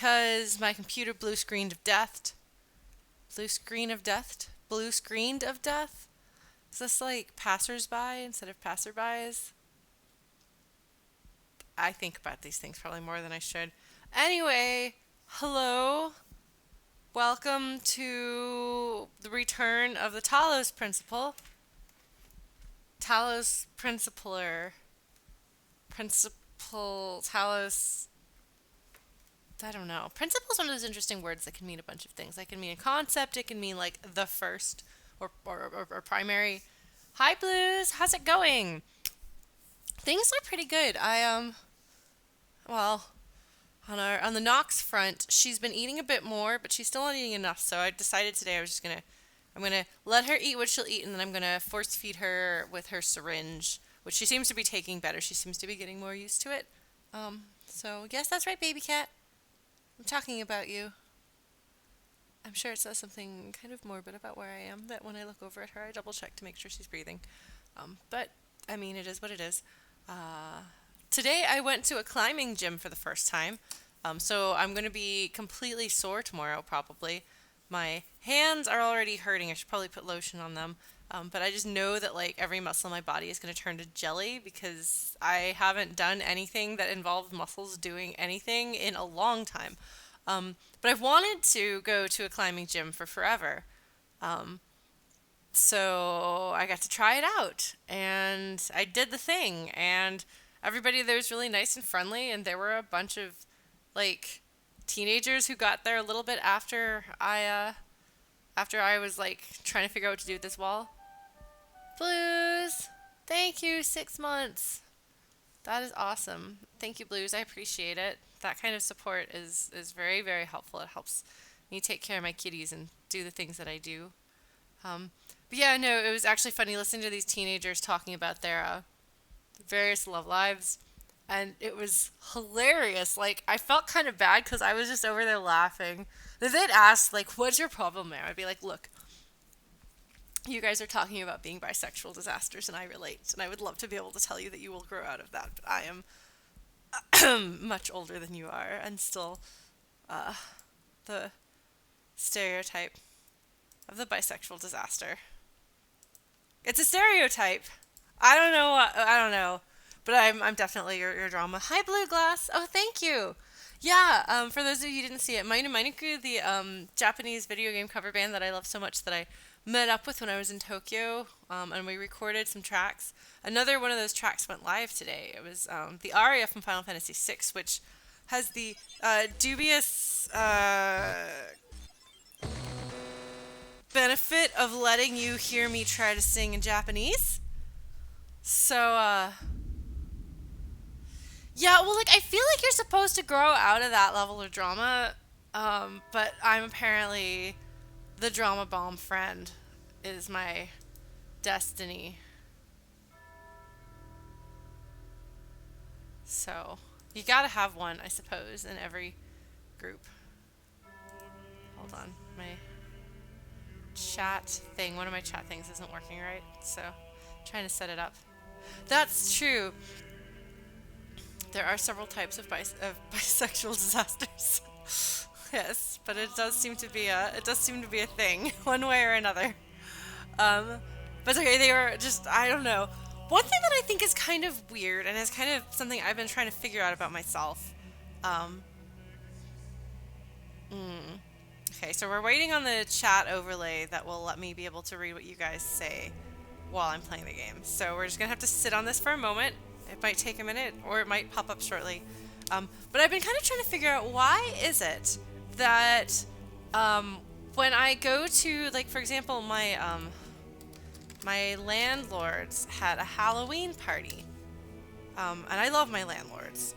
because my computer blue screened of death. Blue screen of death? Blue screened of death? Is this like passersby instead of passerbys? I think about these things probably more than I should. Anyway, hello. Welcome to the return of the Talos Principle. Talos Principler. Principle. Talos. I don't know. Principle is one of those interesting words that can mean a bunch of things. It can mean a concept. It can mean like the first or primary. Hi, Blues. How's it going? Things are pretty good. Well, on the Knox front, she's been eating a bit more, but she's still not eating enough. So I decided today I'm gonna let her eat what she'll eat, and then I'm gonna force feed her with her syringe, which she seems to be taking better. She seems to be getting more used to it. So yes, that's right, baby cat. I'm talking about you. I'm sure it says something kind of morbid about where I am, that when I look over at her, I double check to make sure she's breathing. But I mean, it is what it is. Today I went to a climbing gym for the first time, so I'm going to be completely sore tomorrow probably. My hands are already hurting. I should probably put lotion on them, but I just know that like every muscle in my body is going to turn to jelly because I haven't done anything that involved muscles doing anything in a long time. But I've wanted to go to a climbing gym for forever. So I got to try it out, and I did the thing, and everybody there was really nice and friendly, and there were a bunch of like teenagers who got there a little bit after I was like trying to figure out what to do with this wall. Blues, thank you, 6 months. That is awesome. Thank you, Blues. I appreciate it. That kind of support is very, very helpful. It helps me take care of my kitties and do the things that I do. But yeah, no, it was actually funny listening to these teenagers talking about their various love lives, and it was hilarious. Like, I felt kind of bad because I was just over there laughing. If they'd ask, like, what's your problem there? I'd be like, look, you guys are talking about being bisexual disasters, and I relate, and I would love to be able to tell you that you will grow out of that, but I am much older than you are, and still the stereotype of the bisexual disaster. It's a stereotype. I don't know. I don't know, but I'm definitely your drama. Hi, Blue Glass. Oh, thank you. Yeah. For those of you who didn't see it, Mainaku, the Japanese video game cover band that I love so much that I met up with when I was in Tokyo, and we recorded some tracks. Another one of those tracks went live today. It was the aria from Final Fantasy VI, which has the dubious benefit of letting you hear me try to sing in Japanese. So, yeah, well, like, I feel like you're supposed to grow out of that level of drama, but I'm apparently the drama bomb friend is my destiny. So, you gotta have one, I suppose, in every group. Hold on, my chat thing, one of my chat things isn't working right, so I'm trying to set it up. That's true. There are several types of bisexual disasters. Yes, but it does seem to be a thing, one way or another. But okay, they were just, I don't know. One thing that I think is kind of weird, and is kind of something I've been trying to figure out about myself. Okay, so we're waiting on the chat overlay that will let me be able to read what you guys say while I'm playing the game. So we're just gonna have to sit on this for a moment. It might take a minute, or it might pop up shortly. But I've been kind of trying to figure out, why is it that when I go to, like, for example, my landlords had a Halloween party, and I love my landlords.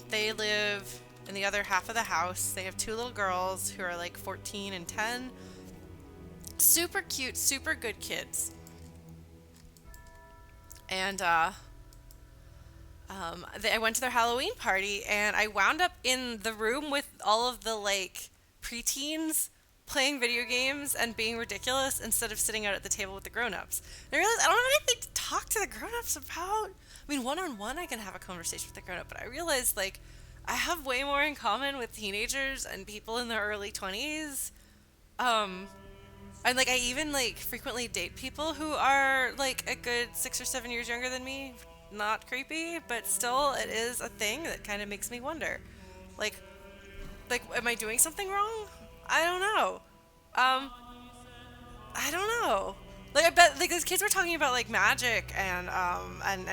They live in the other half of the house. They have 2 little girls who are like 14 and 10. Super cute, super good kids. And I went to their Halloween party, and I wound up in the room with all of the like preteens playing video games and being ridiculous instead of sitting out at the table with the grown-ups. And I realized I don't have anything to talk to the grown-ups about. I mean, one-on-one I can have a conversation with the grown-up, but I realized, like, I have way more in common with teenagers and people in their early 20s. Um, and like I even like frequently date people who are like a good 6 or 7 years younger than me. Not creepy, but still it is a thing that kind of makes me wonder. Like am I doing something wrong? I don't know. Um, I don't know. Like I bet like those kids were talking about like magic and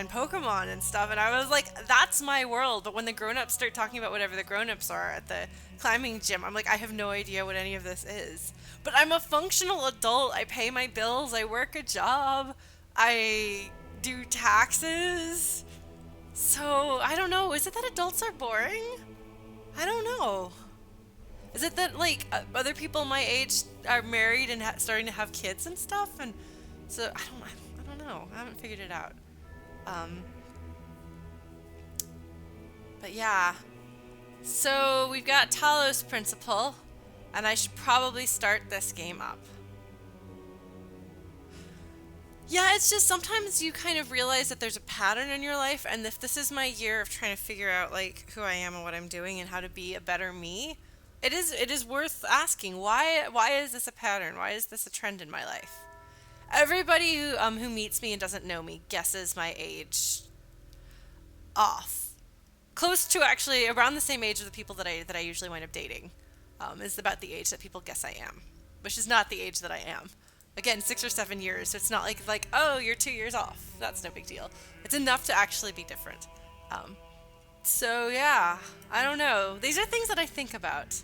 Pokemon and stuff, and I was like, that's my world. But when the grown-ups start talking about whatever the grown-ups are at the climbing gym, I'm like, I have no idea what any of this is. But I'm a functional adult. I pay my bills. I work a job. I do taxes. So I don't know. Is it that adults are boring? I don't know. Is it that like other people my age are married and starting to have kids and stuff? And so I don't know. I haven't figured it out. Um, but yeah. So we've got Talos Principle, and I should probably start this game up. Yeah, it's just sometimes you kind of realize that there's a pattern in your life, and if this is my year of trying to figure out like who I am and what I'm doing and how to be a better me, it is worth asking why is this a pattern? Why is this a trend in my life? Everybody who meets me and doesn't know me guesses my age off. Close to actually around the same age of the people that I usually wind up dating. Is about the age that people guess I am, which is not the age that I am. Again, 6 or 7 years, so it's not like oh, you're 2 years off. That's no big deal. It's enough to actually be different. Um, so yeah, I don't know. These are things that I think about.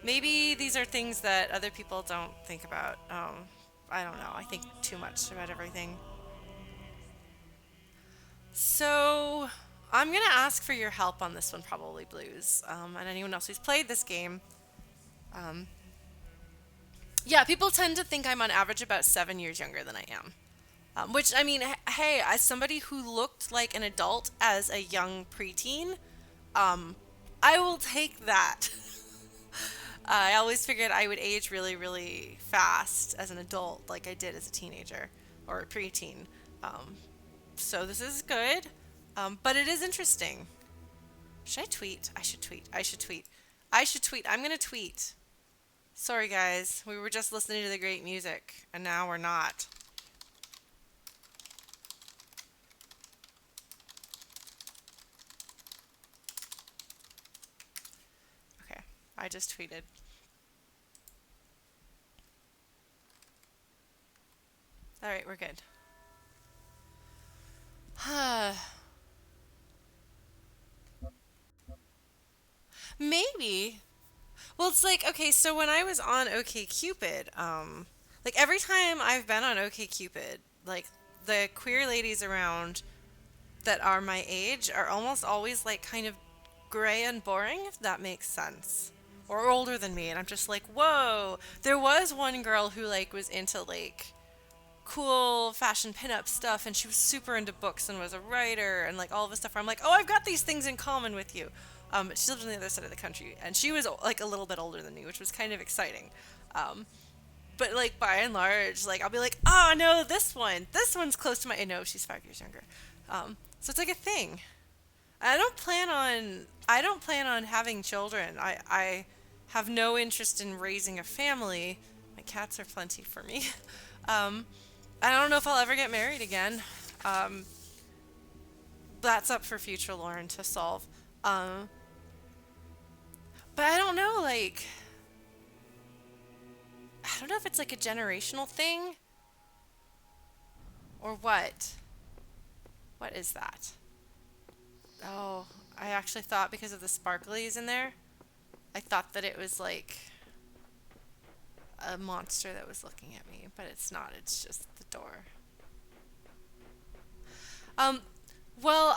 Maybe these are things that other people don't think about. I don't know. I think too much about everything. So I'm gonna ask for your help on this one, probably Blues, and anyone else who's played this game. Um, yeah, people tend to think I'm on average about 7 years younger than I am. Which I mean, hey, as somebody who looked like an adult as a young preteen, um, I will take that. I always figured I would age really, really fast as an adult, like I did as a teenager or a preteen. Um, so this is good, but it is interesting. Should I tweet? I should tweet. I should tweet. I should tweet. I'm gonna tweet. Sorry, guys. We were just listening to the great music, and now we're not. Okay, I just tweeted. All right, we're good. Maybe. Well, it's like, okay, so when I was on OkCupid, like every time I've been on OkCupid, like the queer ladies around that are my age are almost always like kind of gray and boring, if that makes sense. Or older than me, and I'm just like, whoa. There was one girl who like was into like cool fashion pinup stuff, and she was super into books and was a writer and like all of this stuff where I'm like, oh, I've got these things in common with you. She lived on the other side of the country, and she was like a little bit older than me, which was kind of exciting. Um, but like by and large, like I'll be like, oh no, this one's close to my. No, she's 5 years younger. So it's like a thing. I don't plan on having children. I have no interest in raising a family. My cats are plenty for me. Um, I don't know if I'll ever get married again. Um, that's up for future Lauren to solve. Um, but I don't know, like, I don't know if it's like a generational thing or what. What is that? Oh, I actually thought because of the sparklies in there, I thought that it was like a monster that was looking at me, but it's not. It's just the door. Um, well,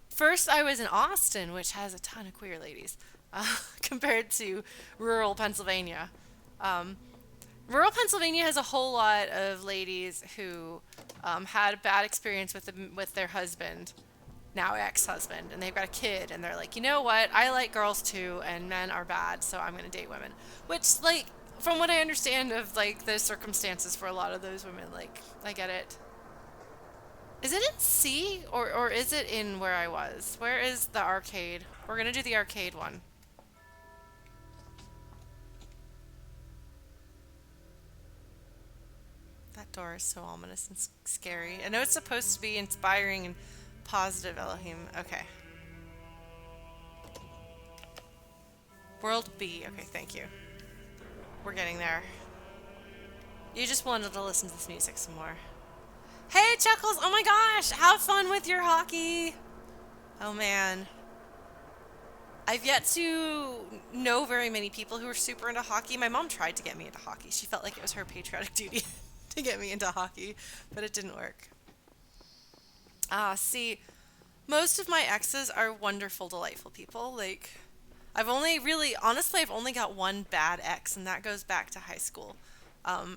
first I was in Austin, which has a ton of queer ladies, compared to rural Pennsylvania. Um, Rural Pennsylvania has a whole lot of ladies who had a bad experience with their husband, now ex-husband, and they've got a kid, and they're like, you know what? I like girls too, and men are bad, so I'm gonna date women. Which, like, from what I understand of like the circumstances for a lot of those women, like, I get it. Is it in C or is it in where I was? Where is the arcade? We're gonna do the arcade one. That door is so ominous and scary. I know it's supposed to be inspiring and positive, Elohim. Okay. World B. Okay, thank you. We're getting there. You just wanted to listen to this music some more. Hey, Chuckles! Oh my gosh! Have fun with your hockey! Oh man. I've yet to know very many people who are super into hockey. My mom tried to get me into hockey. She felt like it was her patriotic duty to get me into hockey, but it didn't work. See, most of my exes are wonderful, delightful people. Like, I've only got one bad ex, and that goes back to high school.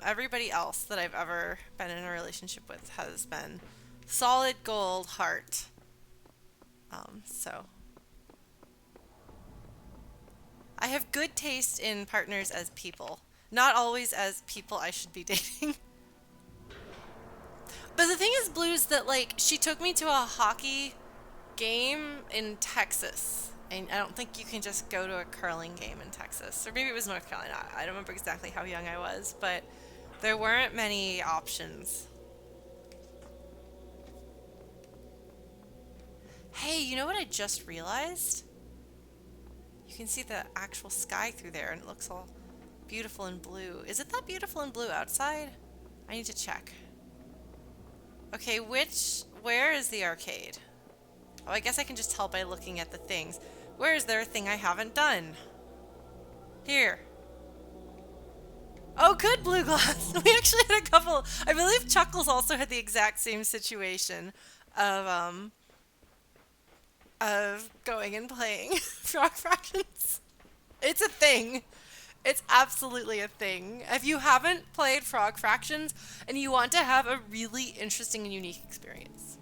Everybody else that I've ever been in a relationship with has been solid gold heart. So I have good taste in partners as people, not always as people I should be dating. But the thing is, Blues, that like she took me to a hockey game in Texas. And I don't think you can just go to a curling game in Texas. Or maybe it was North Carolina. I don't remember exactly how young I was, but there weren't many options. Hey, you know what I just realized? You can see the actual sky through there, and it looks all beautiful and blue. Is it that beautiful and blue outside? I need to check. Okay, where is the arcade? Oh, I guess I can just tell by looking at the things. Where is there a thing I haven't done? Here. Oh, good, Blue Glass. We actually had a couple. I believe Chuckles also had the exact same situation of going and playing Frog Fractions. It's a thing. It's absolutely a thing. If you haven't played Frog Fractions and you want to have a really interesting and unique experience,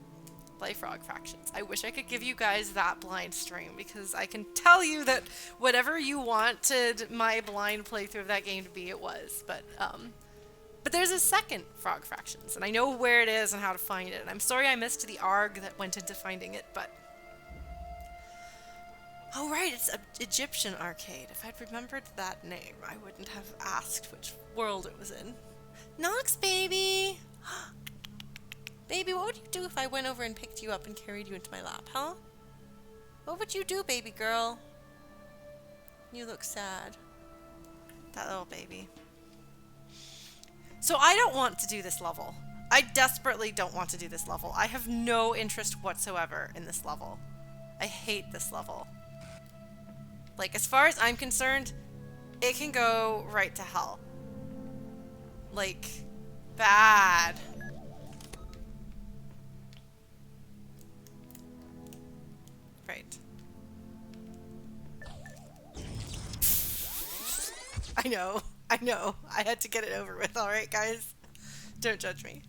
play Frog Fractions. I wish I could give you guys that blind stream, because I can tell you that whatever you wanted my blind playthrough of that game to be, it was. But there's a second Frog Fractions, and I know where it is and how to find it. And I'm sorry I missed the arg that went into finding it, but... Oh right, it's an Egyptian arcade. If I'd remembered that name, I wouldn't have asked which world it was in. Nox, baby! Baby, what would you do if I went over and picked you up and carried you into my lap, huh? What would you do, baby girl? You look sad. That little baby. So I don't want to do this level. I desperately don't want to do this level. I have no interest whatsoever in this level. I hate this level. Like, as far as I'm concerned, it can go right to hell. Like, bad. Right. I know. I had to get it over with, alright, guys? Don't judge me.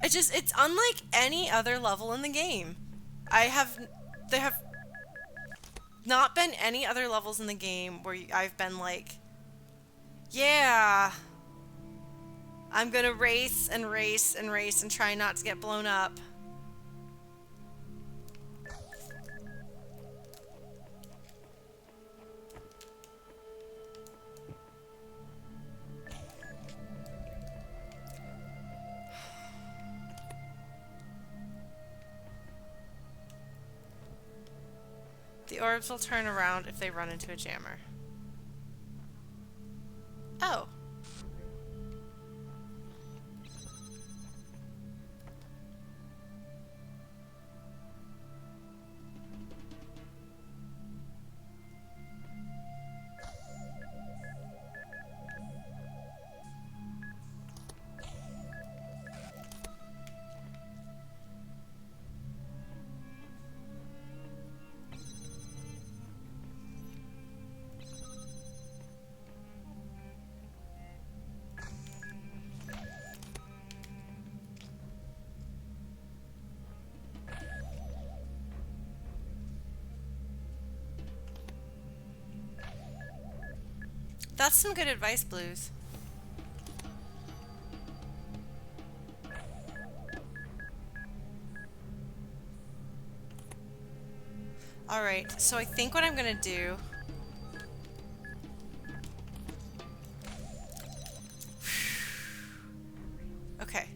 It's unlike any other level in the game. There have not been any other levels in the game where I've been like, yeah, I'm gonna race and race and race and try not to get blown up. The orbs will turn around if they run into a jammer. Oh. That's some good advice, Blues. Alright, so I think what I'm gonna do... Okay.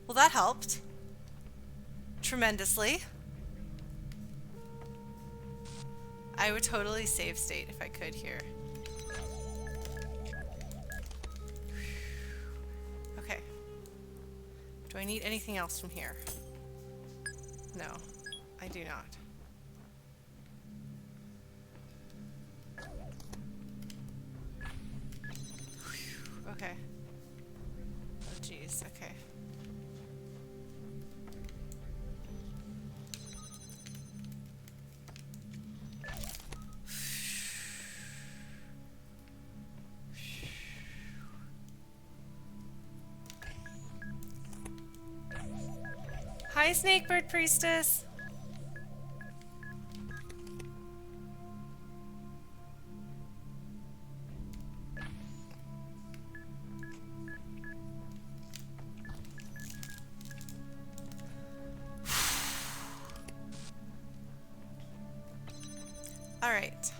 Well, that helped. Tremendously. I would totally save state if I could here. Okay. Do I need anything else from here? No, I do not. Okay. Oh, jeez. Okay. Hi, Snakebird Priestess. All right.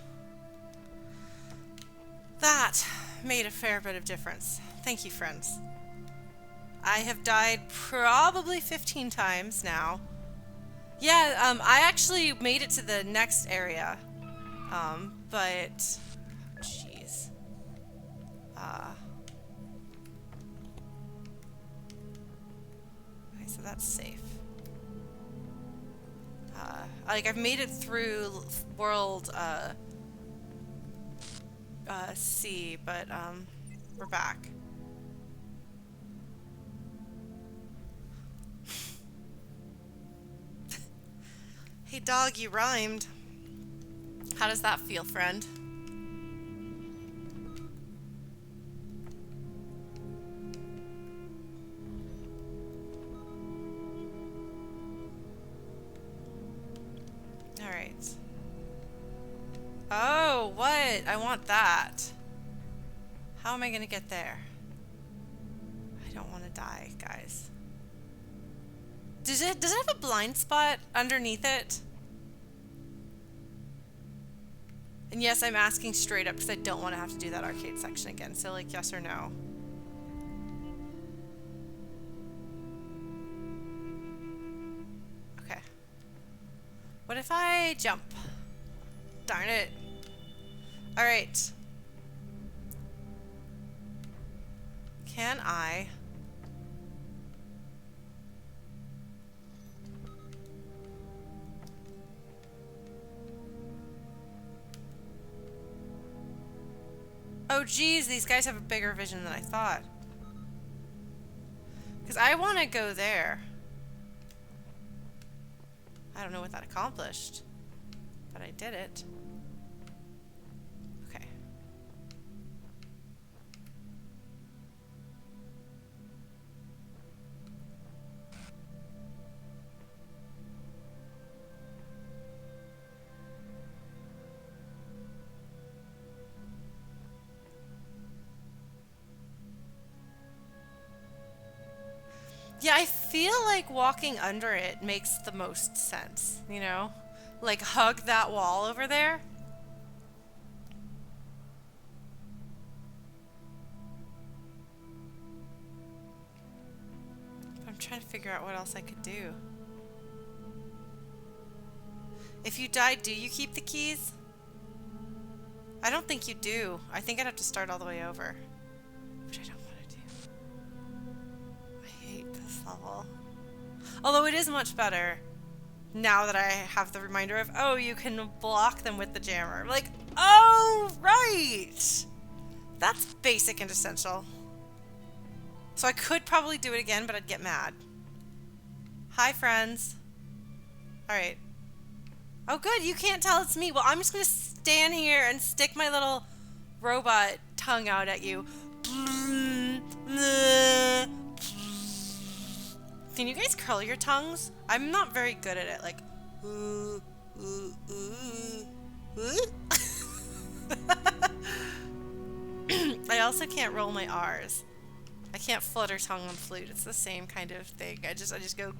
That made a fair bit of difference. Thank you, friends. I have died probably 15 times now. Yeah, I actually made it to the next area. But... Jeez. Okay, so that's safe. Like, I've made it through world, C, but, we're back. Hey dog, you rhymed. How does that feel, friend? Alright. Oh, what? I want that. How am I gonna get there? I don't want to die, guys. Does it have a blind spot underneath it? And yes, I'm asking straight up because I don't want to have to do that arcade section again. So, like, yes or no? Okay. What if I jump? Darn it. Alright. Can I... Oh geez, these guys have a bigger vision than I thought. Because I want to go there. I don't know what that accomplished, but I did it. Okay. Yeah, I feel like walking under it makes the most sense, you know? Like, hug that wall over there. I'm trying to figure out what else I could do. If you die, do you keep the keys? I don't think you do. I think I'd have to start all the way over. Which I don't want to do. I hate this level. Although it is much better now that I have the reminder of, oh, you can block them with the jammer. Like, oh, right! That's basic and essential. So I could probably do it again, but I'd get mad. Hi, friends. Alright. Oh, good, you can't tell it's me. Well, I'm just gonna stand here and stick my little robot tongue out at you. Can you guys curl your tongues? I'm not very good at it. Like, I also can't roll my R's. I can't flutter tongue on flute. It's the same kind of thing. I just go.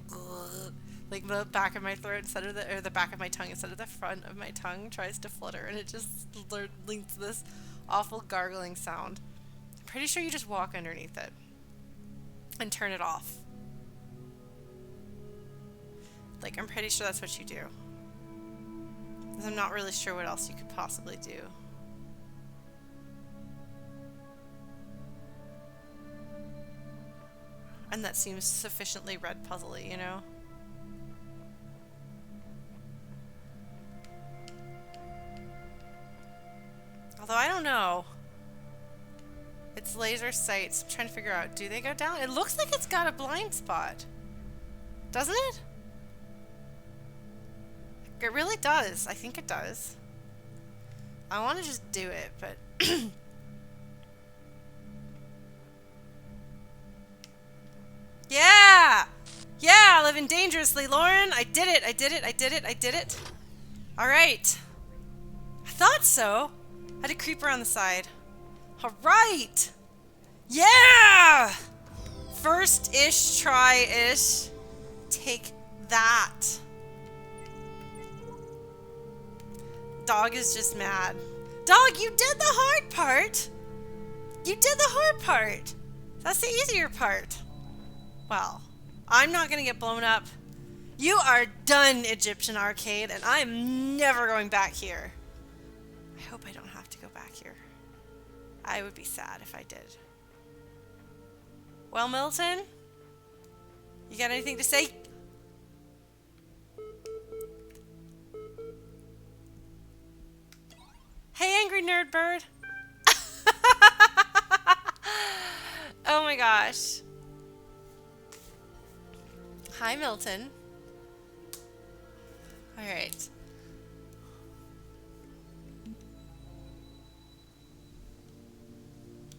Like the back of my throat instead of the back of my tongue instead of the front of my tongue tries to flutter, and it just leads to this awful gargling sound. I'm pretty sure you just walk underneath it and turn it off. Like, I'm pretty sure that's what you do. Because I'm not really sure what else you could possibly do. And that seems sufficiently red puzzly, you know? Although I don't know. It's laser sights. I'm trying to figure out, do they go down? It looks like it's got a blind spot. Doesn't it? It really does. I think it does. I want to just do it, but... Yeah! Yeah, living dangerously, Lauren! I did it! I did it! I did it! I did it! Alright. I thought so. I had to creep around the side. Alright! Yeah! First-ish try-ish. Take that. Dog is just mad. Dog, you did the hard part! You did the hard part! That's the easier part. Well, I'm not gonna get blown up. You are done, Egyptian Arcade, and I'm never going back here. I hope I don't have to go back here. I would be sad if I did. Well, Milton? You got anything to say? Hey, angry nerd bird. Oh my gosh. Hi, Milton. All right.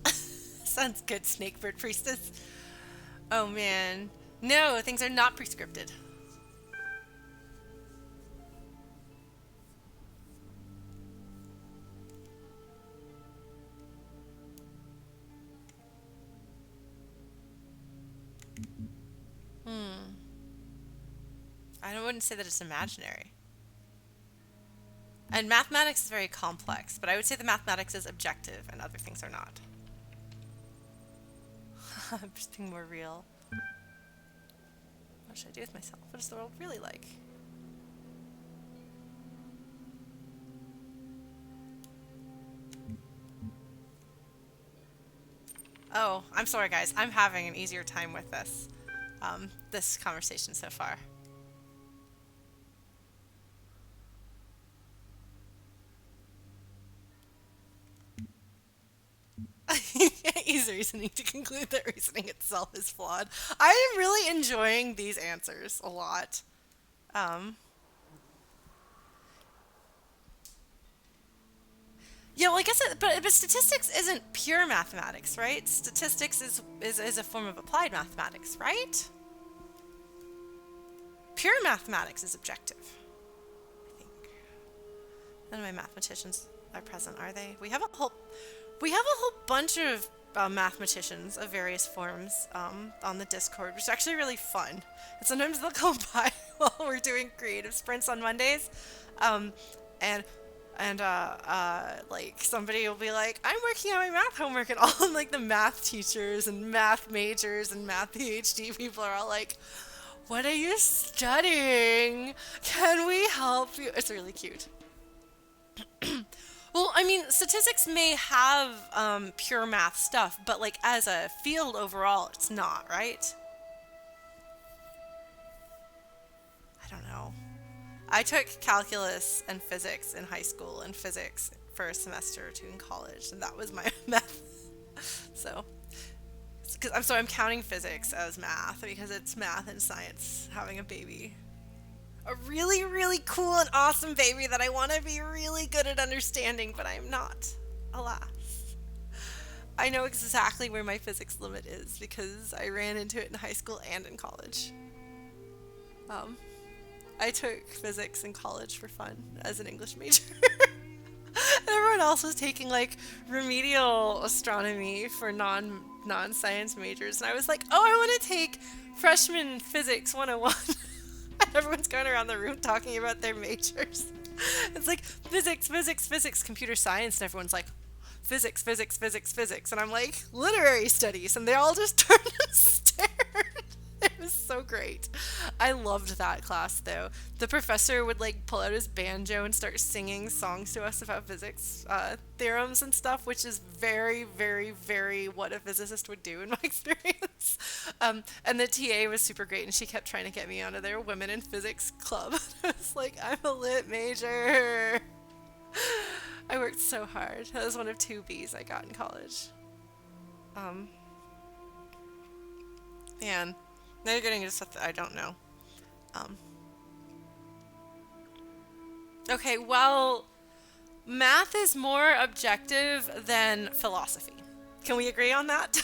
Sounds good, Snakebird Priestess. Oh man. No, things are not prescripted. I wouldn't say that it's imaginary. And mathematics is very complex, but I would say the mathematics is objective and other things are not. I'm just being more real. What should I do with myself? What is the world really like? Oh, I'm sorry guys. I'm having an easier time with this. This conversation so far. Easy reasoning to conclude that reasoning itself is flawed. I am really enjoying these answers a lot. Yeah, well, I guess, but statistics isn't pure mathematics, right? Statistics is a form of applied mathematics, right? Pure mathematics is objective, I think. None of my mathematicians are present, are they? We have a whole bunch of mathematicians of various forms on the Discord, which is actually really fun. And sometimes they'll come by while we're doing creative sprints on Mondays, and like somebody will be like, I'm working on my math homework, and all of like the math teachers and math majors and math PhD people are all like, what are you studying? Can we help you? It's really cute. Well, I mean, statistics may have pure math stuff, but like as a field overall, it's not, right? I don't know. I took calculus and physics in high school and physics for a semester or two in college, and that was my math. So, I'm counting physics as math because it's math and science having a baby. A really, really cool and awesome baby that I want to be really good at understanding, but I'm not, alas. I know exactly where my physics limit is because I ran into it in high school and in college. I took physics in college for fun as an English major. Everyone else was taking like remedial astronomy for non-science majors, and I was like, oh, I want to take freshman physics 101. I everyone's going around the room talking about their majors. It's like physics, physics, physics, computer science, and everyone's like, physics, physics, physics, physics. And I'm like, literary studies. And they all just turned and stared. It was so great. I loved that class though. The professor would like pull out his banjo and start singing songs to us about physics theorems and stuff, which is very, very, very what a physicist would do in my experience. And the TA was super great, and she kept trying to get me onto their women in physics club. I was like, I'm a lit major. I worked so hard. That was one of 2 B's I got in college. Man, now you're getting into stuff that I don't know. Okay, well, math is more objective than philosophy. Can we agree on that?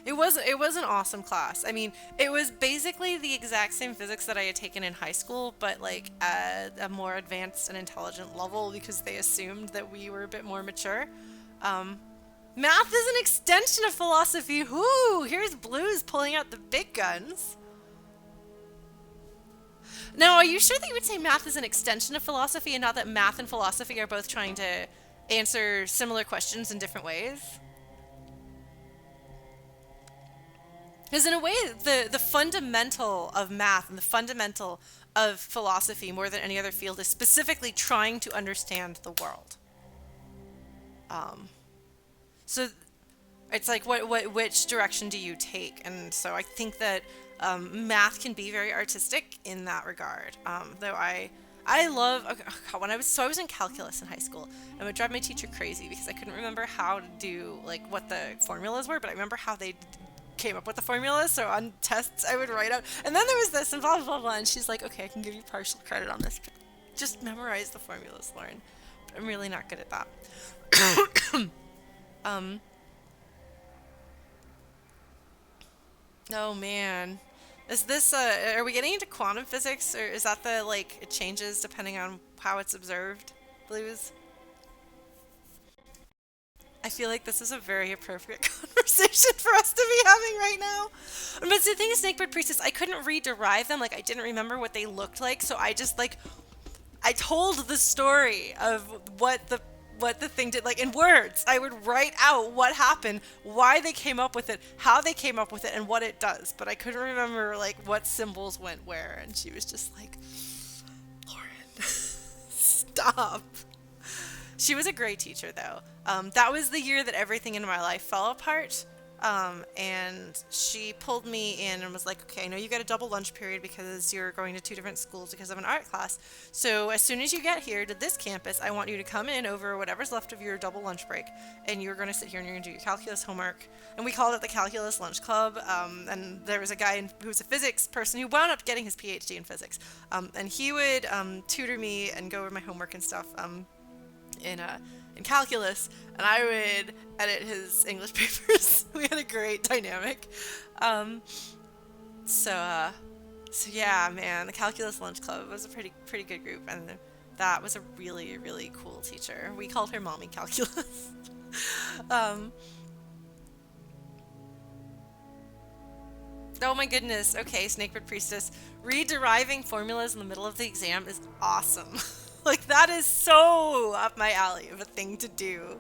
It was an awesome class. I mean, it was basically the exact same physics that I had taken in high school, but like at a more advanced and intelligent level because they assumed that we were a bit more mature. Math is an extension of philosophy. Whoo! Here's Blues pulling out the big guns. Now, are you sure that you would say math is an extension of philosophy and not that math and philosophy are both trying to answer similar questions in different ways? Because in a way, the fundamental of math and the fundamental of philosophy, more than any other field, is specifically trying to understand the world. So it's like, which direction do you take? And so I think that math can be very artistic in that regard. Though I love, okay, when I was in calculus in high school, and it would drive my teacher crazy because I couldn't remember how to do, like, what the formulas were, but I remember how they came up with the formulas. So on tests I would write out, and then there was this and blah blah blah blah, and she's like, okay, I can give you partial credit on this, but just memorize the formulas, Lauren. But I'm really not good at that. Oh man, is this are we getting into quantum physics, or is that the, like, it changes depending on how it's observed, Blues? I feel like this is a very appropriate conversation for us to be having right now. But the thing is, Snakebird Priestess, I couldn't re-derive them. Like, I didn't remember what they looked like, so I just, like, I told the story of what the thing did, like, in words. I would write out what happened, why they came up with it, how they came up with it, and what it does. But I couldn't remember, like, what symbols went where. And she was just like, Lauren, stop. She was a great teacher, though. That was the year that everything in my life fell apart. And she pulled me in and was like, okay, I know you got a double lunch period because you're going to 2 different schools because of an art class. So as soon as you get here to this campus, I want you to come in over whatever's left of your double lunch break. And you're going to sit here and you're going to do your calculus homework. And we called it the Calculus Lunch Club. And there was a guy who was a physics person who wound up getting his PhD in physics. And he would tutor me and go over my homework and stuff. In calculus, and I would edit his English papers. We had a great dynamic. So yeah, man, the Calculus Lunch Club was a pretty good group, and that was a really, really cool teacher. We called her Mommy Calculus. Oh my goodness. Okay, Snakebird Priestess. Re-deriving formulas in the middle of the exam is awesome. Like, that is so up my alley of a thing to do.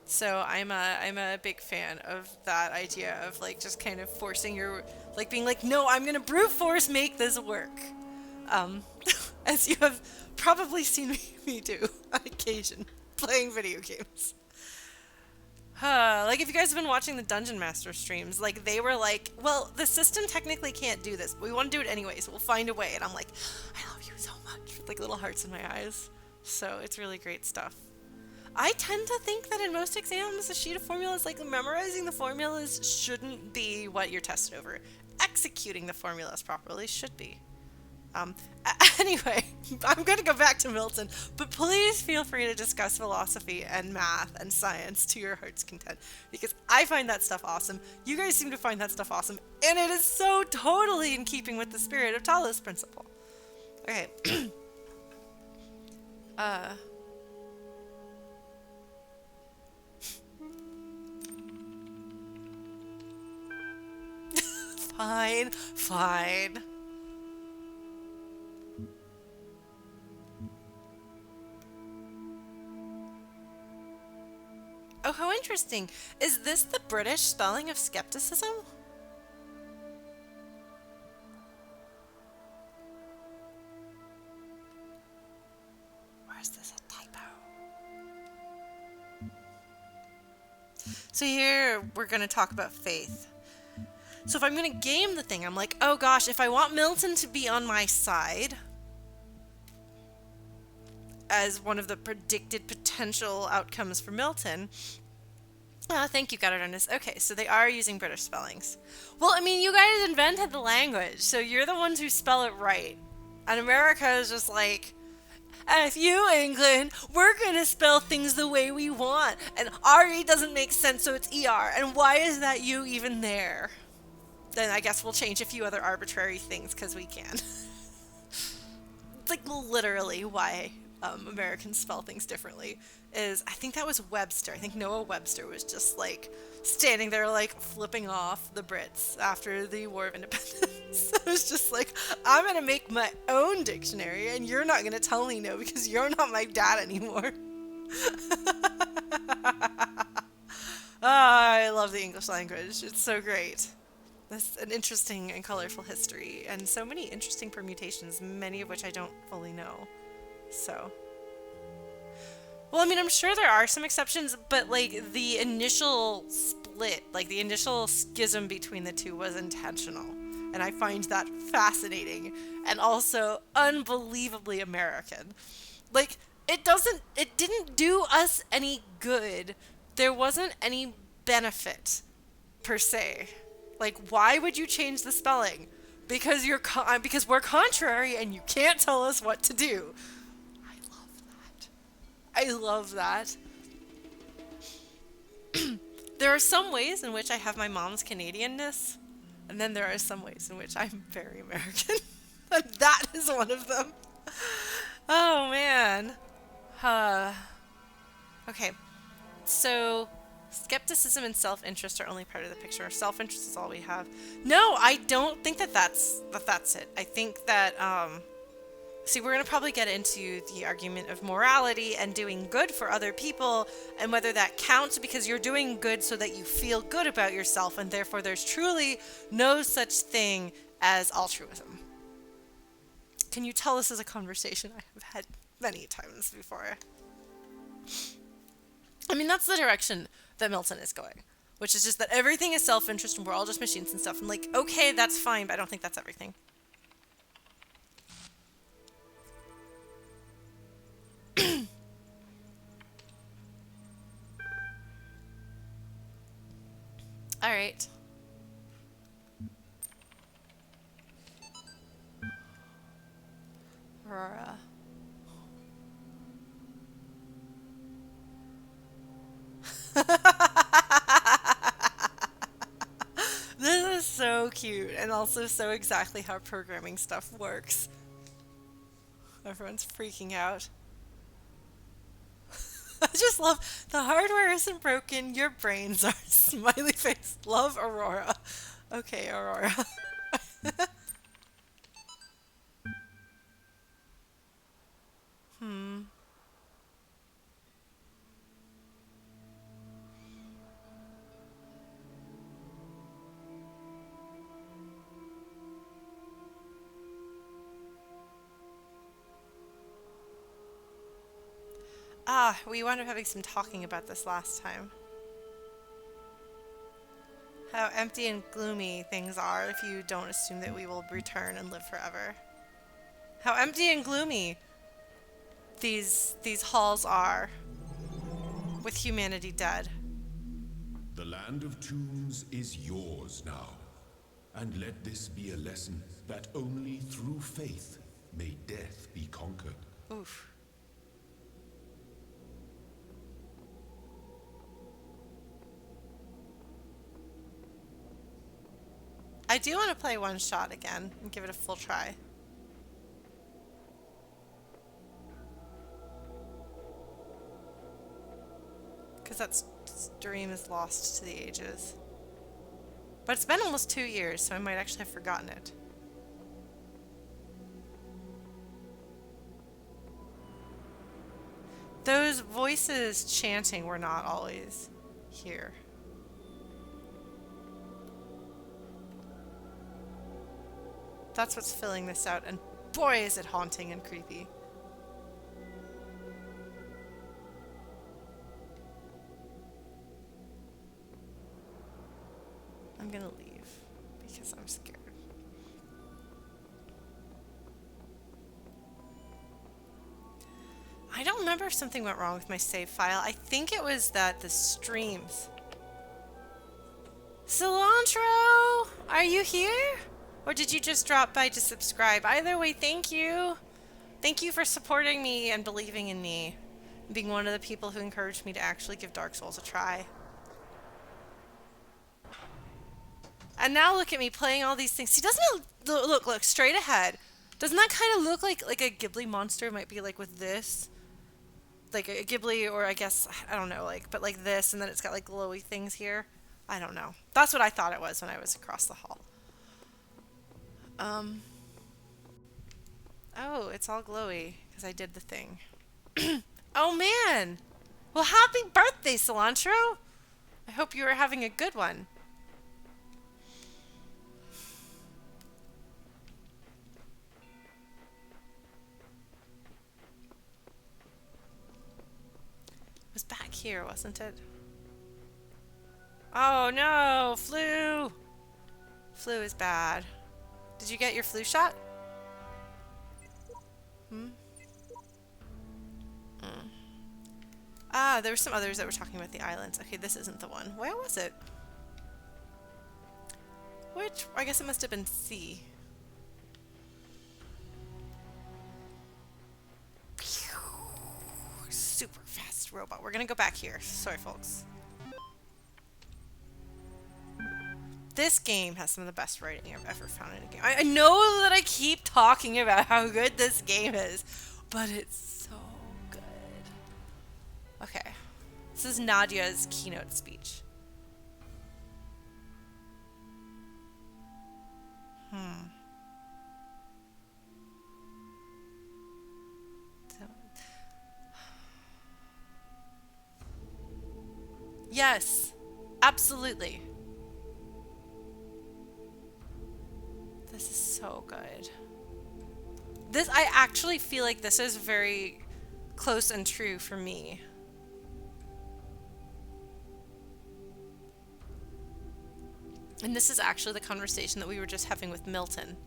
So I'm a big fan of that idea of, like, just kind of forcing your, like, being like, no, I'm gonna brute force make this work. As you have probably seen me do on occasion, playing video games. Like, if you guys have been watching the Dungeon Master streams, like, they were like, well, the system technically can't do this, but we want to do it anyways, so we'll find a way. And I'm like, I love you so much, with, like, little hearts in my eyes. So it's really great stuff. I tend to think that in most exams, a sheet of formulas, like, memorizing the formulas shouldn't be what you're tested over. Executing the formulas properly should be. Anyway, I'm going to go back to Milton, but please feel free to discuss philosophy and math and science to your heart's content, because I find that stuff awesome. You guys seem to find that stuff awesome, and it is so totally in keeping with the spirit of Talos Principle. Okay. Fine, fine. Oh, how interesting. Is this the British spelling of skepticism? Or is this a typo? So here we're going to talk about faith. So if I'm going to game the thing, I'm like, oh gosh, if I want Milton to be on my side as one of the predicted potential outcomes for Milton. Thank you, Gatardunus. Okay, so they are using British spellings. Well, I mean, you guys invented the language, so you're the ones who spell it right. And America is just like, F you, England, we're gonna spell things the way we want. And RE doesn't make sense, so it's ER. And why is that U even there? Then I guess we'll change a few other arbitrary things, because we can. It's like literally why Americans spell things differently. I think that was Webster. I think Noah Webster was just like standing there like flipping off the Brits after the War of Independence. I was just like, I'm gonna make my own dictionary and you're not gonna tell me no because you're not my dad anymore. I love the English language. It's so great. That's an interesting and colorful history and so many interesting permutations, many of which I don't fully know. So, well, I mean, I'm sure there are some exceptions, but like the initial split, like the initial schism between the two was intentional. And I find that fascinating and also unbelievably American. Like, it didn't do us any good. There wasn't any benefit per se. Like, why would you change the spelling? Because because we're contrary and you can't tell us what to do. I love that. There are some ways in which I have my mom's Canadianness, and then there are some ways in which I'm very American. And that is one of them. Oh, man. Okay. So, skepticism and self-interest are only part of the picture. Self-interest is all we have. No, I don't think that's it. I think that, see, we're going to probably get into the argument of morality and doing good for other people and whether that counts because you're doing good so that you feel good about yourself and therefore there's truly no such thing as altruism. Can you tell this is a conversation I have had many times before? I mean, that's the direction that Milton is going, which is just that everything is self-interest and we're all just machines and stuff. And like, okay, that's fine, but I don't think that's everything. All right. Aurora. This is so cute and also so exactly how programming stuff works. Everyone's freaking out. I just love the hardware isn't broken, your brains are. Smiley face. Love Aurora. Okay, Aurora. We wound up having some talking about this last time. How empty and gloomy things are if you don't assume that we will return and live forever. How empty and gloomy these halls are with humanity dead. The land of tombs is yours now. And let this be a lesson that only through faith may death be conquered. Oof. I do want to play one shot again and give it a full try. Because that stream is lost to the ages. But it's been almost 2 years, so I might actually have forgotten it. Those voices chanting were not always here. That's what's filling this out, and boy is it haunting and creepy. I'm gonna leave because I'm scared. I don't remember if something went wrong with my save file. I think it was that the streams. Cilantro! Are you here? Or did you just drop by to subscribe? Either way, thank you. Thank you for supporting me and believing in me. Being one of the people who encouraged me to actually give Dark Souls a try. And now look at me playing all these things. See, doesn't it look straight ahead? Doesn't that kind of look like a Ghibli monster might be like with this? Like a Ghibli, or I guess, I don't know, like, but like this, and then it's got like glowy things here. I don't know. That's what I thought it was when I was across the hall. Oh, it's all glowy because I did the thing. Oh man! Well, happy birthday, Cilantro! I hope you are having a good one. It was back here, wasn't it? Oh no! Flu! Flu is bad. Did you get your flu shot? Ah, there were some others that were talking about the islands. Okay, this isn't the one. Where was it? Which, I guess it must have been C. Super fast robot. We're gonna go back here. Sorry, folks. This game has some of the best writing I've ever found in a game. I know that I keep talking about how good this game is, but it's so good. Okay. This is Nadia's keynote speech. Yes, absolutely. This is so good. This, I actually feel like this is very close and true for me. And this is actually the conversation that we were just having with Milton.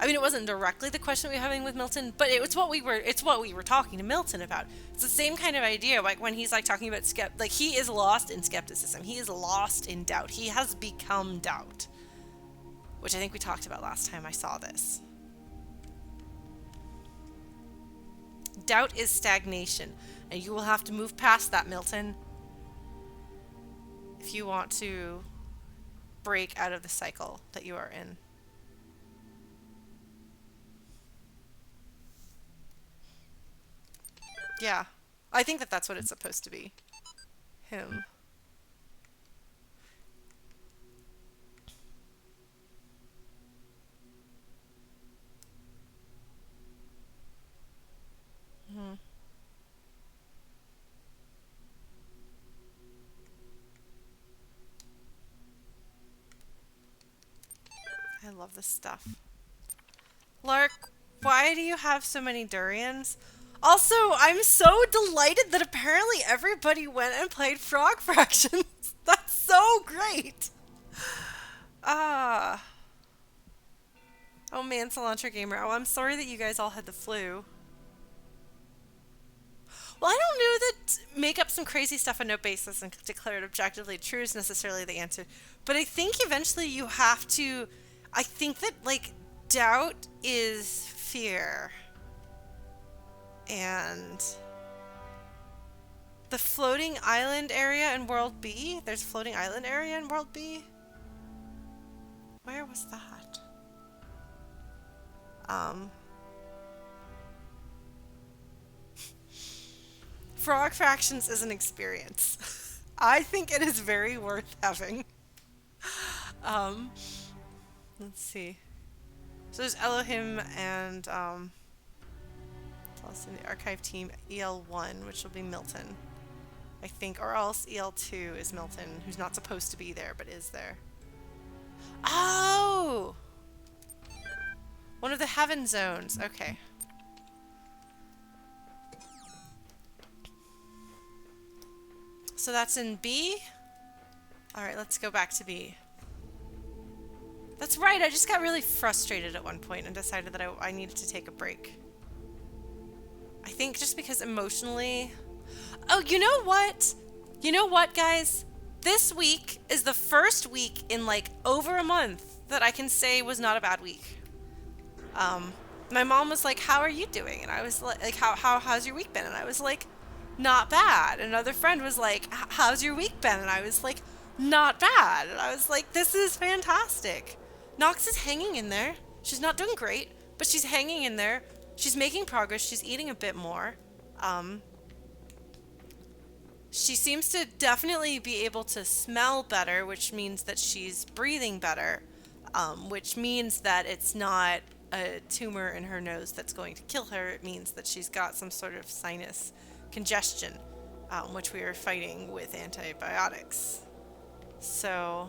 I mean, it wasn't directly the question we were having with Milton, but it's what we were talking to Milton about. It's the same kind of idea, like when he's like talking about like he is lost in skepticism. He is lost in doubt. He has become doubt, which I think we talked about last time I saw this. Doubt is stagnation, and you will have to move past that, Milton, if you want to break out of the cycle that you are in. Yeah, I think that that's what it's supposed to be. Him. I love this stuff. Lark, why do you have so many durians? Also, I'm so delighted that apparently everybody went and played Frog Fractions. That's so great. Ah. Oh man, Cilantro Gamer. Oh, I'm sorry that you guys all had the flu. Well, I don't know that make up some crazy stuff on no basis and declare it objectively true is necessarily the answer. But I think eventually you have to... I think that, like, doubt is fear. And the floating island area in World B? There's a floating island area in World B? Where was that? Frog Fractions is an experience. I think it is very worth having. Um, let's see. So there's Elohim and plus in the archive team EL1, which will be Milton, I think, or else EL2 is Milton, who's not supposed to be there but is there. Oh, one of the heaven zones. Okay. So that's in B. All right, let's go back to B. That's right, I just got really frustrated at one point and decided that I needed to take a break. I think just because emotionally... Oh, you know what? You know what, guys? This week is the first week in like over a month that I can say was not a bad week. My mom was like, "How are you doing?" And I was like, how's your week been?" And I was like, "Not bad." Another friend was like, "How's your week been?" And I was like, "Not bad." And I was like, "This is fantastic." Nox is hanging in there. She's not doing great, but she's hanging in there. She's making progress. She's eating a bit more. She seems to definitely be able to smell better, which means that she's breathing better, which means that it's not a tumor in her nose that's going to kill her. It means that she's got some sort of sinus congestion, which we are fighting with antibiotics. So,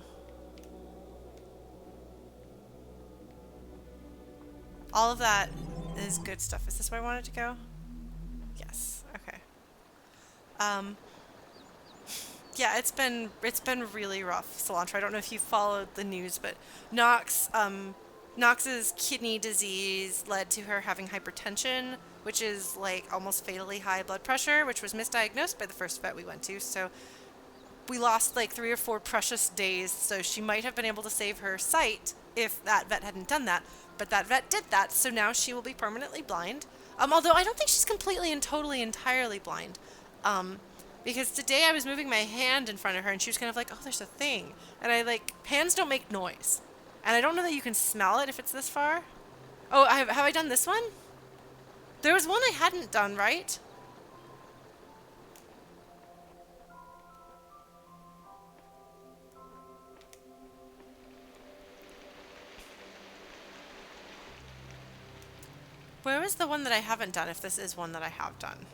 all of that is good stuff. Is this where I wanted to go? Yes. Okay. Yeah, it's been really rough, Cilantro. I don't know if you followed the news, but Nox's kidney disease led to her having hypertension, which is like almost fatally high blood pressure, which was misdiagnosed by the first vet we went to. So we lost like 3 or 4 precious days. So she might have been able to save her sight if that vet hadn't done that. But that vet did that, so now she will be permanently blind. Although I don't think she's completely and totally entirely blind. Because today I was moving my hand in front of her and she was kind of like, "Oh, there's a thing." And I like, hands don't make noise. And I don't know that you can smell it if it's this far. Oh, have I done this one? There was one I hadn't done, right? Where was the one that I haven't done if this is one that I have done?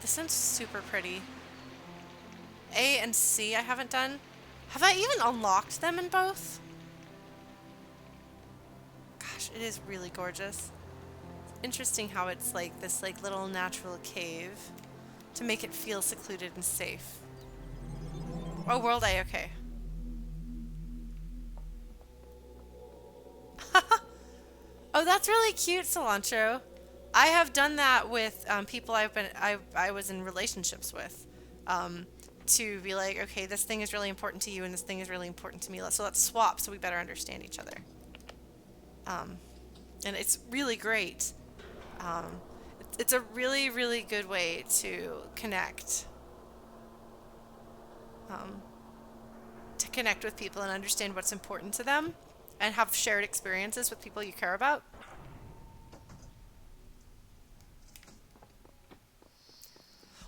This one's super pretty. A and C I haven't done. Have I even unlocked them in both? Gosh, it is really gorgeous. It's interesting how it's like this like little natural cave to make it feel secluded and safe. Oh, World A, okay. Oh, that's really cute, Cilantro. I have done that with people I was in relationships with. To be like, okay, this thing is really important to you and this thing is really important to me. So let's swap so we better understand each other. And it's really great. It's a really, really good way to connect. To connect with people and understand what's important to them and have shared experiences with people you care about.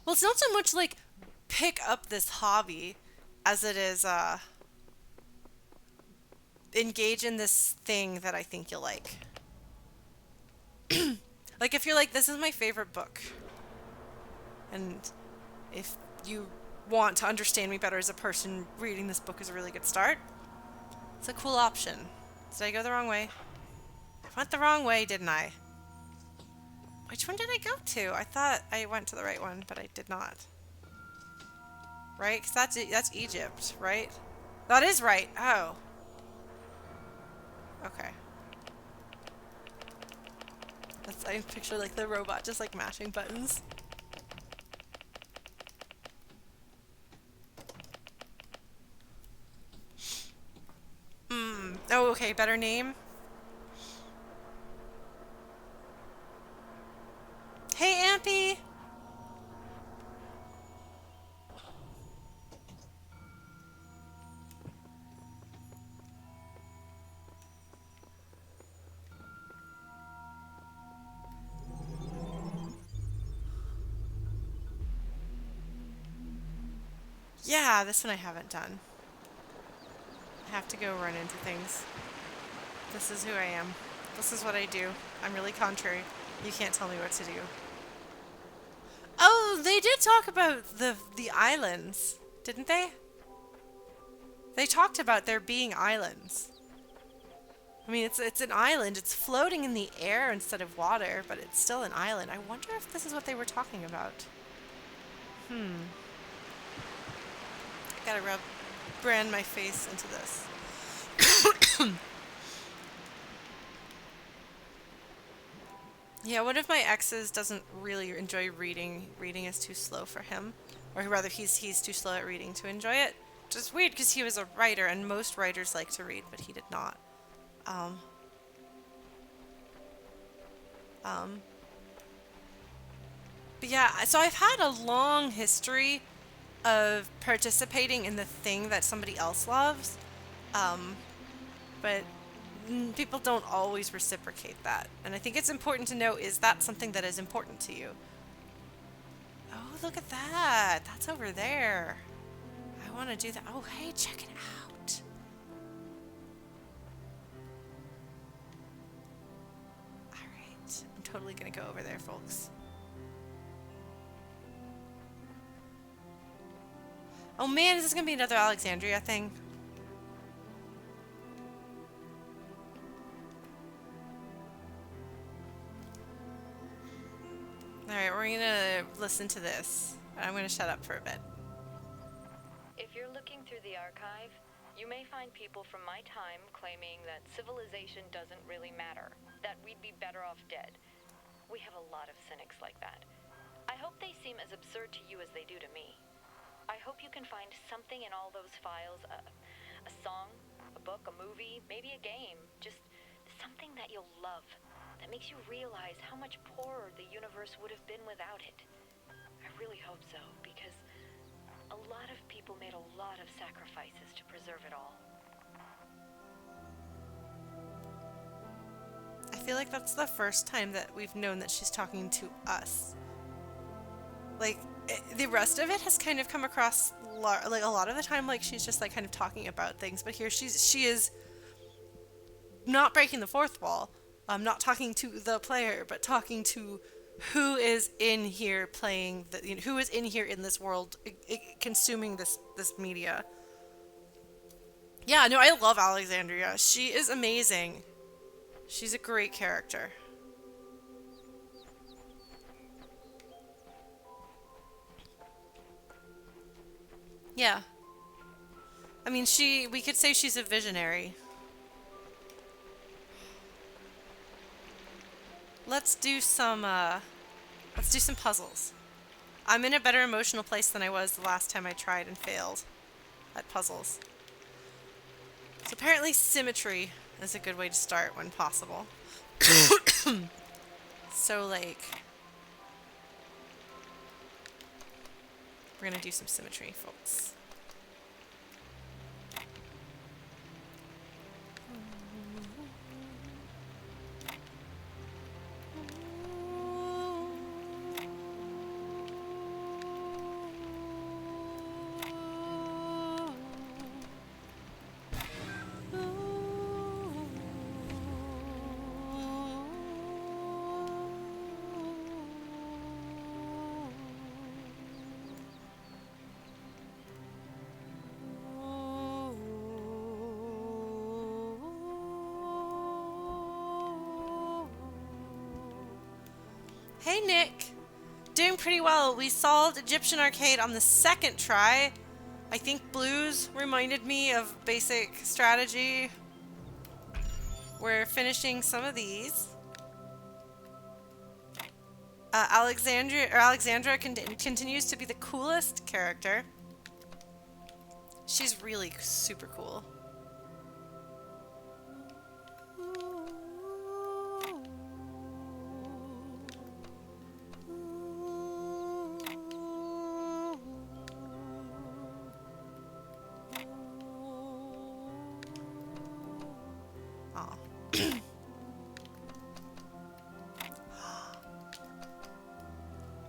Well, it's not so much like pick up this hobby as it is engage in this thing that I think you'll like. Like if you're like, this is my favorite book, and if you want to understand me better as a person, reading this book is a really good start. It's a cool option. Did I go the wrong way? I went the wrong way, didn't I? Which one did I go to? I thought I went to the right one, but I did not. Right? Because that's Egypt, right? That is right. Oh. Okay. I picture like the robot just like mashing buttons. Oh, okay. Better name. Hey, Ampy. Yeah, this one I haven't done. I have to go run into things. This is who I am. This is what I do. I'm really contrary. You can't tell me what to do. Oh, they did talk about the islands, didn't they? They talked about there being islands. I mean, it's an island. It's floating in the air instead of water, but it's still an island. I wonder if this is what they were talking about. Gotta brand my face into this. Yeah, one of my exes doesn't really enjoy reading. Reading is too slow for him. Or rather, he's too slow at reading to enjoy it. Which is weird because he was a writer, and most writers like to read, but he did not. But yeah, so I've had a long history of participating in the thing that somebody else loves. But people don't always reciprocate that. And I think it's important to know, is that something that is important to you? Oh, look at that. That's over there. I want to do that. Oh, hey, check it out. All right. I'm totally going to go over there, folks. Oh, man, is this going to be another Alexandria thing? Alright, we're gonna listen to this. I'm gonna shut up for a bit. If you're looking through the archive, you may find people from my time claiming that civilization doesn't really matter, that we'd be better off dead. We have a lot of cynics like that. I hope they seem as absurd to you as they do to me. I hope you can find something in all those files, a song, a book, a movie, maybe a game, just something that you'll love. That makes you realize how much poorer the universe would have been without it. I really hope so, because a lot of people made a lot of sacrifices to preserve it all. I feel like that's the first time that we've known that she's talking to us. Like, the rest of it has kind of come across, like, a lot of the time, like, she's just, like, kind of talking about things. But here she is not breaking the fourth wall. Not talking to the player, but talking to who is in here playing, who is in here in this world, consuming this media. Yeah, no, I love Alexandria. She is amazing. She's a great character. Yeah. I mean, we could say she's a visionary. Let's do some puzzles. I'm in a better emotional place than I was the last time I tried and failed at puzzles. So apparently symmetry is a good way to start when possible. So, like, we're gonna do some symmetry, folks. Hey Nick! Doing pretty well. We solved Egyptian Arcade on the second try. I think blues reminded me of basic strategy. We're finishing some of these. Alexandra continues to be the coolest character. She's really super cool.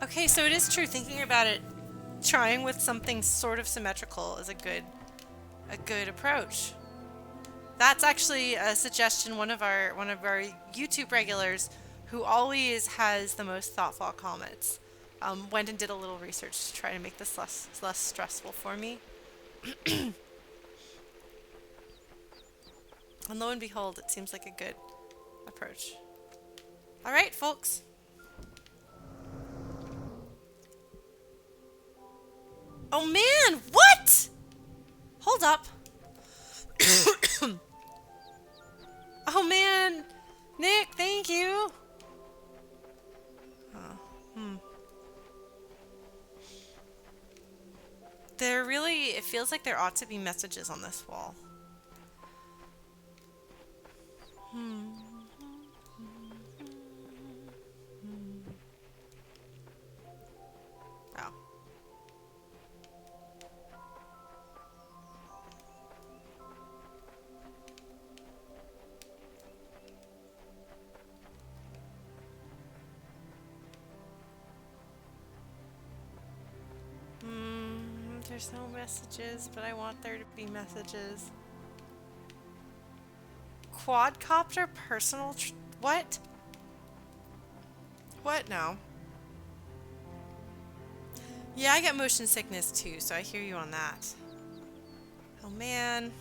Okay, so it is true. Thinking about it, trying with something sort of symmetrical is a good approach. That's actually a suggestion one of our YouTube regulars who always has the most thoughtful comments. Went and did a little research to try to make this less stressful for me. And lo and behold, it seems like a good approach. All right, folks. Oh man, what? Hold up. Oh man, Nick, thank you. It feels like there ought to be messages on this wall. Oh. There's no messages, but I want there to be messages. Quadcopter personal what? What now? Yeah, I get motion sickness too, so I hear you on that. Oh man.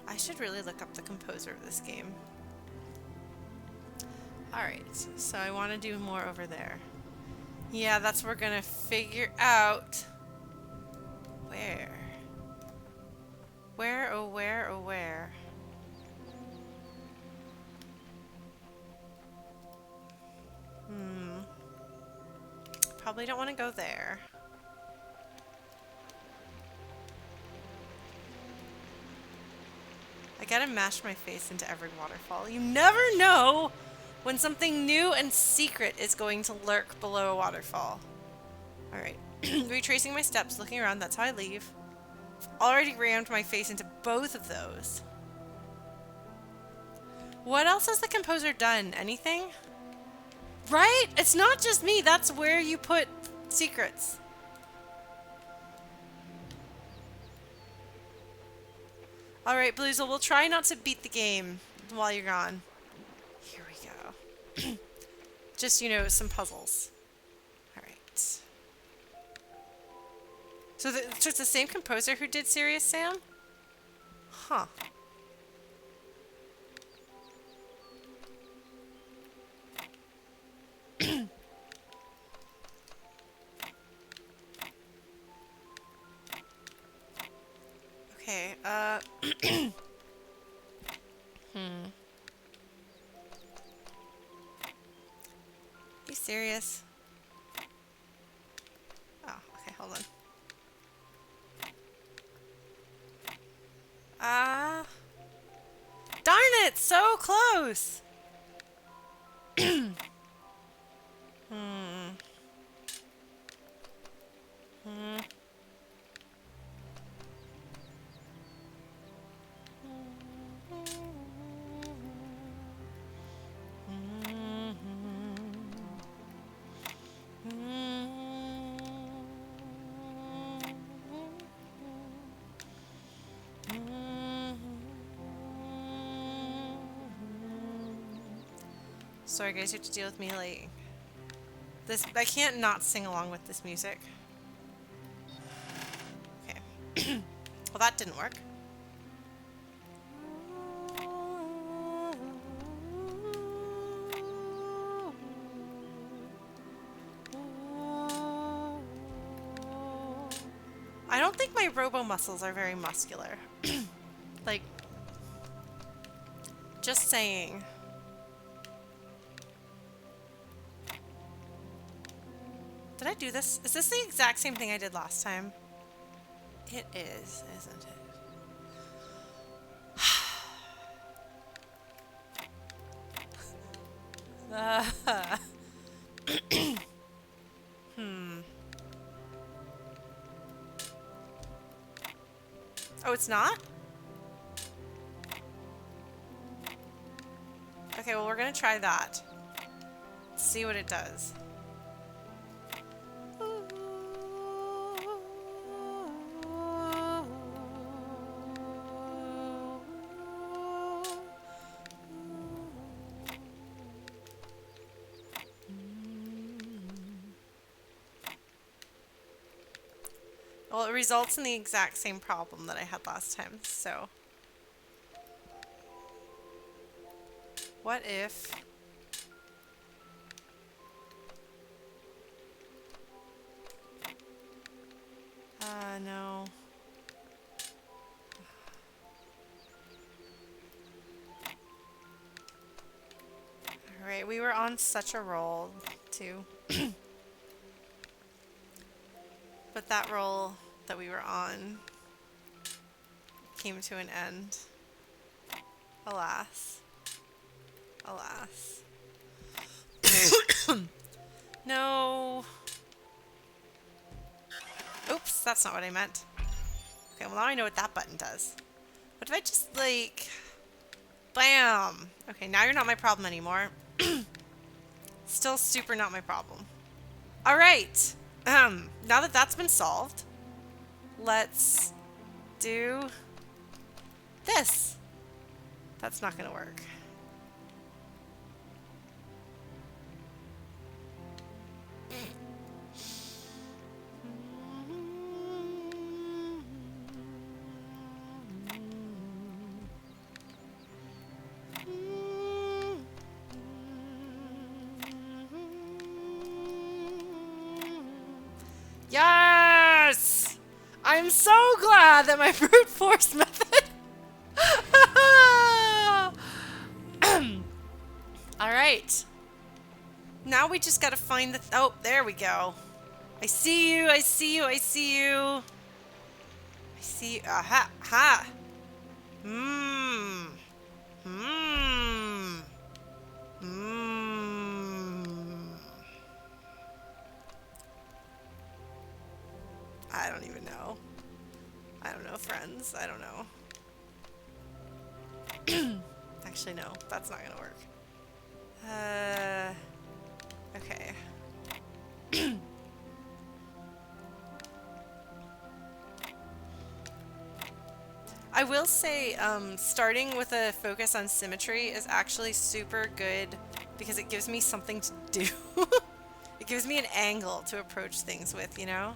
I should really look up the composer of this game. Alright, so I want to do more over there. Yeah, that's what we're gonna figure out. Where? Where, oh where, oh where? Probably don't want to go there. I gotta mash my face into every waterfall. You never know when something new and secret is going to lurk below a waterfall. Alright. Retracing my steps, looking around, that's how I leave. Already rammed my face into both of those. What else has the composer done? Anything? Right? It's not just me. That's where you put secrets. Alright, Bluezel, we'll try not to beat the game while you're gone. Here we go. Just, you know, some puzzles. Alright. So it's the same composer who did Serious Sam? Huh. Okay, You serious? Oh, okay, hold on. Darn it, so close! Sorry guys, you have to deal with me like this. I can't not sing along with this music. Okay. Well, that didn't work. I don't think my robo muscles are very muscular. Like, just saying. Did I do this? Is this the exact same thing I did last time? It is, isn't it? Oh, it's not? Okay, well, we're gonna try that. See what it does. Well, it results in the exact same problem that I had last time, so... What if... no. Alright, we were on such a roll, too. But that roll that we were on came to an end. Alas. Alas. No. Oops, that's not what I meant. Okay, well now I know what that button does. What if I just, like... Bam! Okay, now you're not my problem anymore. Still super not my problem. Alright! Now that that's been solved, let's do this. That's not gonna work. Yes! I'm so glad that my brute force method. Alright. Now we just gotta find the... oh, there we go. I see you, I see you, I see you. I see you. Aha! Ha! Mmm. Mmm. Mmm. I don't even know. I don't know, friends. I don't know. Actually, no. That's not gonna work. Okay. I will say, starting with a focus on symmetry is actually super good because it gives me something to do. It gives me an angle to approach things with, you know?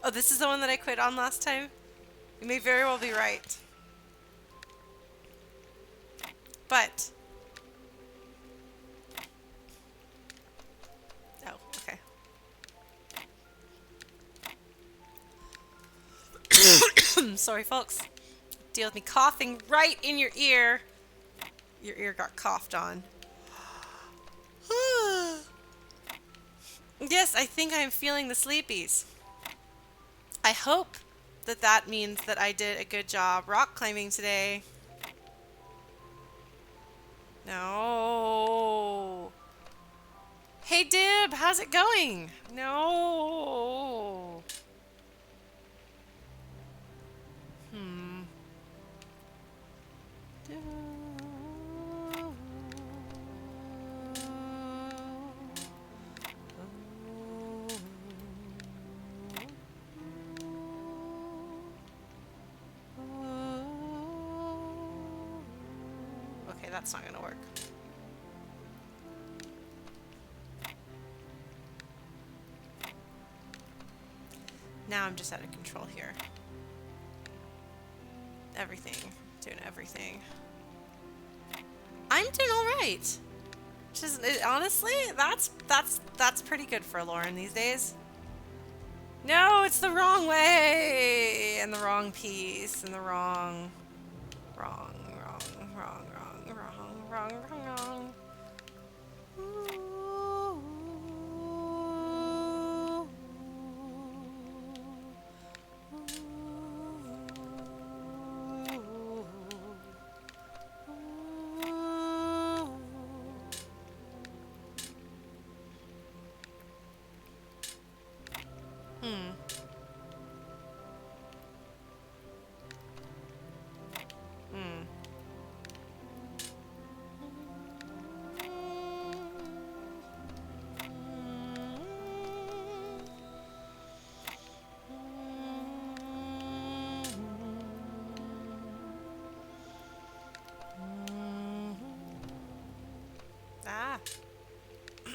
Oh, this is the one that I quit on last time? You may very well be right. But... oh, okay. Sorry, folks. Deal with me coughing right in your ear. Your ear got coughed on. Yes, I think I am feeling the sleepies. I hope that that means that I did a good job rock climbing today. No. Hey, Dib, how's it going? No. Okay, that's not gonna work. Now I'm just out of control here. Everything. Doing everything. I'm doing alright. Just honestly, that's pretty good for Lauren these days. No, it's the wrong way! And the wrong piece, and the wrong... wrong.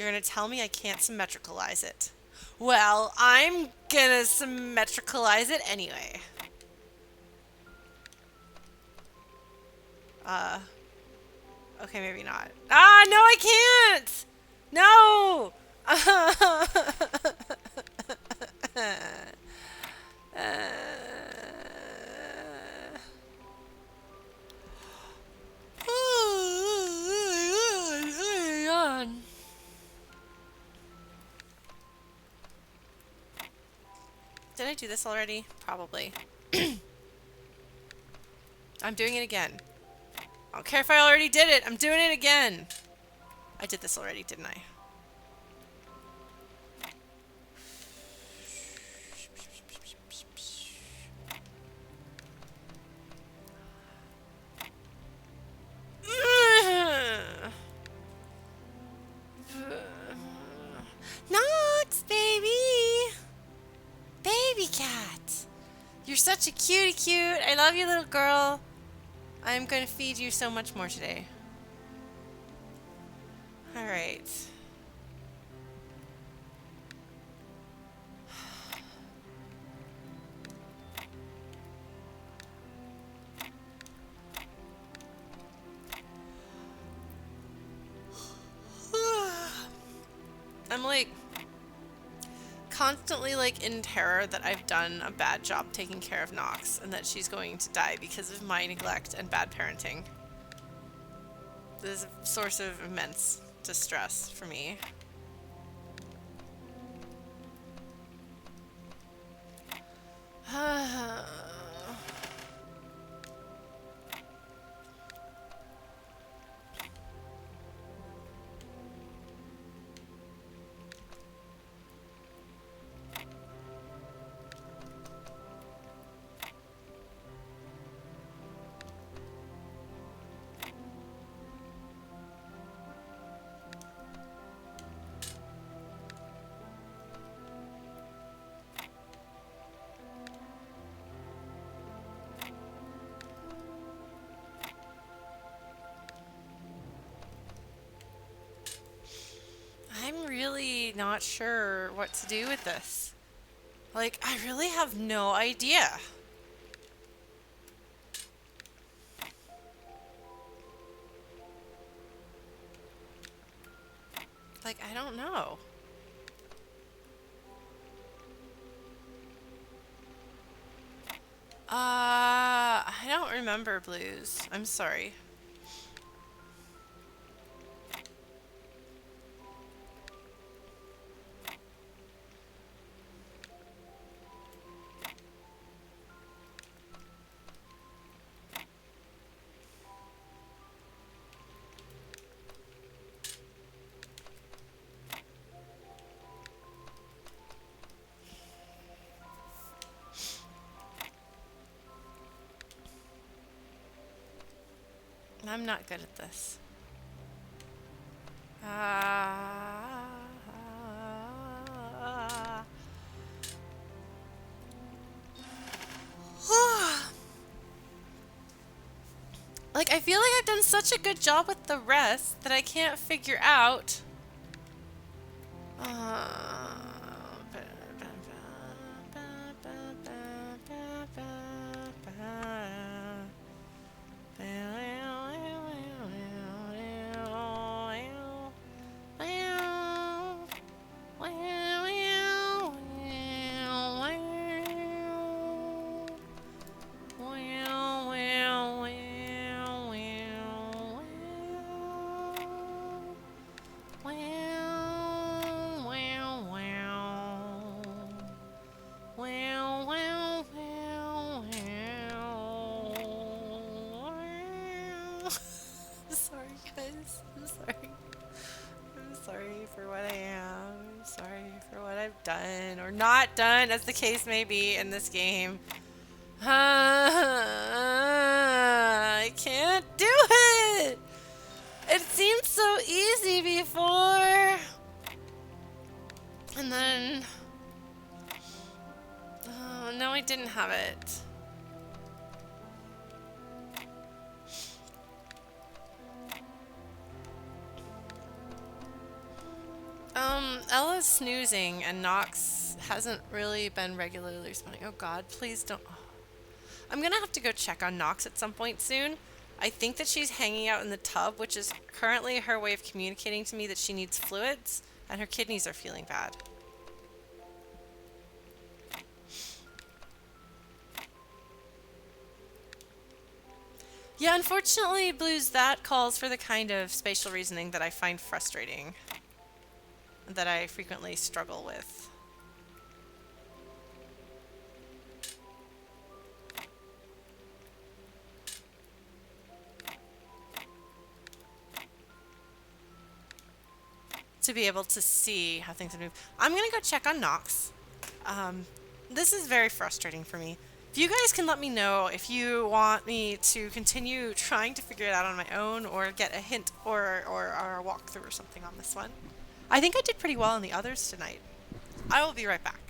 You're gonna tell me I can't symmetricalize it. Well, I'm gonna symmetricalize it anyway. Okay, maybe not. Ah, no, I can't! No! Did I do this already? Probably. I'm doing it again. I don't care if I already did it. I'm doing it again. I did this already, didn't I? Nox, baby! Baby cat! You're such a cutie cute. I love you, little girl. I'm going to feed you so much more today. Alright. I'm like constantly like in terror that I've done a bad job taking care of Nox and that she's going to die because of my neglect and bad parenting. This is a source of immense distress for me. I'm really not sure what to do with this. Like, I really have no idea. Like, I don't know. I don't remember Blues. I'm sorry. I'm not good at this. Like, I feel like I've done such a good job with the rest that I can't figure out. Sorry, guys. I'm sorry. I'm sorry for what I am. I'm sorry for what I've done or not done, as the case may be in this game. I can't do it! It seemed so easy before. And then... oh, no, I didn't have it. was snoozing and Nox hasn't really been regularly responding. Oh God, please don't. Oh. I'm gonna have to go check on Nox at some point soon. I think that she's hanging out in the tub, which is currently her way of communicating to me that she needs fluids and her kidneys are feeling bad. Yeah, unfortunately, Blues, that calls for the kind of spatial reasoning that I find frustrating, that I frequently struggle with. To be able to see how things move. I'm gonna go check on Nox. This is very frustrating for me. If you guys can let me know if you want me to continue trying to figure it out on my own or get a hint or a walkthrough or something on this one. I think I did pretty well on the others tonight. I will be right back.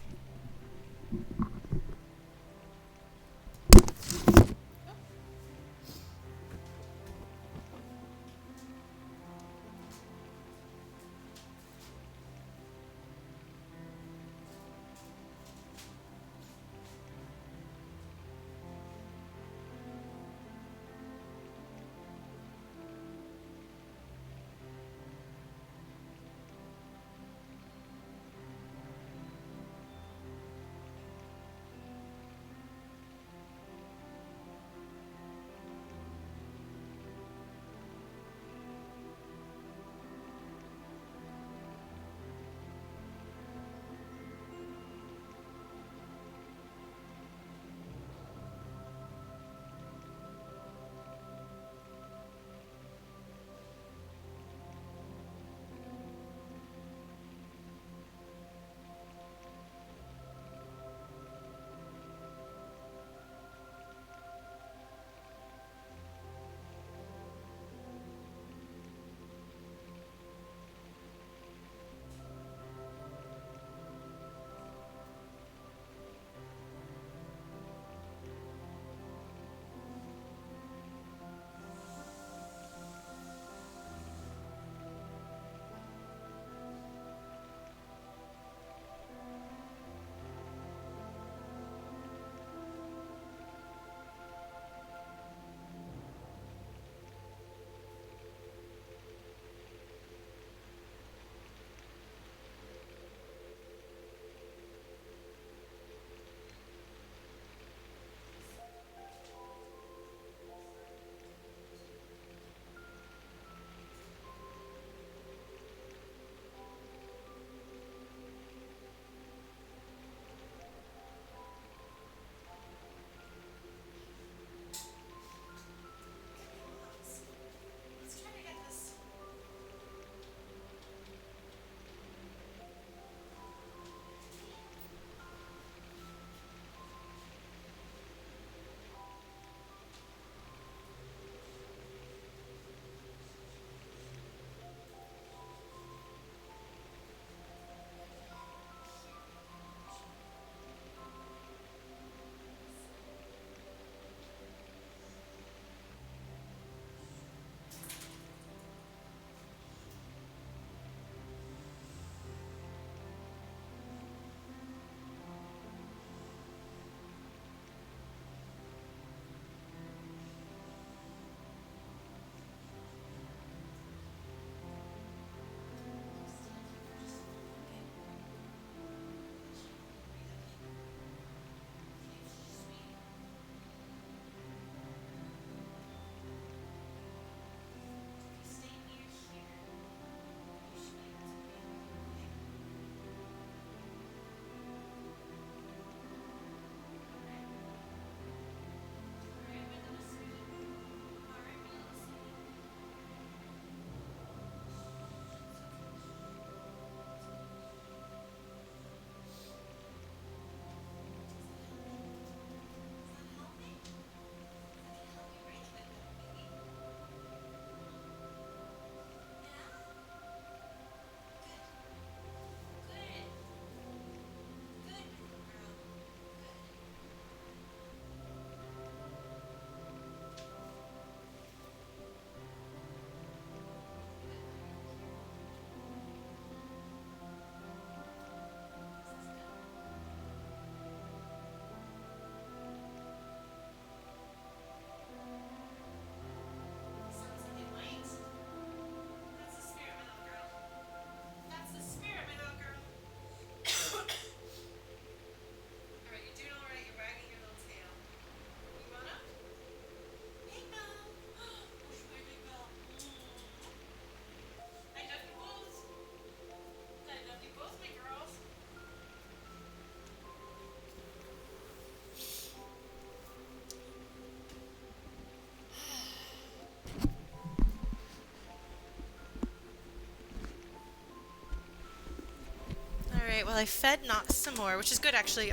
I fed Knox some more, which is good actually.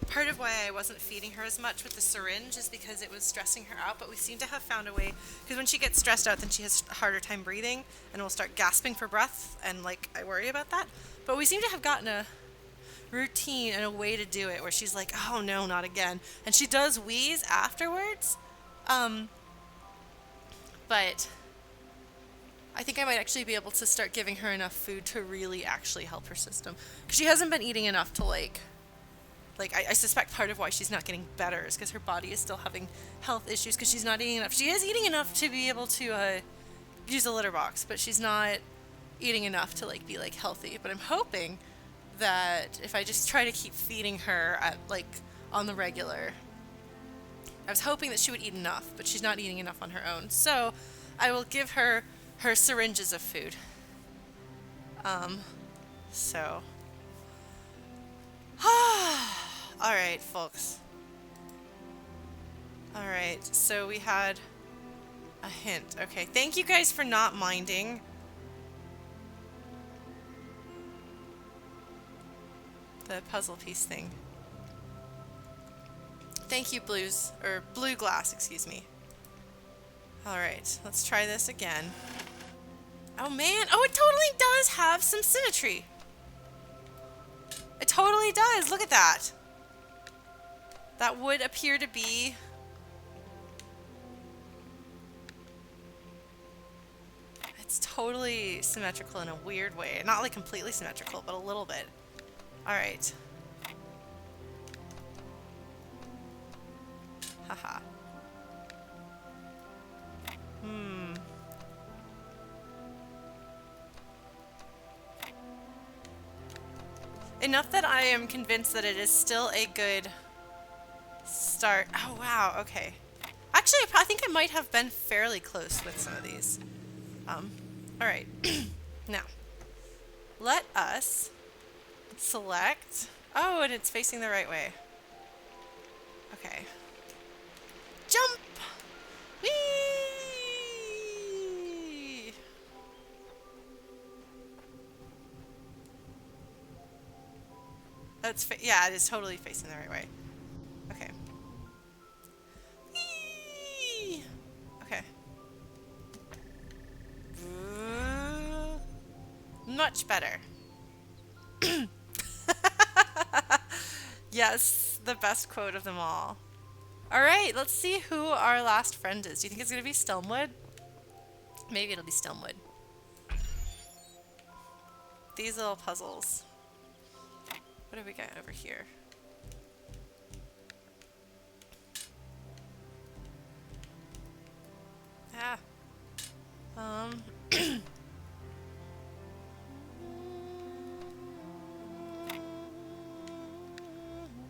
Part of why I wasn't feeding her as much with the syringe is because it was stressing her out, but we seem to have found a way, because when she gets stressed out then she has a harder time breathing and will start gasping for breath, and like I worry about that. But we seem to have gotten a routine and a way to do it where she's like, oh no, not again. And she does wheeze afterwards. But I think I might actually be able to start giving her enough food to really actually help her system. Because she hasn't been eating enough to I suspect part of why she's not getting better is because her body is still having health issues because she's not eating enough. She is eating enough to be able to use a litter box, but she's not eating enough to be healthy. But I'm hoping that if I just try to keep feeding her at on the regular, I was hoping that she would eat enough, but she's not eating enough on her own. So I will give her syringes of food. So. Alright, folks. Alright, so we had a hint. Okay, thank you guys for not minding. The puzzle piece thing. Thank you, Blue Glass, excuse me. Alright, let's try this again. Oh man, oh it totally does have some symmetry. It totally does, look at that. That would appear to be... It's totally symmetrical in a weird way. Not completely symmetrical, but a little bit. Alright. Haha. Enough that I am convinced that it is still a good start. Oh wow, okay. Actually, I think I might have been fairly close with some of these. Alright. Now, let us select... Oh, and it's facing the right way. Okay. Jump! Whee! Yeah, it is totally facing the right way. Okay. Whee! Okay. Much better. Yes, the best quote of them all. Alright, let's see who our last friend is. Do you think it's going to be Stelmwood? Maybe it'll be Stelmwood. These little puzzles. What do we got over here? Ah.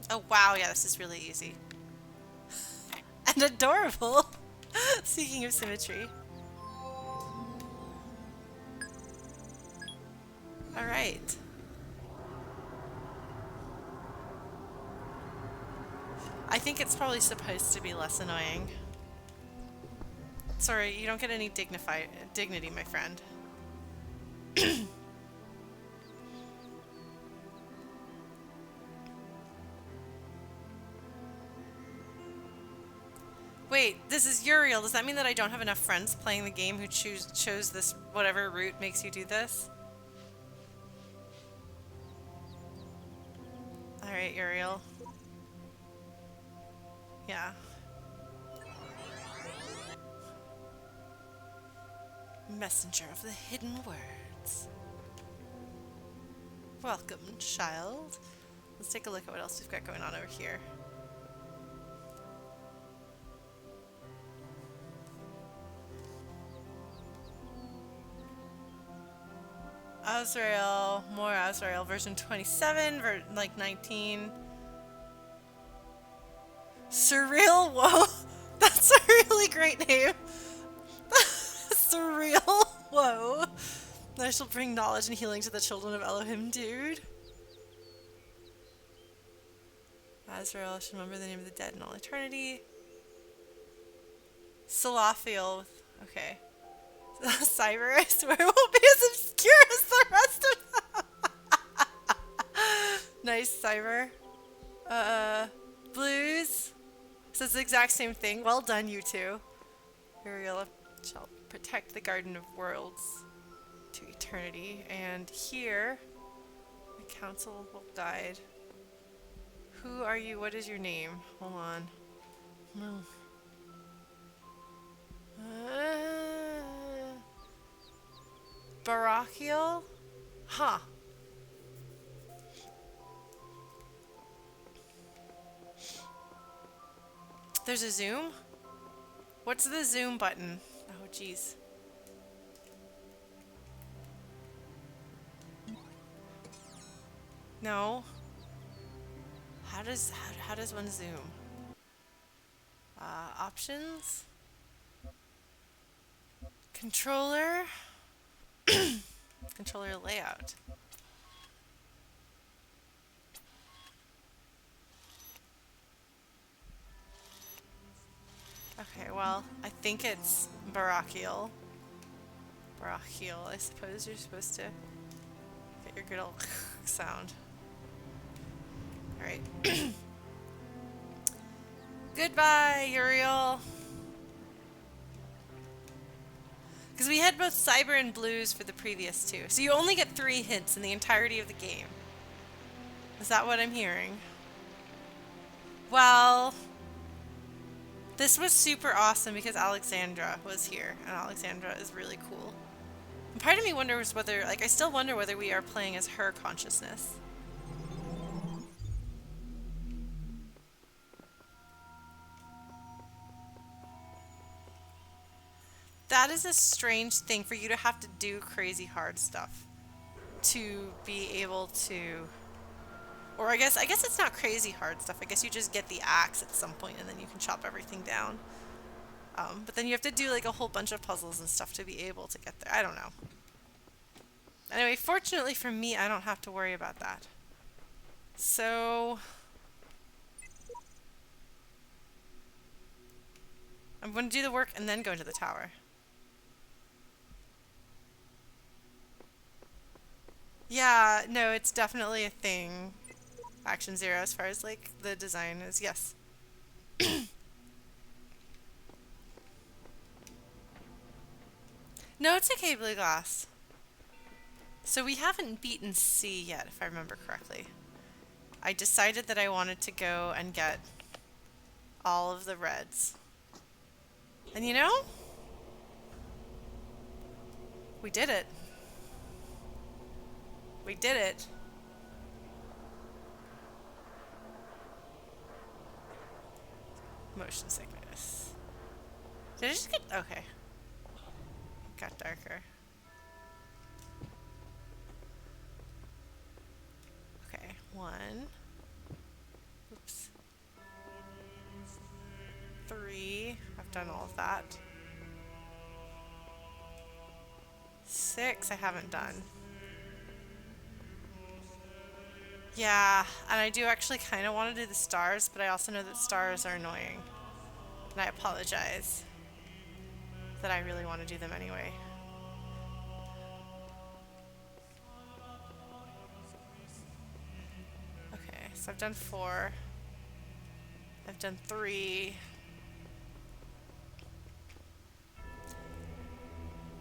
Oh wow, yeah, this is really easy. And adorable! Speaking of symmetry. Alright. I think it's probably supposed to be less annoying. Sorry, you don't get any dignity, my friend. Wait, this is Uriel. Does that mean that I don't have enough friends playing the game who chose this whatever route makes you do this? Alright, Uriel. Yeah. Messenger of the hidden words. Welcome, child. Let's take a look at what else we've got going on over here. Azrael, more Azrael, version 27, 19. Surreal, whoa, that's a really great name. Surreal, whoa. I shall bring knowledge and healing to the children of Elohim, dude. Azrael should remember the name of the dead in all eternity. Salafiel, okay. Cyber, I swear, won't be as obscure as the rest of them. Nice, Cyber. Blues. Says the exact same thing. Well done, you two. Uriel shall protect the Garden of Worlds to eternity. And here, the council will guide. Who are you? What is your name? Hold on. No. Barachial? Huh. There's a zoom? What's the zoom button? Oh, jeez. No. How does one zoom? Options? Controller? Controller layout. Okay, well, I think it's Barachial. Barachial, I suppose you're supposed to get your good old sound. Alright. Goodbye, Uriel. Because we had both Cyber and Blues for the previous two. So you only get 3 hints in the entirety of the game. Is that what I'm hearing? Well, this was super awesome because Alexandra was here. And Alexandra is really cool. And part of me wonders whether, like, I still wonder whether we are playing as her consciousness. That is a strange thing for you to have to do crazy hard stuff to be able to, or I guess it's not crazy hard stuff. I guess you just get the axe at some point and then you can chop everything down. But then you have to do like a whole bunch of puzzles and stuff to be able to get there. I don't know. Anyway, fortunately for me, I don't have to worry about that. So I'm going to do the work and then go into the tower. Yeah, no, it's definitely a thing. Action 0 as far as like the design is, yes. No, it's okay, Blue Glass. So we haven't beaten C yet, if I remember correctly. I decided that I wanted to go and get all of the reds. And you know? We did it. We did it. Motion sickness. Did I just get... Okay. It got darker. Okay, 1. Oops. 3. I've done all of that. 6 I haven't done. Yeah, and I do actually kind of want to do the stars, but I also know that stars are annoying. And I apologize that I really want to do them anyway. Okay, so I've done 4. I've done 3.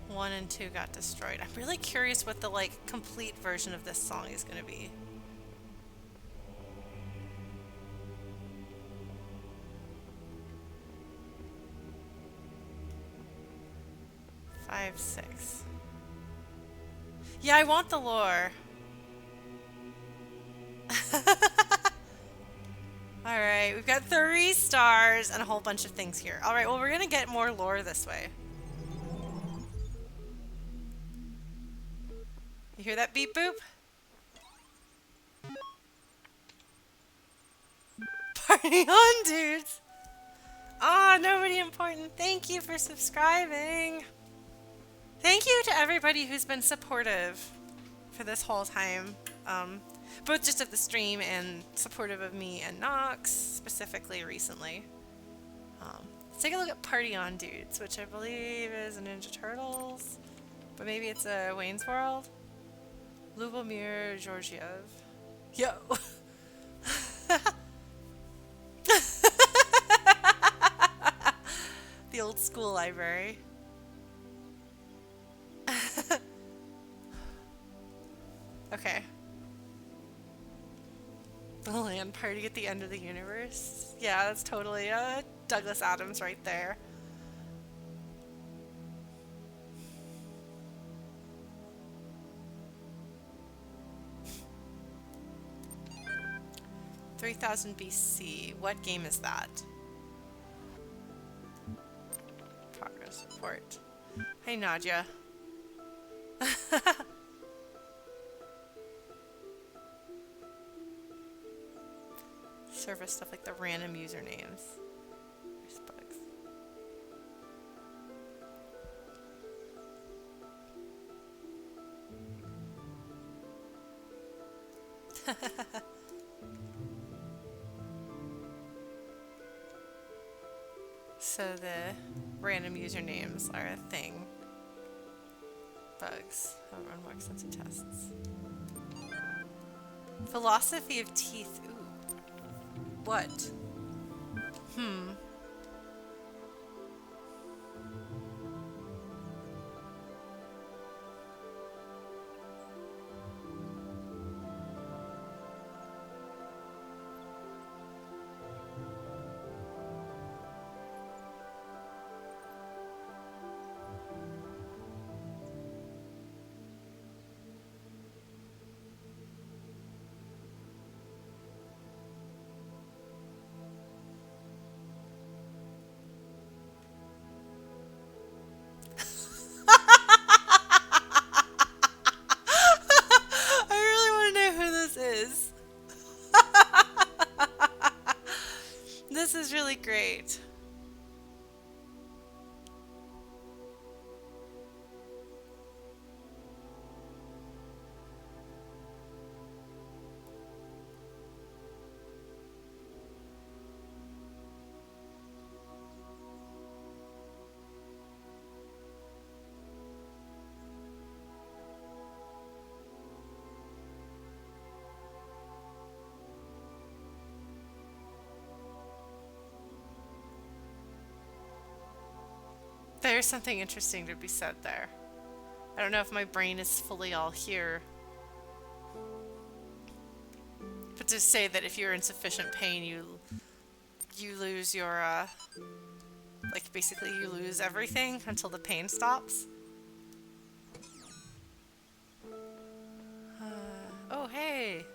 1 and 2 got destroyed. I'm really curious what the like complete version of this song is going to be. 5, 6. Yeah, I want the lore. Alright, we've got 3 stars and a whole bunch of things here. Alright, well, we're gonna get more lore this way. You hear that beep boop? Party on, dudes! Ah, nobody important. Thank you for subscribing. Thank you to everybody who's been supportive for this whole time. Both just of the stream and supportive of me and Nox, specifically recently. Let's take a look at Party On Dudes, which I believe is a Ninja Turtles, but maybe it's a Wayne's World. Lubomir Georgiev. Yo! school library. Okay. The land party at the end of the universe. Yeah, that's totally Douglas Adams right there. "3000 BC. What game is that?" Progress report. Hey, Nadia. Service stuff like the random usernames. There's bugs. So the random usernames are a thing. Bugs. I'll run more extensive tests. Philosophy of teeth. Ooh. What? I really want to know who this is. This is really great. There's something interesting to be said there. I don't know if my brain is fully all here. But to say that if you're in sufficient pain, you lose your like basically you lose everything until the pain stops. Oh hey.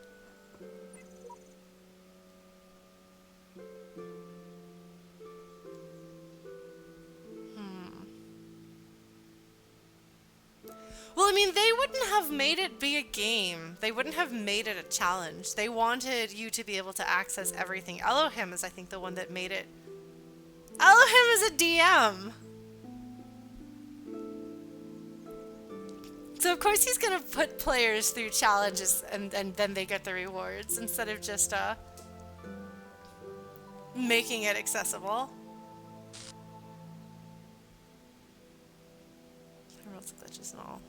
Well, I mean, they wouldn't have made it be a game. They wouldn't have made it a challenge. They wanted you to be able to access everything. Elohim is, I think, the one that made it. Elohim is a DM. So, of course, he's going to put players through challenges and then they get the rewards instead of just making it accessible. Lots of glitches and all.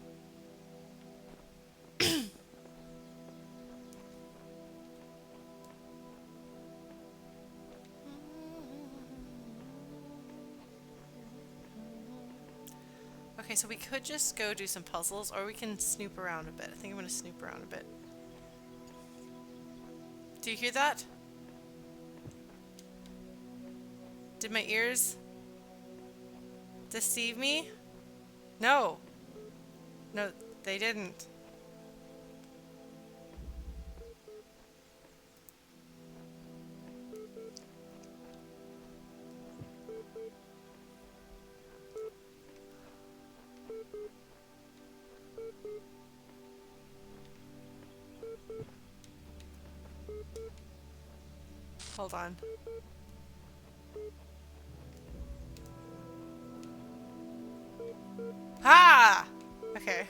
Okay, so we could just go do some puzzles, or we can snoop around a bit. I think I'm going to snoop around a bit. Do you hear that? Did my ears deceive me? No. No, they didn't. Hold on. Ha! Okay.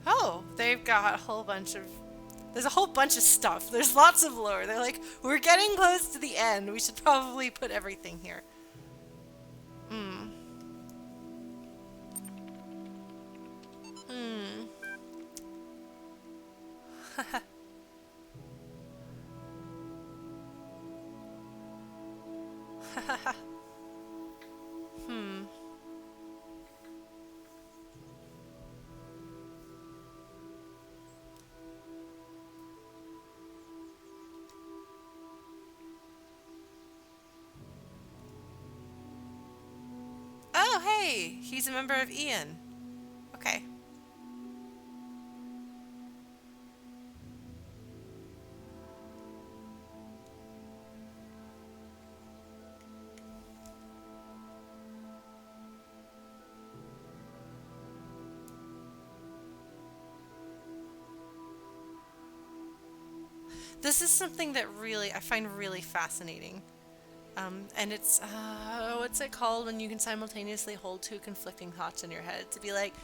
Oh, they've got a whole bunch of... There's a whole bunch of stuff. There's lots of lore. They're like, we're getting close to the end. We should probably put everything here. Hmm. Oh, hey! He's a member of Ian. Okay. This is something that really I find really fascinating. And it's what's it called when you can simultaneously hold two conflicting thoughts in your head? To be like,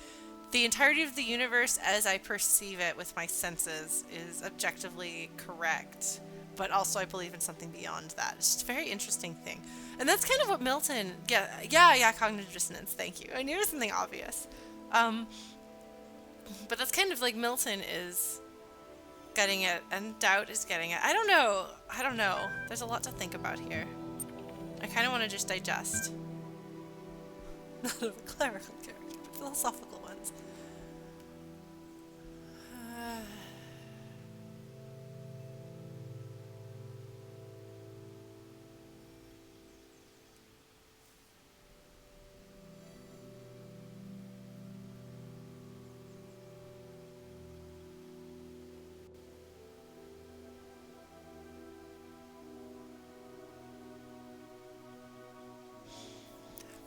the entirety of the universe as I perceive it with my senses is objectively correct, but also I believe in something beyond that. It's just a very interesting thing. And that's kind of what Milton, yeah, cognitive dissonance, thank you. I knew it was something obvious. Um, but that's kind of like Milton is getting it, and doubt is getting it. I don't know. I don't know. There's a lot to think about here. I kind of want to just digest. Not of a clerical character, but philosophical ones.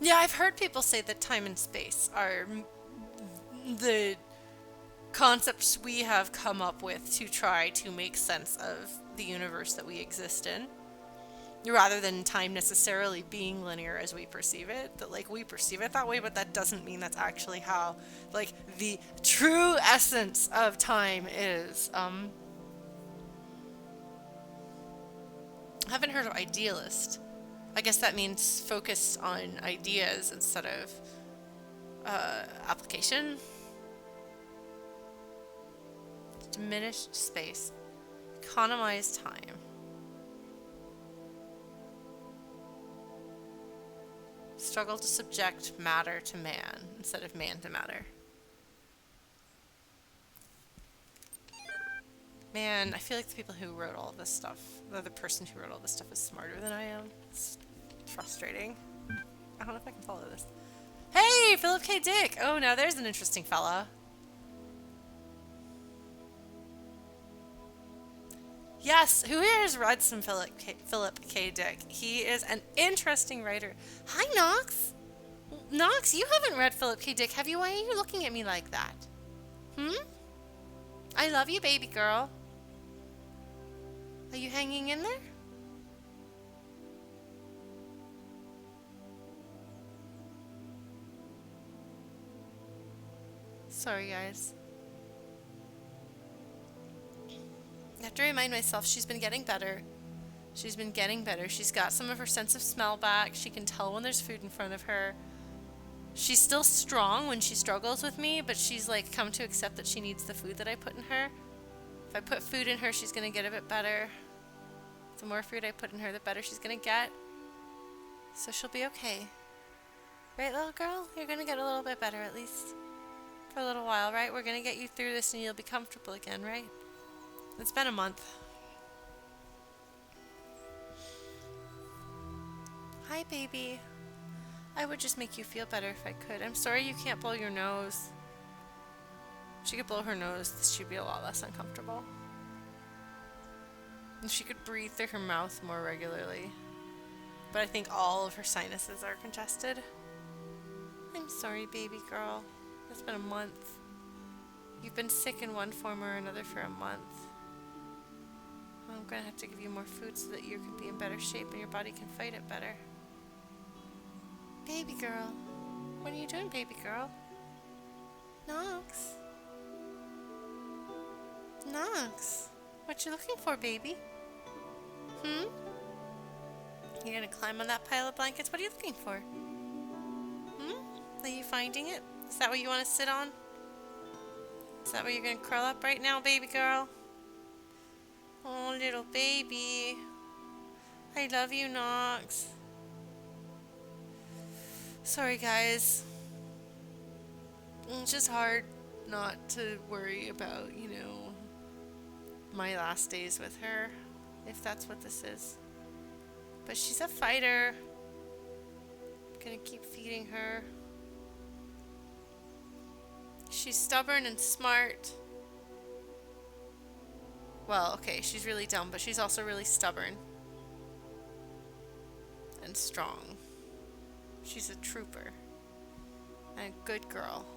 Yeah, I've heard people say that time and space are the concepts we have come up with to try to make sense of the universe that we exist in, rather than time necessarily being linear as we perceive it. That like we perceive it that way, but that doesn't mean that's actually how like the true essence of time is. I haven't heard of idealist. I guess that means focused on ideas instead of application. Diminish space. Economize time. Struggle to subject matter to man instead of man to matter. Man, I feel like the people who wrote all of this stuff, the person who wrote all this stuff is smarter than I am. It's frustrating. I don't know if I can follow this. Hey, Philip K. Dick! Oh, now there's an interesting fella. Yes, who here has read some Philip K. Dick? He is an interesting writer. Hi, Knox! Knox, you haven't read Philip K. Dick, have you? Why are you looking at me like that? I love you, baby girl. Are you hanging in there? Sorry, guys. I have to remind myself she's been getting better. She's been getting better. She's got some of her sense of smell back. She can tell when there's food in front of her. She's still strong when she struggles with me, but she's like come to accept that she needs the food that I put in her. If I put food in her, she's gonna get a bit better. The more food I put in her, the better she's gonna get. So she'll be okay. Right, little girl? You're gonna get a little bit better, at least. For a little while, right? We're gonna get you through this and you'll be comfortable again, right? It's been a month. Hi, baby. I would just make you feel better if I could. I'm sorry you can't blow your nose. If she could blow her nose, she'd be a lot less uncomfortable. And she could breathe through her mouth more regularly. But I think all of her sinuses are congested. I'm sorry, baby girl. It's been a month. You've been sick in one form or another for a month. I'm gonna have to give you more food so that you can be in better shape and your body can fight it better. Baby girl. What are you doing, baby girl? Knox. Knox. What you looking for, baby? You gonna climb on that pile of blankets? What are you looking for? Are you finding it? Is that what you want to sit on? Is that where you're gonna curl up right now, baby girl? Oh, little baby. I love you, Knox. Sorry, guys. It's just hard not to worry about, my last days with her, if that's what this is. But she's a fighter. I'm gonna keep feeding her. She's stubborn and smart. Well, okay, she's really dumb, but she's also really stubborn. And strong. She's a trooper. And a good girl.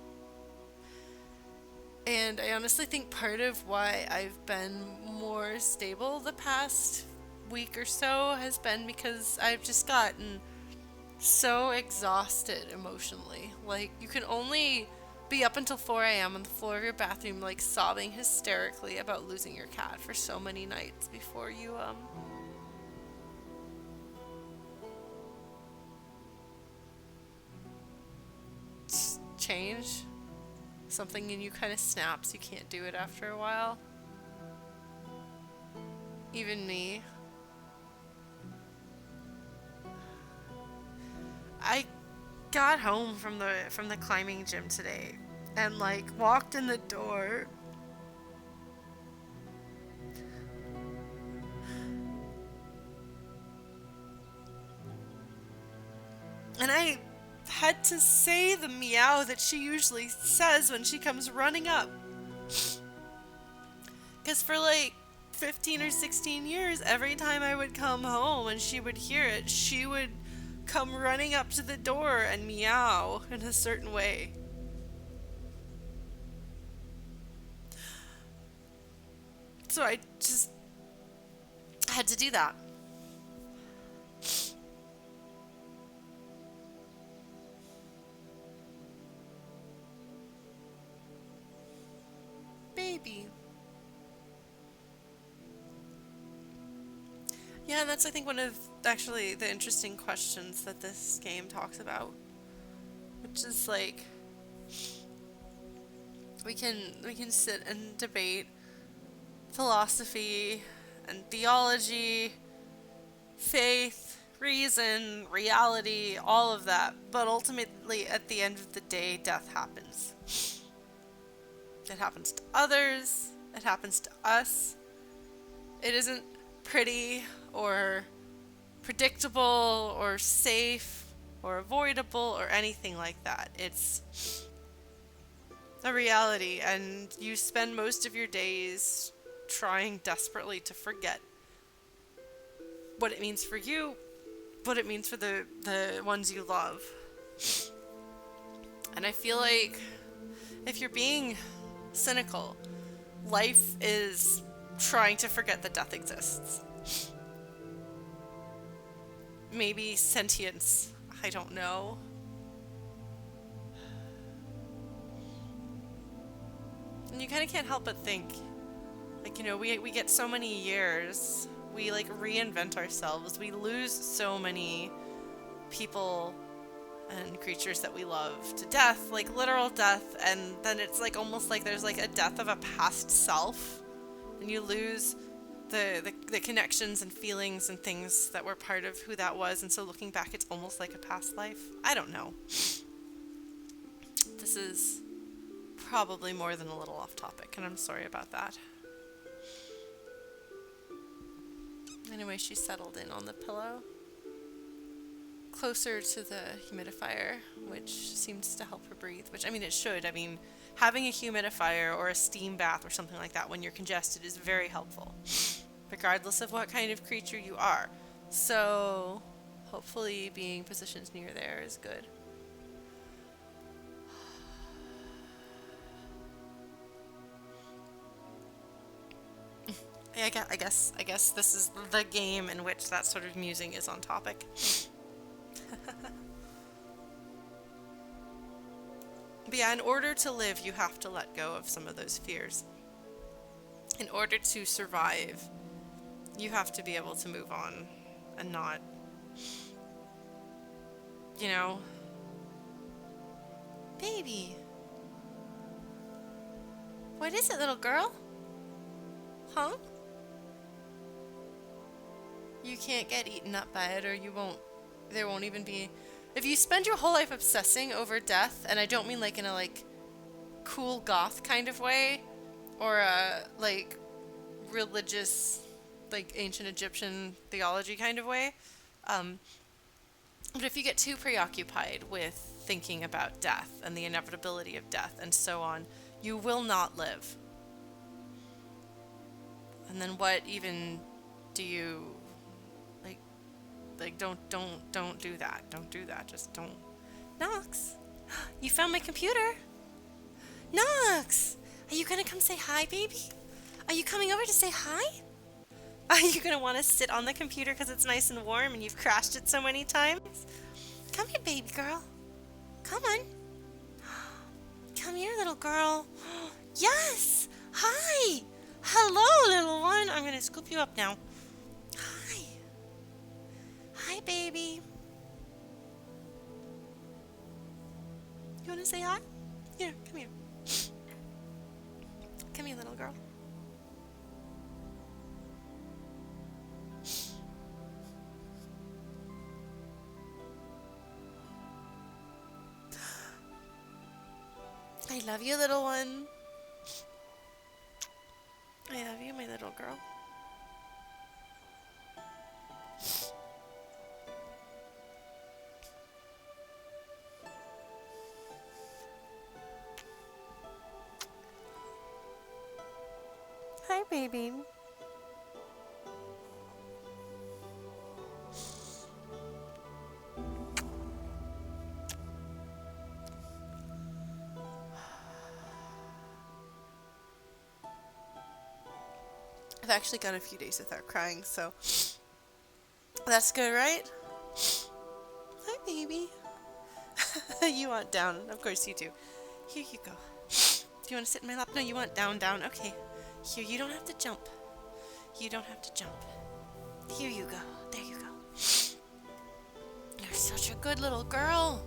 And I honestly think part of why I've been more stable the past week or so has been because I've just gotten so exhausted emotionally. Like, you can only be up until 4 a.m. on the floor of your bathroom, like, sobbing hysterically about losing your cat for so many nights before you, change. Something in you kind of snaps. You can't do it after a while. Even me. I got home from the climbing gym today and like walked in the door. And I had to say the meow that she usually says when she comes running up. Because for like 15 or 16 years, every time I would come home and she would hear it, she would come running up to the door and meow in a certain way. So I just had to do that. Baby. Yeah, and that's, I think, one of actually the interesting questions that this game talks about, which is like we can sit and debate philosophy and theology, faith, reason, reality, all of that, but ultimately at the end of the day, death happens. It happens to others, it happens to us. It isn't pretty or predictable or safe or avoidable or anything like that. It's a reality, and you spend most of your days trying desperately to forget what it means for you, what it means for the ones you love. And I feel like if you're being cynical, life is trying to forget that death exists. Maybe sentience, I don't know. And you kind of can't help but think, like, we get so many years, we like reinvent ourselves, we lose so many people and creatures that we love to death, like literal death, and then it's like almost like there's like a death of a past self, and you lose the connections and feelings and things that were part of who that was, and so looking back it's almost like a past life. I don't know. This is probably more than a little off topic, and I'm sorry about that. Anyway, she settled in on the pillow, closer to the humidifier, which seems to help her breathe, which, I mean, it should. I mean, having a humidifier or a steam bath or something like that when you're congested is very helpful, regardless of what kind of creature you are. So, hopefully being positioned near there is good. I guess this is the game in which that sort of musing is on topic. But yeah, in order to live, you have to let go of some of those fears. In order to survive, you have to be able to move on and not, Baby. What is it, little girl? Huh? You can't get eaten up by it, or there won't even be... if you spend your whole life obsessing over death, and I don't mean like in a like cool goth kind of way, or a like religious, like ancient Egyptian theology kind of way, but if you get too preoccupied with thinking about death and the inevitability of death and so on, you will not live. And then what even do you like don't do that. Don't do that. Just don't. Nox, you found my computer. Nox, are you gonna come say hi, baby? Are you coming over to say hi? Are you gonna want to sit on the computer because it's nice and warm and you've crashed it so many times? Come here, baby girl. Come on. Come here, little girl. Yes! Hi! Hello, little one. I'm gonna scoop you up now. Hi. Hi, baby. You wanna say hi? Here, come here. Come here, little girl. I love you, little one. I love you, my little girl. Hi, baby. I've actually gone a few days without crying, so that's good, right? Hi, baby. You want down. Of course you do. Here you go. Do you want to sit in my lap? No, you want down, down. Okay. Here, you don't have to jump. You don't have to jump. Here you go. There you go. You're such a good little girl.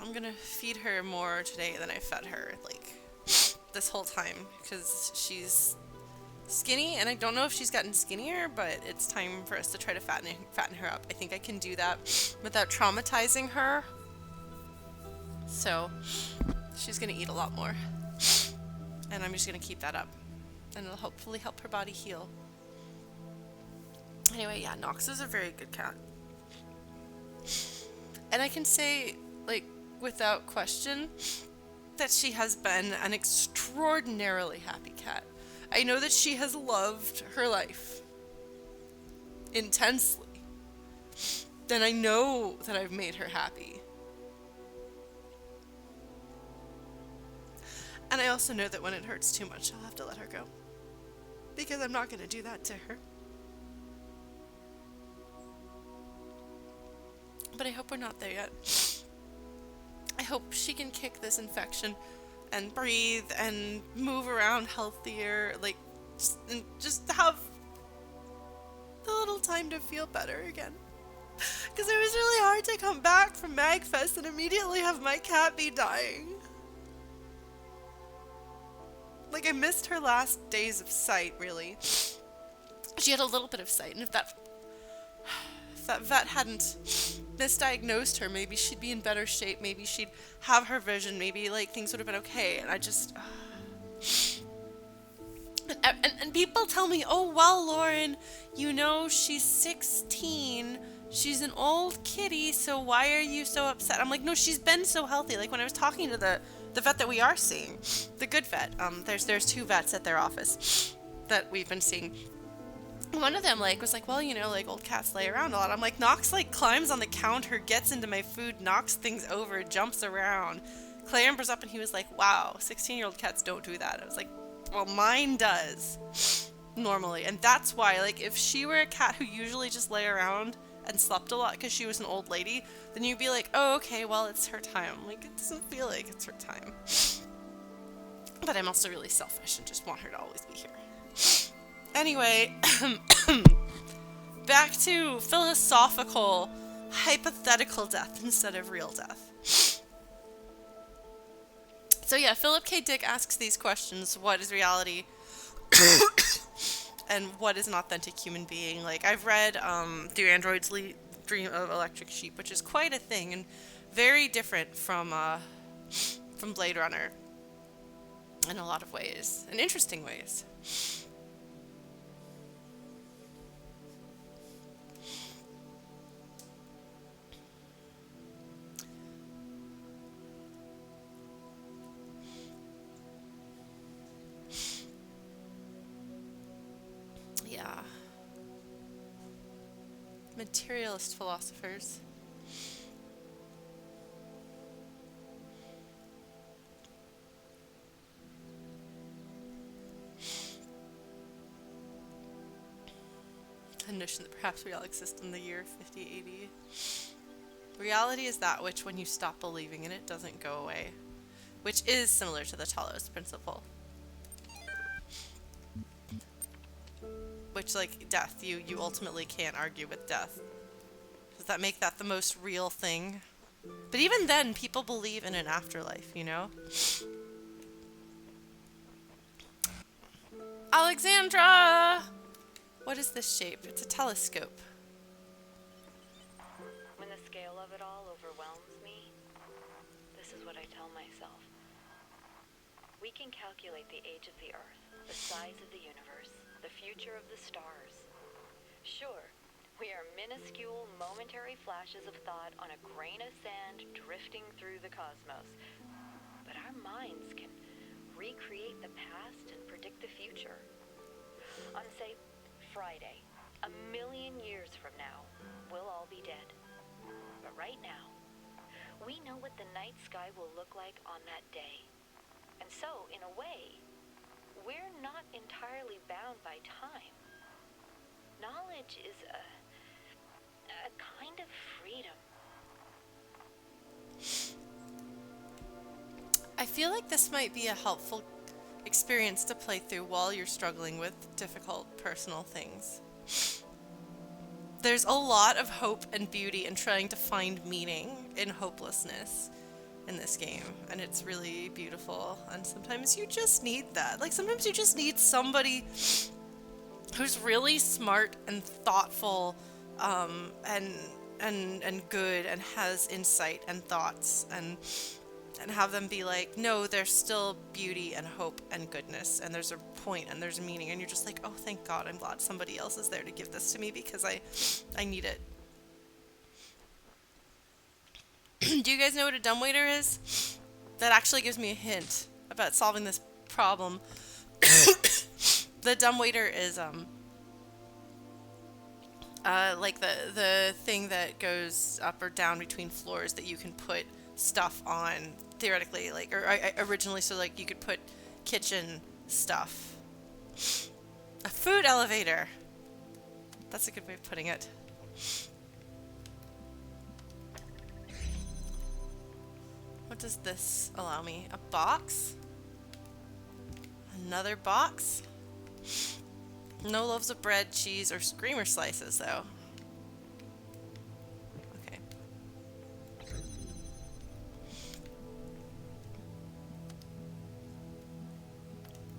I'm gonna feed her more today than I fed her, like, this whole time, because she's skinny, and I don't know if she's gotten skinnier, but it's time for us to try to fatten her up. I think I can do that without traumatizing her. So, she's gonna eat a lot more, and I'm just gonna keep that up, and it'll hopefully help her body heal. Anyway, yeah, Nox is a very good cat. And I can say, like, without question, that she has been an extraordinarily happy cat. I know that she has loved her life intensely. And I know that I've made her happy. And I also know that when it hurts too much, I'll have to let her go. Because I'm not going to do that to her. But I hope we're not there yet. I hope she can kick this infection and breathe and move around healthier, like, just have a little time to feel better again. Because it was really hard to come back from MagFest and immediately have my cat be dying. Like, I missed her last days of sight, really. She had a little bit of sight, and if that vet hadn't misdiagnosed her, maybe she'd be in better shape, maybe she'd have her vision, maybe, like, things would have been okay, and I just... And people tell me, oh, well, Lauren, you know, she's 16, she's an old kitty, so why are you so upset? I'm like, no, she's been so healthy. Like, when I was talking to the vet that we are seeing, the good vet, there's two vets at their office that we've been seeing. One of them, like, was like, well, you know, like, old cats lay around a lot. I'm like, Nox, like, climbs on the counter, gets into my food, knocks things over, jumps around. Clambers up, and he was like, wow, 16-year-old cats don't do that. I was like, well, mine does, normally. And that's why, like, if she were a cat who usually just lay around and slept a lot because she was an old lady, then you'd be like, oh, okay, well, it's her time. Like, it doesn't feel like it's her time. But I'm also really selfish and just want her to always be here. Anyway, Back to philosophical, hypothetical death instead of real death. So yeah, Philip K. Dick asks these questions. What is reality? And what is an authentic human being? Like, I've read Do Androids Dream of Electric Sheep, which is quite a thing and very different from Blade Runner in a lot of ways, in interesting ways. Yeah. Materialist philosophers. The notion that perhaps we all exist in the year 5080. Reality is that which, when you stop believing in it, doesn't go away. Which is similar to the Talos Principle. Which, like, death, you ultimately can't argue with death. Does that make that the most real thing? But even then, people believe in an afterlife, you know? Alexandra! What is this shape? It's a telescope. When the scale of it all overwhelms me, this is what I tell myself. We can calculate the age of the Earth, the size of the universe, the future of the stars. Sure, we are minuscule, momentary flashes of thought on a grain of sand drifting through the cosmos. But our minds can recreate the past and predict the future. On, say, Friday, 1,000,000 years from now, we'll all be dead. But right now, we know what the night sky will look like on that day. And so, in a way, we're not entirely bound by time. Knowledge is a kind of freedom. I feel like this might be a helpful experience to play through while you're struggling with difficult personal things. There's a lot of hope and beauty in trying to find meaning in hopelessness in this game, and it's really beautiful, and sometimes you just need that. Like, sometimes you just need somebody who's really smart and thoughtful, and good, and has insight and thoughts, and have them be like, no, there's still beauty and hope and goodness, and there's a point and there's a meaning, and you're just like, oh, thank God, I'm glad somebody else is there to give this to me because I need it. Do you guys know what a dumbwaiter is? That actually gives me a hint about solving this problem. The dumbwaiter is like the thing that goes up or down between floors that you can put stuff on, theoretically, like, or originally, so like you could put kitchen stuff. A food elevator. That's a good way of putting it. What does this allow me? A box? Another box? No loaves of bread, cheese, or screamer slices, though. Okay.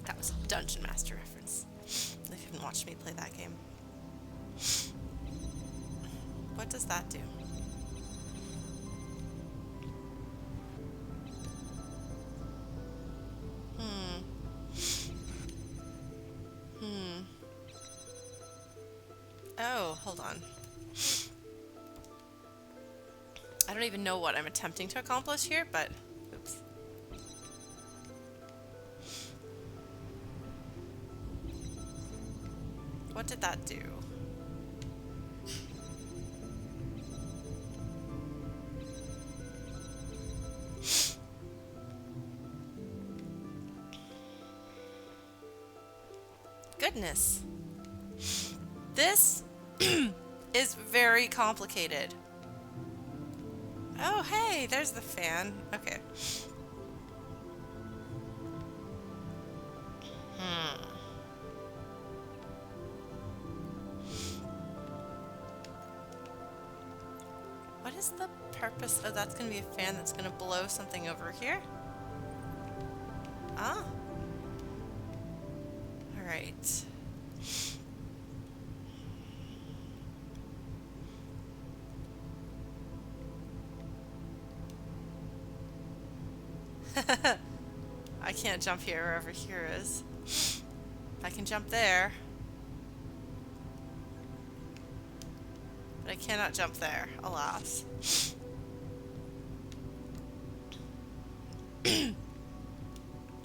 That was a Dungeon Master reference. If you haven't watched me play that game. What does that do? Oh, hold on. I don't even know what I'm attempting to accomplish here, but... Oops. What did that do? Goodness. This is very complicated. Oh, hey, there's the fan. Okay. What is the purpose? Oh, that's going to be a fan that's going to blow something over here. Ah. All right. I can't jump here wherever here is. I can jump there. But I cannot jump there, alas.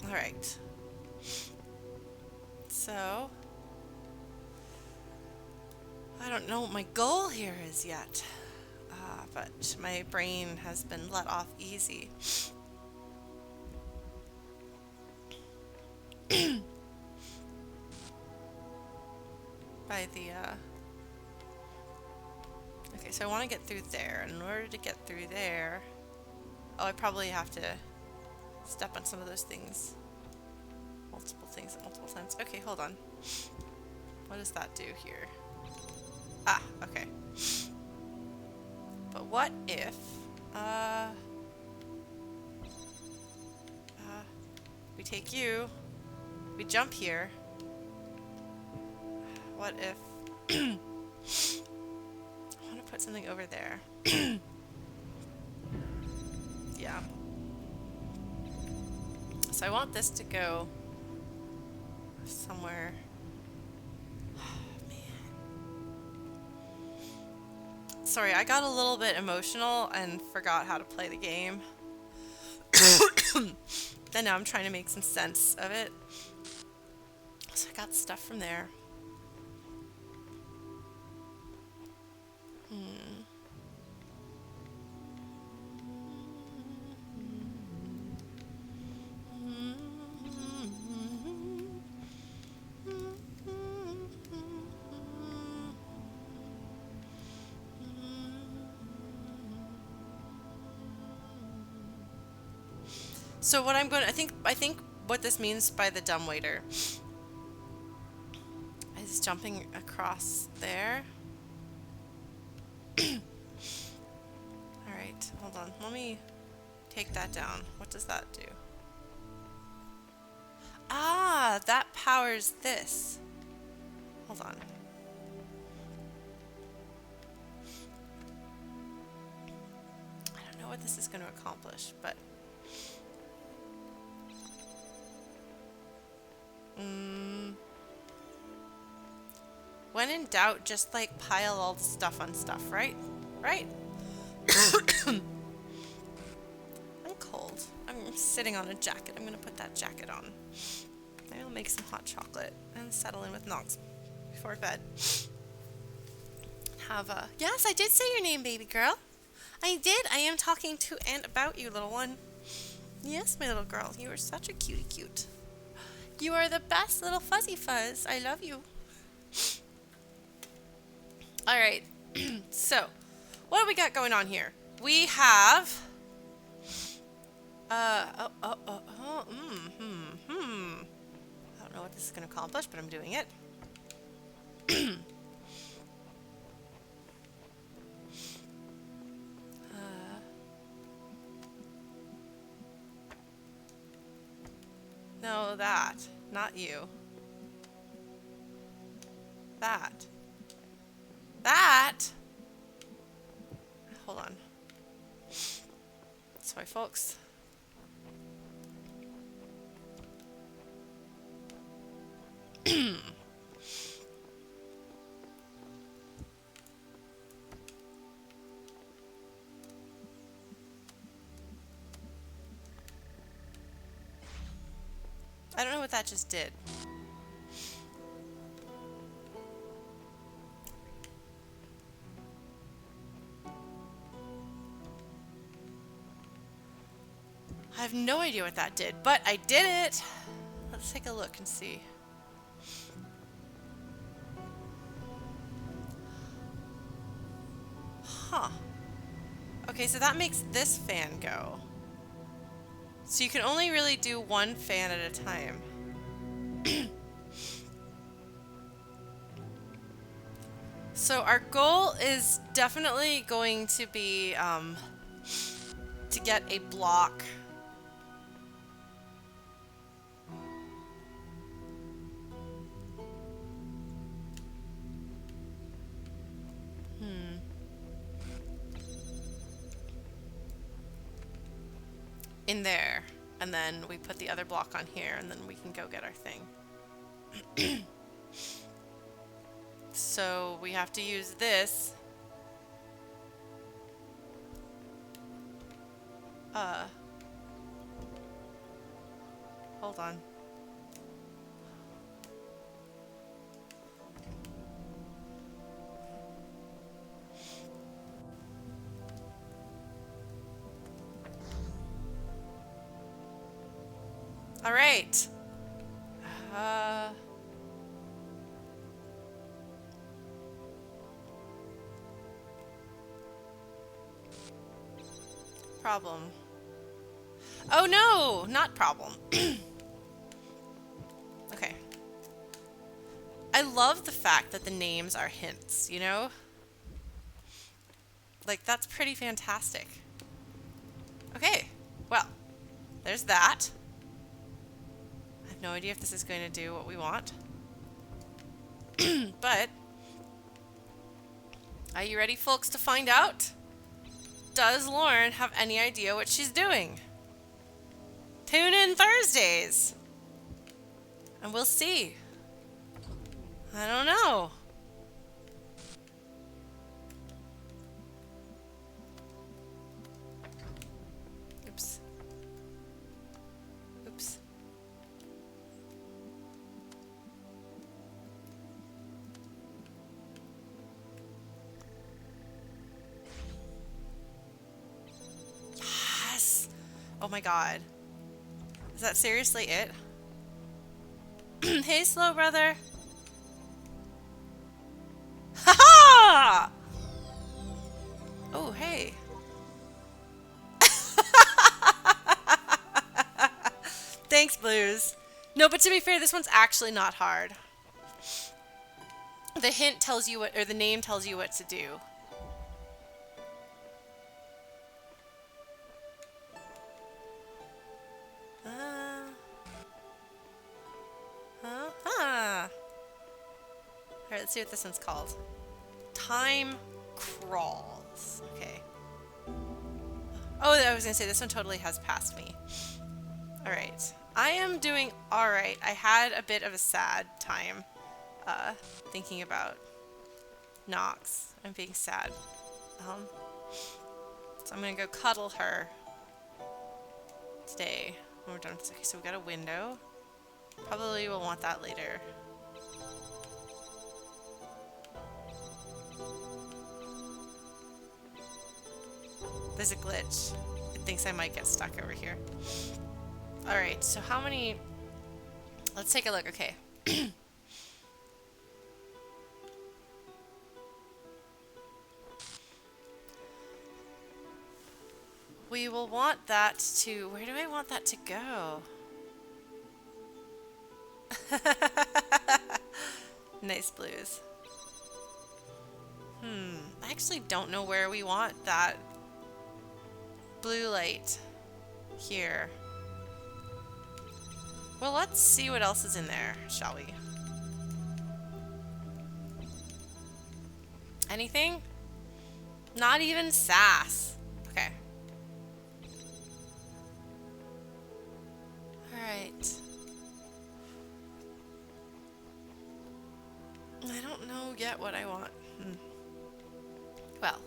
Alright. So, I don't know what my goal here is yet. But my brain has been let off easy. By the, okay, so I want to get through there. And in order to get through there... Oh, I probably have to step on some of those things. Multiple things at multiple times. Okay, hold on. What does that do here? Ah, okay. But what if... we take you... We jump here. What if... I want to put something over there. Yeah. So I want this to go somewhere. Man. Sorry, I got a little bit emotional and forgot how to play the game. Then now I'm trying to make some sense of it. So I got stuff from there. So what I'm going to, I think what this means by the dumbwaiter is jumping across there. Alright, hold on. Let me take that down. What does that do? Ah, that powers this. Hold on. I don't know what this is going to accomplish, but... When in doubt, just like pile all the stuff on stuff, right? Right? I'm cold. I'm sitting on a jacket. I'm gonna put that jacket on. Maybe I'll make some hot chocolate and settle in with Nox before bed. Have a... Yes, I did say your name, baby girl. I did. I am talking to and about you, little one. Yes, my little girl. You are such a cutie cute. You are the best little fuzzy fuzz. I love you. Alright, so, what do we got going on here? We have... I don't know what this is going to accomplish, but I'm doing it. No, that. Not you. That. That? Hold on. Sorry, folks. I don't know what that just did. I have no idea what that did, but I did it! Let's take a look and see. Huh. Okay, so that makes this fan go. So you can only really do one fan at a time. So our goal is definitely going to be to get a block. In there, and then we put the other block on here, and then we can go get our thing. So we have to use this. Hold on. All right. Problem. Oh no, not problem. Okay. I love the fact that the names are hints, you know? Like, that's pretty fantastic. Okay, well, there's that. I have no idea if this is going to do what we want. But, are you ready, folks, to find out? Does Lauren have any idea what she's doing? Tune in Thursdays, and we'll see. I don't know. Oops. Oops. Yes! Oh my god. Is that seriously it? Hey, slow brother. Ha-ha! Oh, hey. Thanks, Blues. No, but to be fair, this one's actually not hard. The hint tells you what, or the name tells you what to do. Alright, let's see what this one's called. Time crawls. Okay. Oh, I was gonna say, this one totally has passed me. Alright. I am doing alright. I had a bit of a sad time thinking about Nox. I'm being sad. So I'm gonna go cuddle her today when we're done with this. Okay, so we got a window. Probably will want that later. There's a glitch. It thinks I might get stuck over here. Alright, so how many... Let's take a look. Okay. We will want that to... Where do I want that to go? Nice, Blues. I actually don't know where we want that blue light here. Well, let's see what else is in there, shall we? Anything? Not even sass. Okay. Alright. I don't know yet what I want. Well.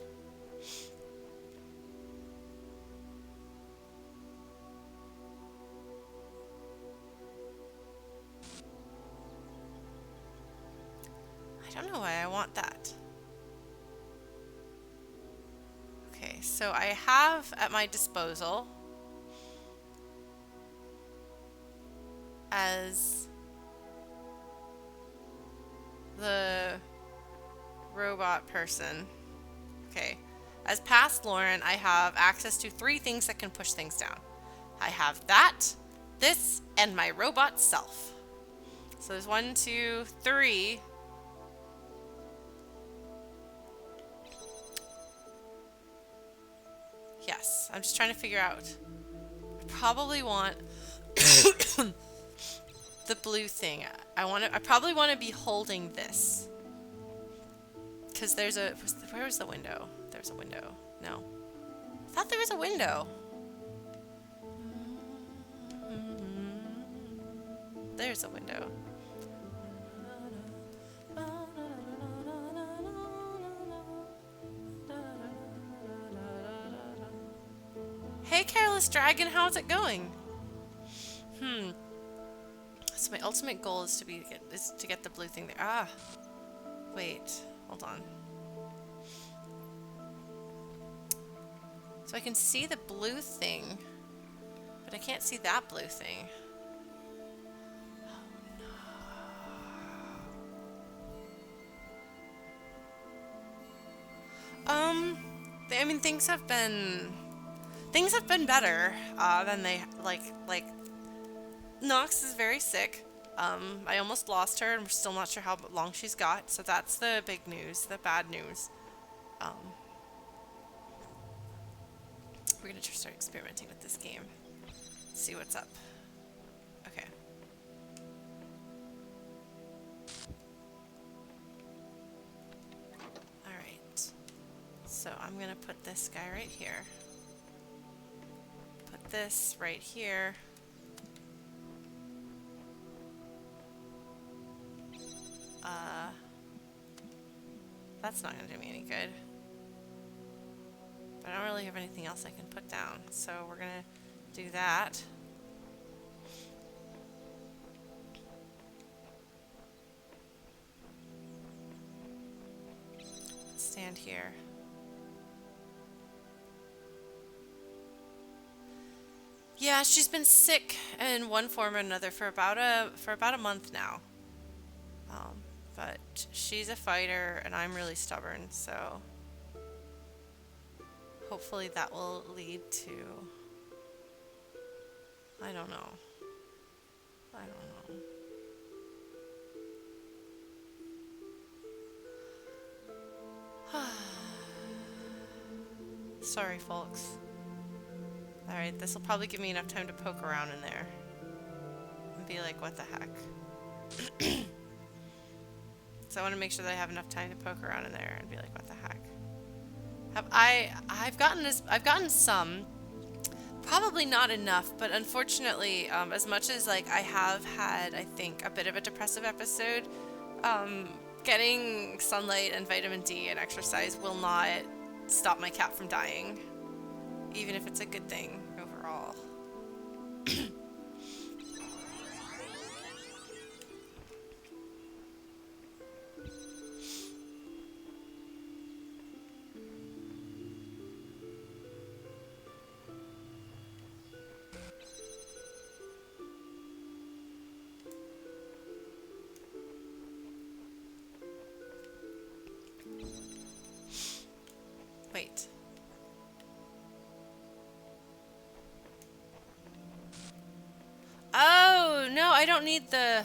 I don't know why I want that. Okay, so I have at my disposal as the robot person. Okay. As past Lauren, I have access to 3 things that can push things down. I have that, this, and my robot self. So there's 1, 2, 3. I'm just trying to figure out. I probably want the blue thing. I probably want to be holding this. Because there's a... Where was the window? There's a window. No. I thought there was a window. There's a window. Hey, Careless Dragon, how's it going? So my ultimate goal is to get the blue thing there. Ah, wait, hold on. So I can see the blue thing, but I can't see that blue thing. I mean, things have been better than they like. Nox is very sick. I almost lost her, and we're still not sure how long she's got. So that's the big news, the bad news. We're gonna start experimenting with this game. See what's up. Okay. Alright. So I'm gonna put this guy right here. Put this right here. That's not gonna do me any good. But I don't really have anything else I can put down, so we're gonna do that. Stand here. Yeah, she's been sick in one form or another for about a month now. But she's a fighter, and I'm really stubborn, so hopefully that will lead to... I don't know. Sorry, folks. Alright, this will probably give me enough time to poke around in there and be like, what the heck? So I want to make sure that I have enough time to poke around in there and be like, what the heck? I've gotten some, probably not enough, but unfortunately, as much as like I have had, I think, a bit of a depressive episode, getting sunlight and vitamin D and exercise will not stop my cat from dying, even if it's a good thing overall. Wait. Oh, no, I don't need the...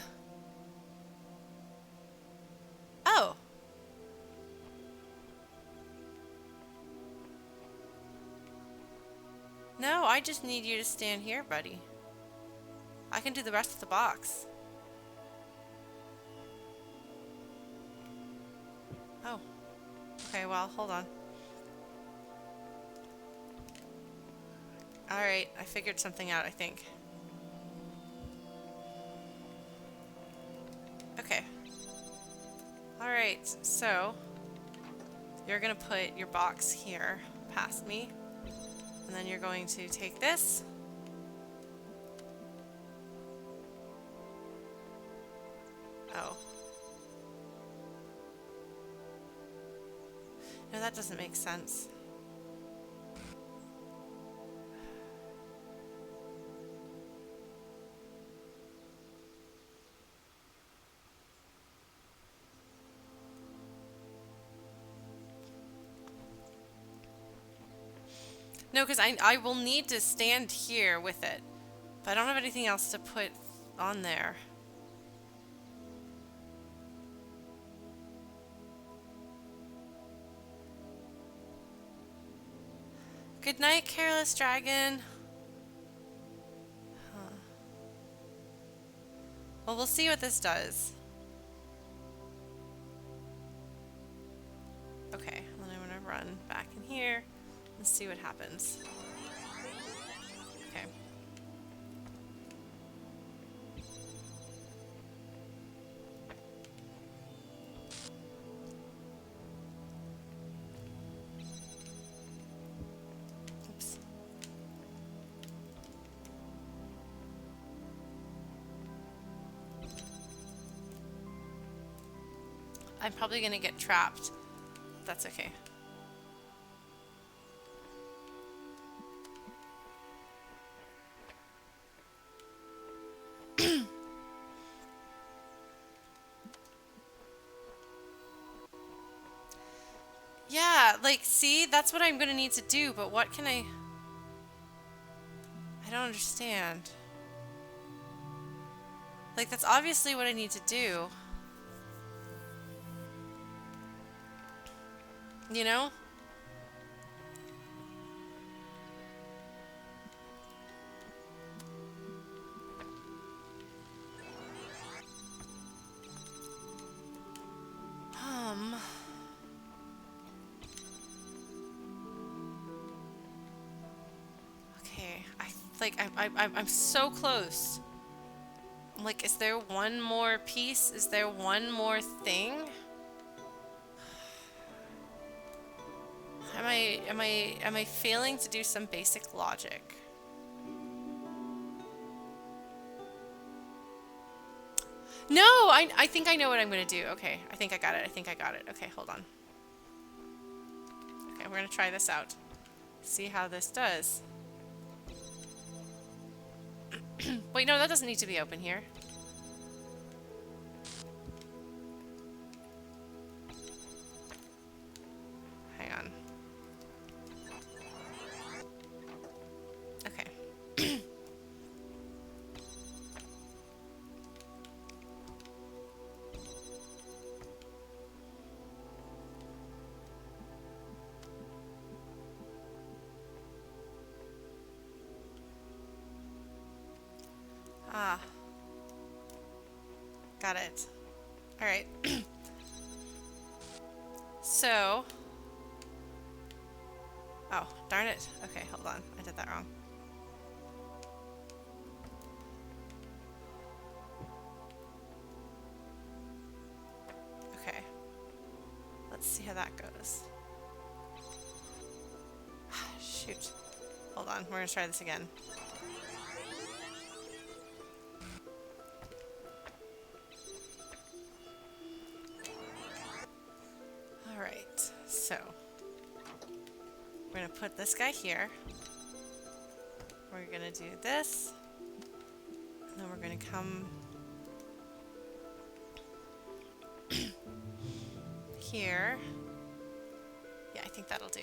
Oh. No, I just need you to stand here, buddy. I can do the rest of the box. Oh. Okay, well, hold on. Alright, I figured something out, I think. Okay. Alright, so you're gonna put your box here past me, and then you're going to take this. Oh. No, that doesn't make sense. No, because I will need to stand here with it. But I don't have anything else to put on there. Good night, careless dragon. Huh. Well, we'll see what this does. Okay, then I'm gonna run back in here and see what happens. Okay. Oops. I'm probably gonna get trapped. That's okay. Yeah, like, see, that's what I'm gonna need to do, but what can I don't understand. Like, that's obviously what I need to do. You know? Okay, I'm so close. Like, is there one more piece? Is there one more thing? Am I failing to do some basic logic? No, I think I know what I'm gonna do. Okay, I think I got it. I think I got it. Okay, hold on. Okay, we're gonna try this out. See how this does. Wait, no, that doesn't need to be open here. Hang on. Okay. Ah. Got it. Alright. So. Oh, darn it. Okay, hold on. I did that wrong. Okay. Let's see how that goes. Shoot. Hold on. We're gonna try this again. Alright. So. We're gonna put this guy here. We're gonna do this. And then we're gonna come here. Yeah, I think that'll do.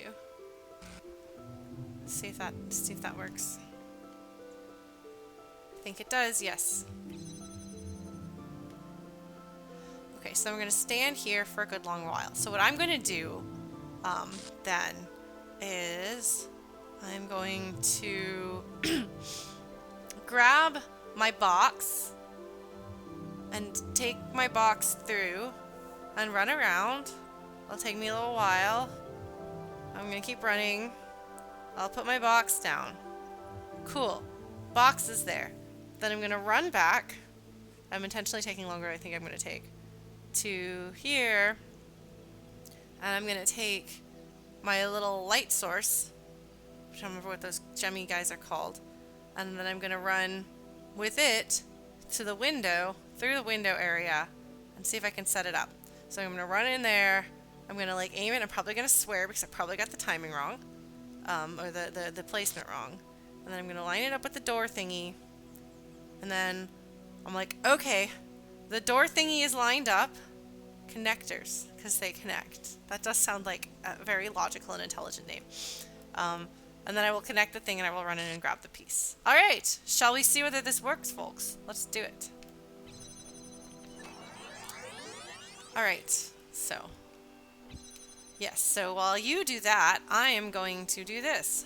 See if that works. I think it does, yes. Okay, so I'm gonna stand here for a good long while. So what I'm gonna do then is I'm going to grab my box and take my box through and run around. It'll take me a little while. I'm gonna keep running. I'll put my box down. Cool. Box is there. Then I'm gonna run back. I'm intentionally taking longer I think I'm gonna take. To here. And I'm gonna take my little light source. I don't remember what those gemmy guys are called. And then I'm gonna run with it to the window, through the window area, and see if I can set it up. So I'm gonna run in there. I'm gonna like aim it. I'm probably gonna swear because I probably got the timing wrong, or the placement wrong. And then I'm gonna line it up with the door thingy. And then I'm like, okay, the door thingy is lined up. Connectors, because they connect. That does sound like a very logical and intelligent name. And then I will connect the thing and I will run in and grab the piece. All right, shall we see whether this works, folks? Let's do it. All right, so. Yes, so while you do that, I am going to do this.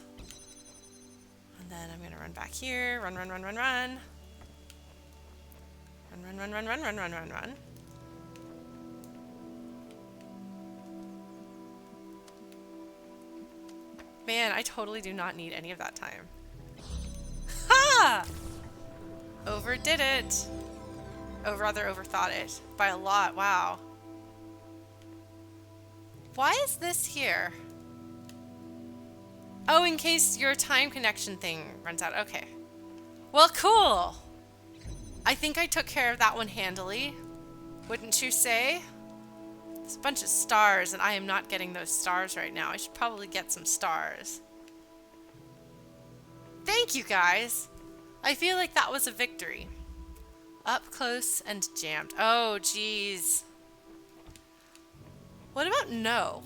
And then I'm gonna run back here. Run, run, run, run, run. Run, run, run, run, run, run, run, run, run. Man, I totally do not need any of that time. Ha! Overdid it. Oh, rather overthought it. By a lot, wow. Why is this here? Oh, in case your time connection thing runs out. Okay. Well, cool. I think I took care of that one handily. Wouldn't you say? There's a bunch of stars, and I am not getting those stars right now. I should probably get some stars. Thank you, guys. I feel like that was a victory. Up close and jammed. Oh, geez. What about no?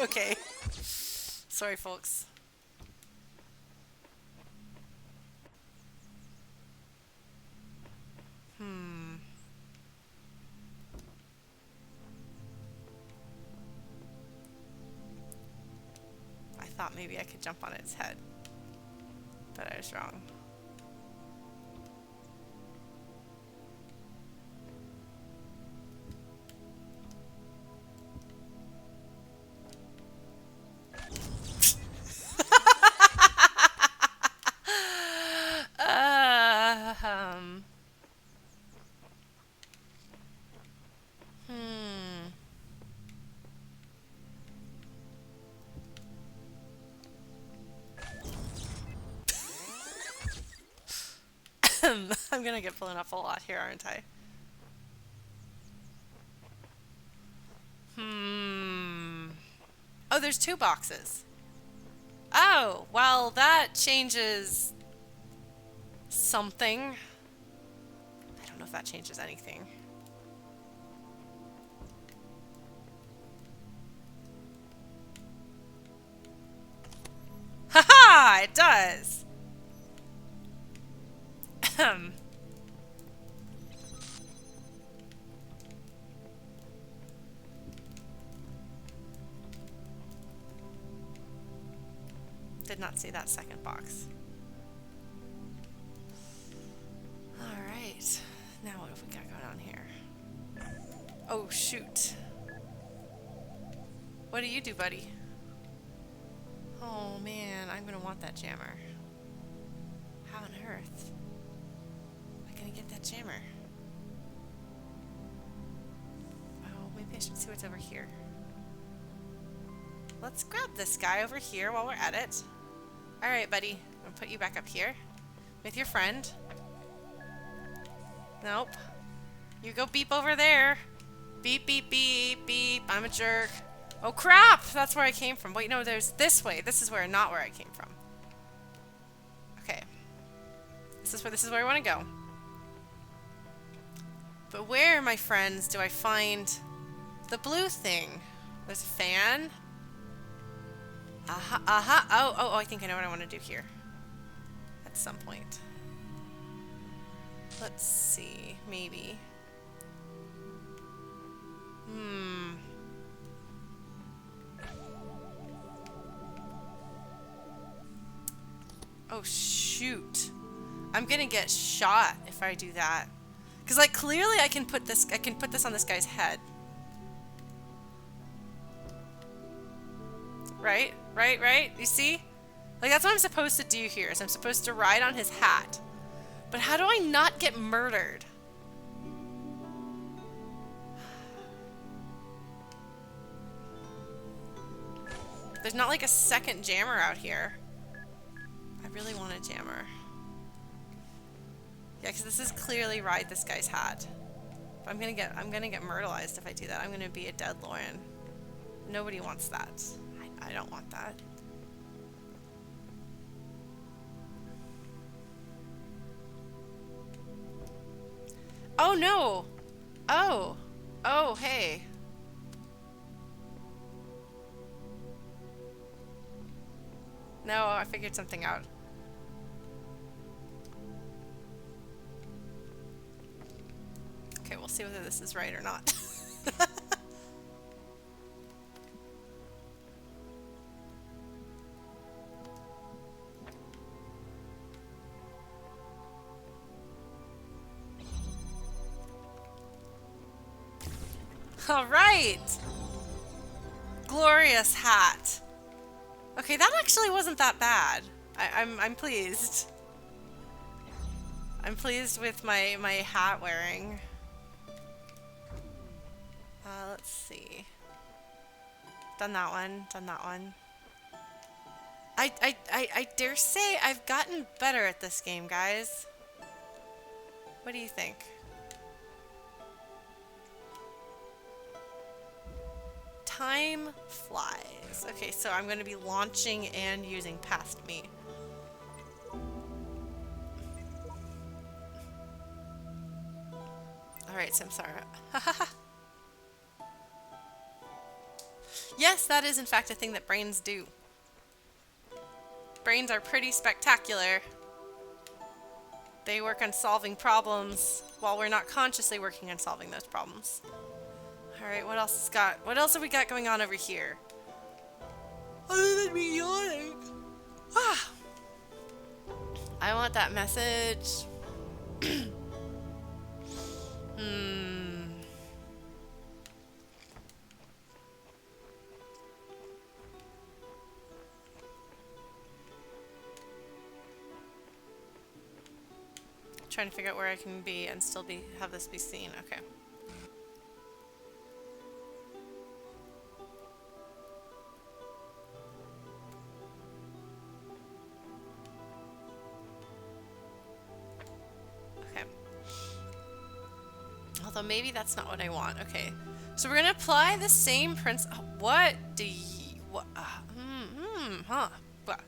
Okay. Sorry, folks. I thought maybe I could jump on its head, but I was wrong. Um, hmm. I'm gonna get blown up a lot here, aren't I? Oh, there's 2 boxes. Oh, well, that changes something. I don't know if that changes anything. Haha, it does. Did not see that second box. Alright. Now what have we got going on here? Oh, shoot. What do you do, buddy? Oh, man. I'm gonna want that jammer. How on earth am I gonna get that jammer? Oh, maybe I should see what's over here. Let's grab this guy over here while we're at it. Alright, buddy. I'm gonna put you back up here with your friend. Nope. You go beep over there. Beep, beep, beep, beep. I'm a jerk. Oh, crap! That's where I came from. Wait, no, there's this way. This is where, not where I came from. Okay. This is where I want to go. But where, my friends, do I find the blue thing? There's a fan. Aha, aha. Oh, I think I know what I want to do here. At some point. Let's see. Maybe. Oh, shoot. I'm gonna get shot if I do that. Because, like, clearly I can put this on this guy's head. Right? Right? You see? Like, that's what I'm supposed to do here, is I'm supposed to ride on his hat. But how do I not get murdered? There's not, like, a second jammer out here. I really want a jammer. Yeah, because this is clearly ride this guy's hat. But I'm gonna get myrtleized if I do that. I'm gonna be a dead Lauren. Nobody wants that. I don't want that. Oh no! Oh, hey. No, I figured something out. see whether this is right or not. All right. Glorious hat. Okay, that actually wasn't that bad. I'm pleased. I'm pleased with my hat wearing. Let's see. Done that one. Done that one. I dare say I've gotten better at this game, guys. What do you think? Time flies. Okay, so I'm going to be launching and using past me. Alright, Samsara. Yes, that is in fact a thing that brains do. Brains are pretty spectacular. They work on solving problems while we're not consciously working on solving those problems. Alright, what else has got? What else have we got going on over here? Other than me yawning. Ah! I want that message. Trying to figure out where I can be and still have this be seen. Okay. Okay. Although maybe that's not what I want. Okay. So we're gonna apply the same principle. What do you? What? Huh? What?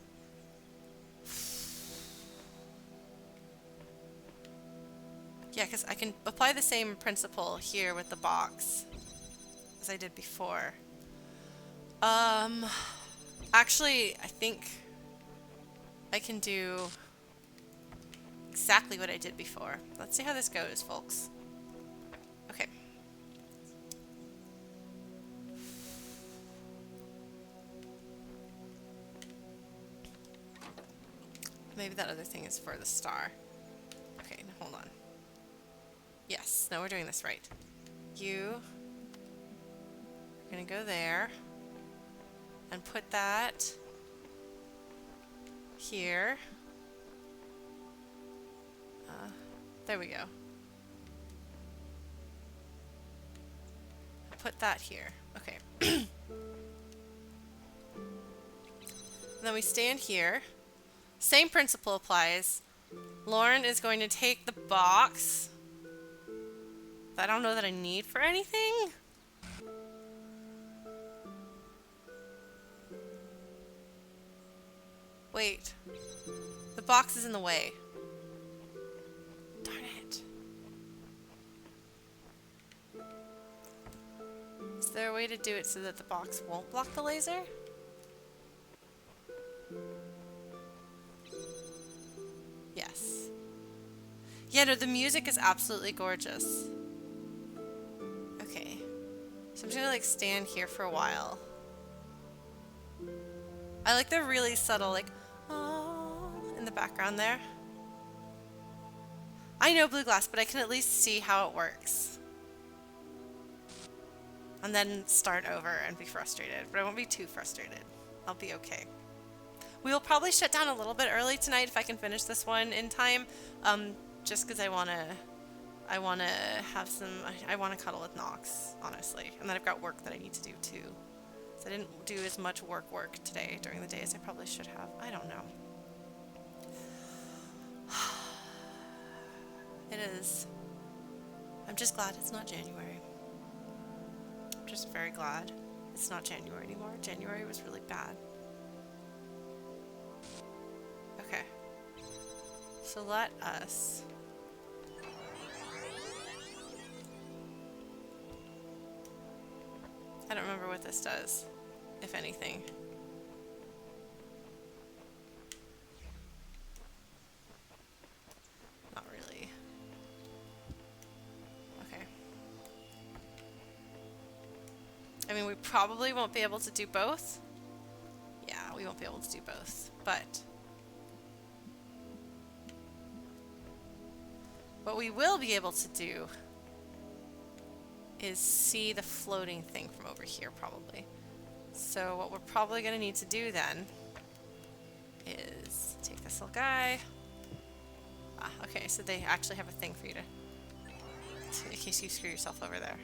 Yeah, because I can apply the same principle here with the box as I did before. Actually, I think I can do exactly what I did before. Let's see how this goes, folks. Okay. Maybe that other thing is for the star. Okay, now hold on. Yes, no, we're doing this right. You are gonna go there and put that here. There we go. Put that here. Okay. Then we stand here. Same principle applies. Lauren is going to take the box. I don't know that I need for anything. Wait. The box is in the way. Darn it. Is there a way to do it so that the box won't block the laser? Yes. Yeah, no, the music is absolutely gorgeous. Okay. So I'm just gonna like stand here for a while. I like the really subtle like oh in the background there. I know blue glass, but I can at least see how it works. And then start over and be frustrated. But I won't be too frustrated. I'll be okay. We will probably shut down a little bit early tonight if I can finish this one in time. Just because I wanna have some. I wanna cuddle with Nox, honestly, and then I've got work that I need to do too. So I didn't do as much work today during the day as I probably should have. I don't know. It is. I'm just glad it's not January. I'm just very glad it's not January anymore. January was really bad. Okay. So let us... I don't remember what this does, if anything. Not really. Okay. probably won't be able to do both. Yeah, we won't be able to do both, but what we will be able to do is see the floating thing from over here, probably. So what we're probably going to need to do then is take this little guy. Ah, okay, so they actually have a thing for you to, in case you screw yourself over there.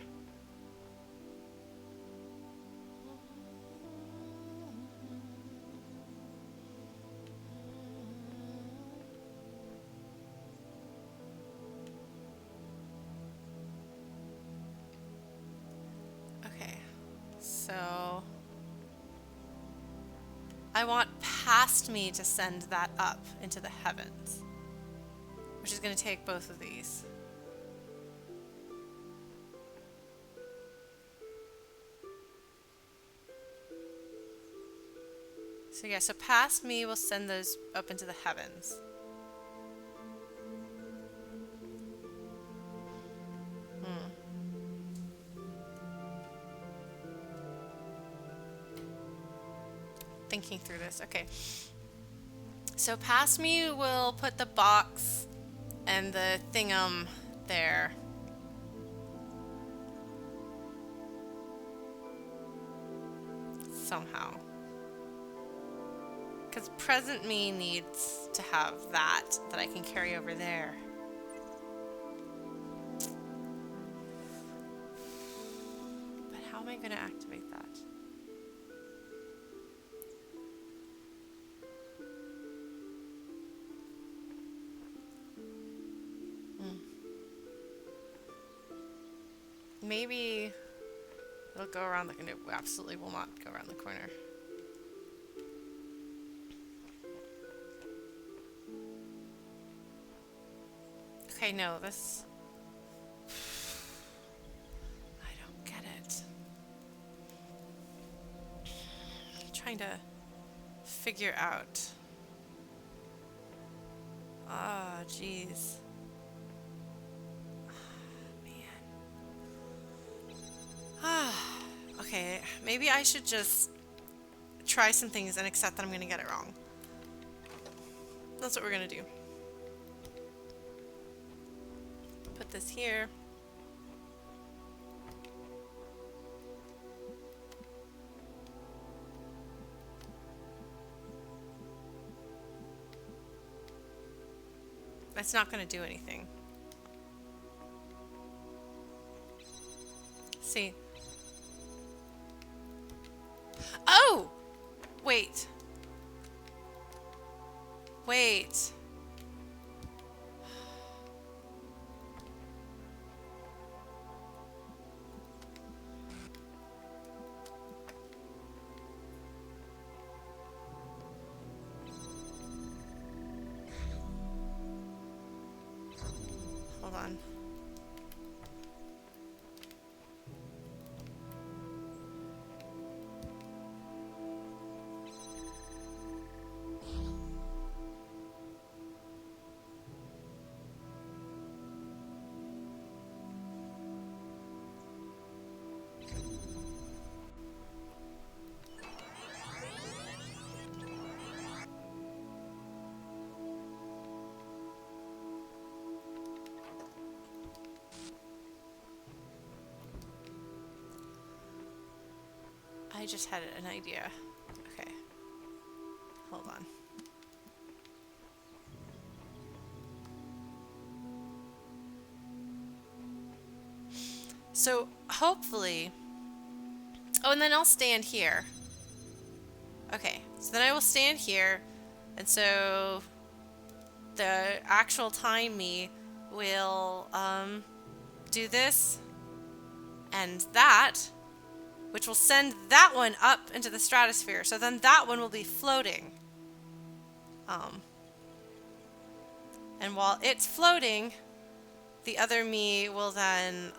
Okay, so I want past me to send that up into the heavens, which is going to take both of these. So yeah, so past me will send those up into the heavens. Thinking through this. Okay. So past me will put the box and the thingum there. Somehow. Because present me needs to have that I can carry over there. But how am I going to activate that? Maybe it'll go around the... No, absolutely will not go around the corner. Okay, no, this... I don't get it. I'm trying to figure out... Ah, jeez. Okay, maybe I should just try some things and accept that I'm going to get it wrong. That's what we're going to do. Put this here. That's not going to do anything. See. Oh! Wait. Wait. Hold on. I just had an idea. Okay. Hold on. So, hopefully... Oh, and then I'll stand here. Okay, so then I will stand here, and so the actual time me will do this and that, which will send that one up into the stratosphere. So then that one will be floating. And while it's floating, the other me will then...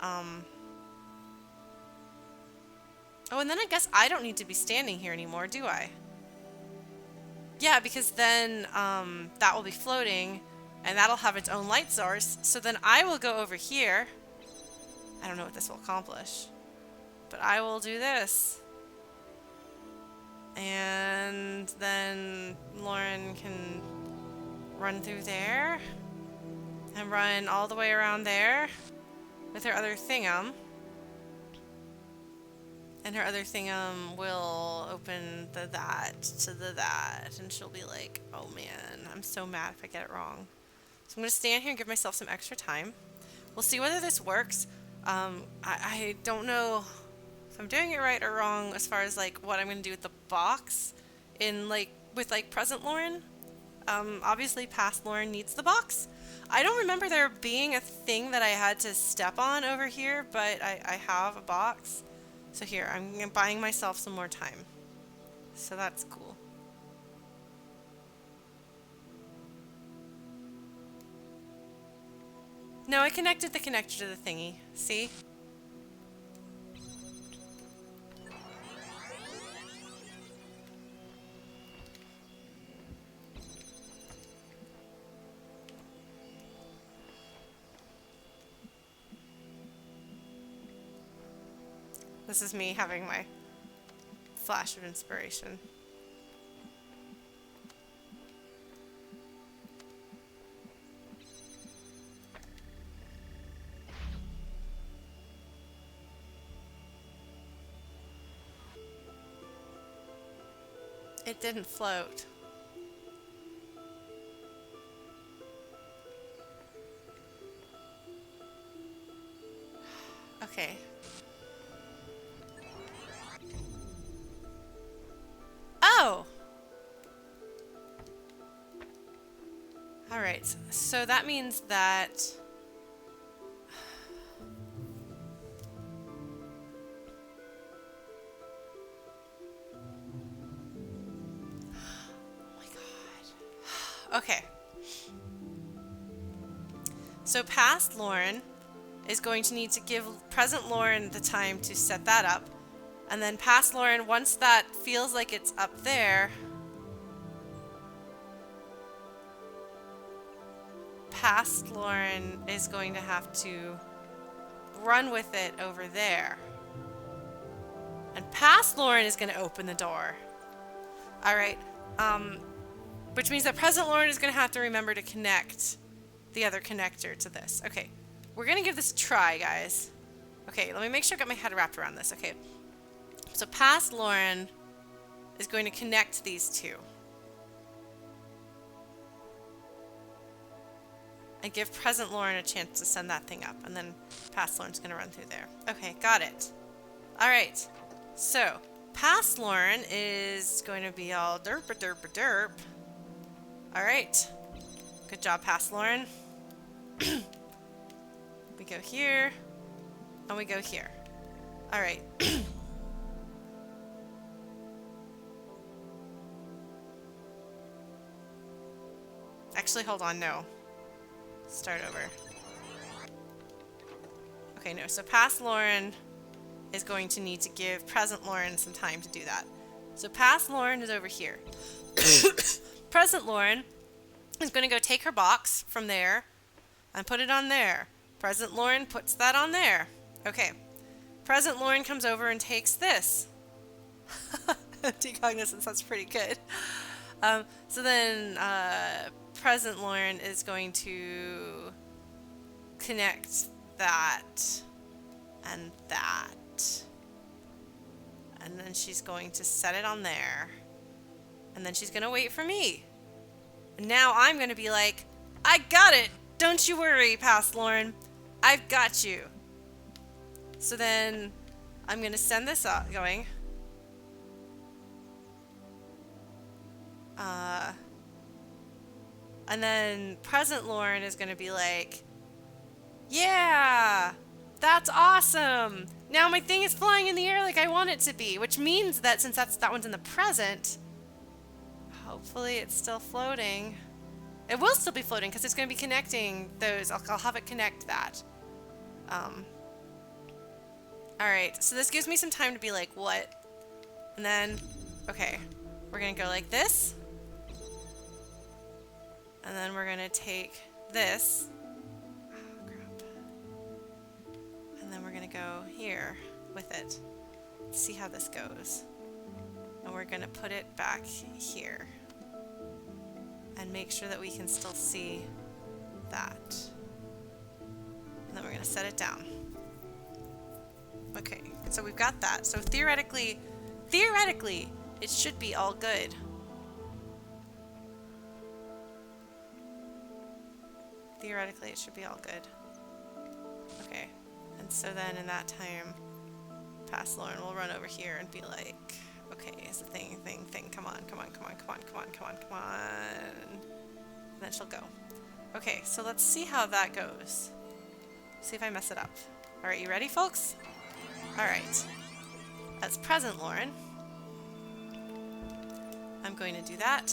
Oh, and then I guess I don't need to be standing here anymore, do I? Yeah, because then that will be floating, and that'll have its own light source. So then I will go over here. I don't know what this will accomplish, but I will do this. And then Lauren can run through there and run all the way around there with her other thingum. And her other thingum will open the that to the that. And she'll be like, oh man, I'm so mad if I get it wrong. So I'm going to stand here and give myself some extra time. We'll see whether this works. I don't know if I'm doing it right or wrong as far as like what I'm going to do with the box in like with like present Lauren. Obviously past Lauren needs the box. I don't remember there being a thing that I had to step on over here, but I have a box. So here, I'm buying myself some more time. So that's cool. No, I connected the connector to the thingy. See? This is me having my flash of inspiration. It didn't float. Okay. Oh! Alright, so that means that... Oh my god. Okay. So past Lauren is going to need to give present Lauren the time to set that up. And then past Lauren, once that feels like it's up there, past Lauren is going to have to run with it over there. And past Lauren is going to open the door. Alright, which means that present Lauren is going to have to remember to connect the other connector to this. Okay, we're going to give this a try, guys. Okay, let me make sure I got my head wrapped around this. Okay, so past Lauren is going to connect these two. And give present Lauren a chance to send that thing up. And then past Lauren's going to run through there. Okay, got it. Alright, so past Lauren is going to be all derp-a-derp-a-derp. Alright, good job, past Lauren. We go here, and we go here. Alright. Actually, hold on, no. Start over. Okay, no, so past Lauren is going to need to give present Lauren some time to do that. So past Lauren is over here. Present Lauren is going to go take her box from there and put it on there. Present Lauren puts that on there. Okay. Present Lauren comes over and takes this. Decognizance, that's pretty good. So then present Lauren is going to connect that and that. And then she's going to set it on there. And then she's going to wait for me. And now I'm going to be like, I got it! Don't you worry, past Lauren. I've got you. So then I'm going to send this out going. And then present Lauren is going to be like, yeah, that's awesome. Now my thing is flying in the air like I want it to be, which means that since that one's in the present, hopefully it's still floating. It will still be floating because it's going to be connecting those. I'll have it connect that. Alright, so this gives me some time to be like, what? And then, okay, we're going to go like this. And then we're going to take this. Oh, crap. And then we're going to go here with it. Let's see how this goes. And we're going to put it back here. And make sure that we can still see that. And then we're going to set it down. Okay, so we've got that. So theoretically, it should be all good. Theoretically, it should be all good. Okay, and so then in that time, past Lauren will run over here and be like, okay, is the thing, come on. And then she'll go. Okay, so let's see how that goes. See if I mess it up. Alright, you ready, folks? Alright. That's present, Lauren. I'm going to do that.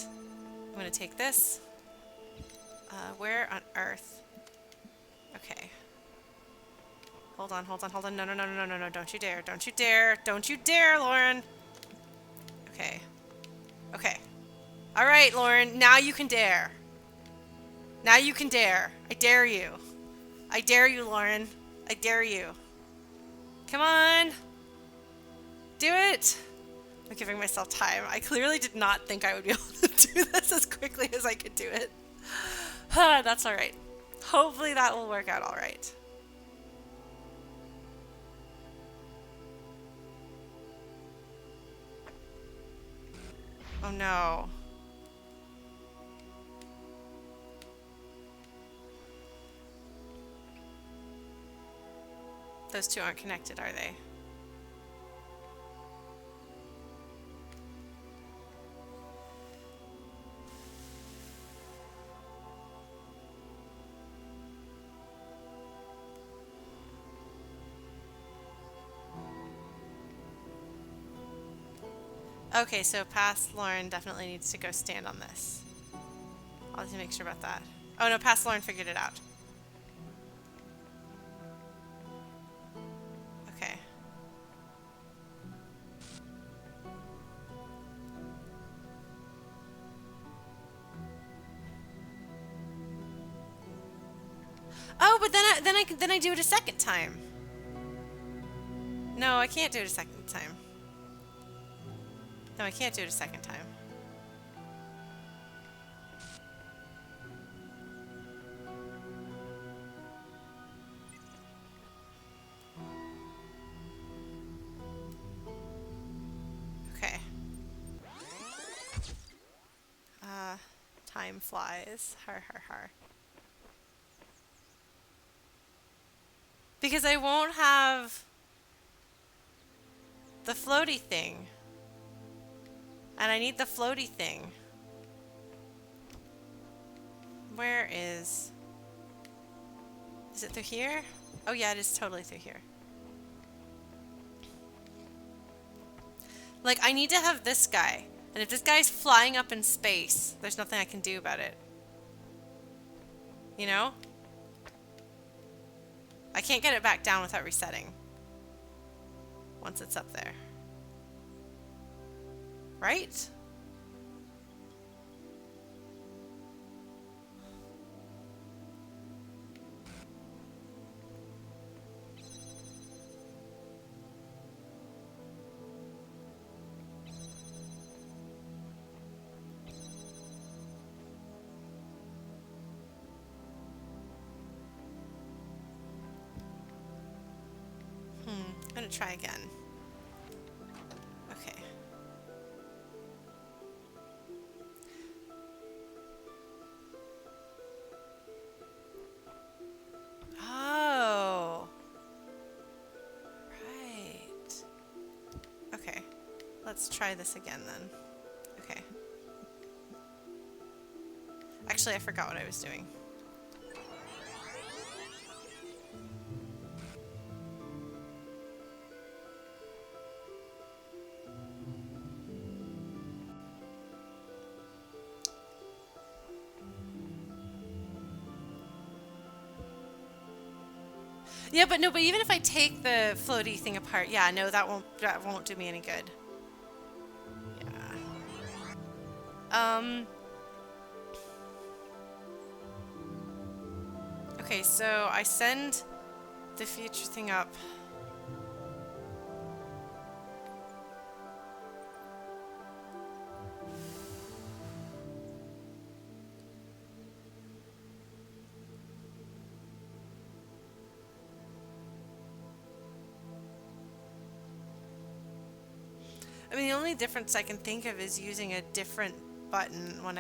I'm going to take this. Where on earth? Okay. Hold on. No. Don't you dare, Lauren. Okay. Alright, Lauren. Now you can dare. I dare you. Lauren. I dare you. Come on. Do it. I'm giving myself time. I clearly did not think I would be able to do this as quickly as I could do it. That's alright. Hopefully that will work out alright. Oh no. Those two aren't connected, are they? Okay, so past Lauren definitely needs to go stand on this. I'll have to make sure about that. Oh no, past Lauren figured it out. Okay. Oh, but then I do it a second time. No, I can't do it a second time. No, I can't do it a second time. Okay. Time flies. Har. Because I won't have the floaty thing. And I need the floaty thing. Where is... Is it through here? Oh yeah, it is totally through here. Like, I need to have this guy. And if this guy's flying up in space, there's nothing I can do about it. You know? I can't get it back down without resetting. Once it's up there. Right? I'm gonna try again. Okay. Oh. Right. Okay. Let's try this again then. Okay. Actually, I forgot what I was doing. Yeah, but no, but even if I take the floaty thing apart, yeah, no, that won't do me any good. Yeah. Okay, so I send the future thing up. I mean, the only difference I can think of is using a different button when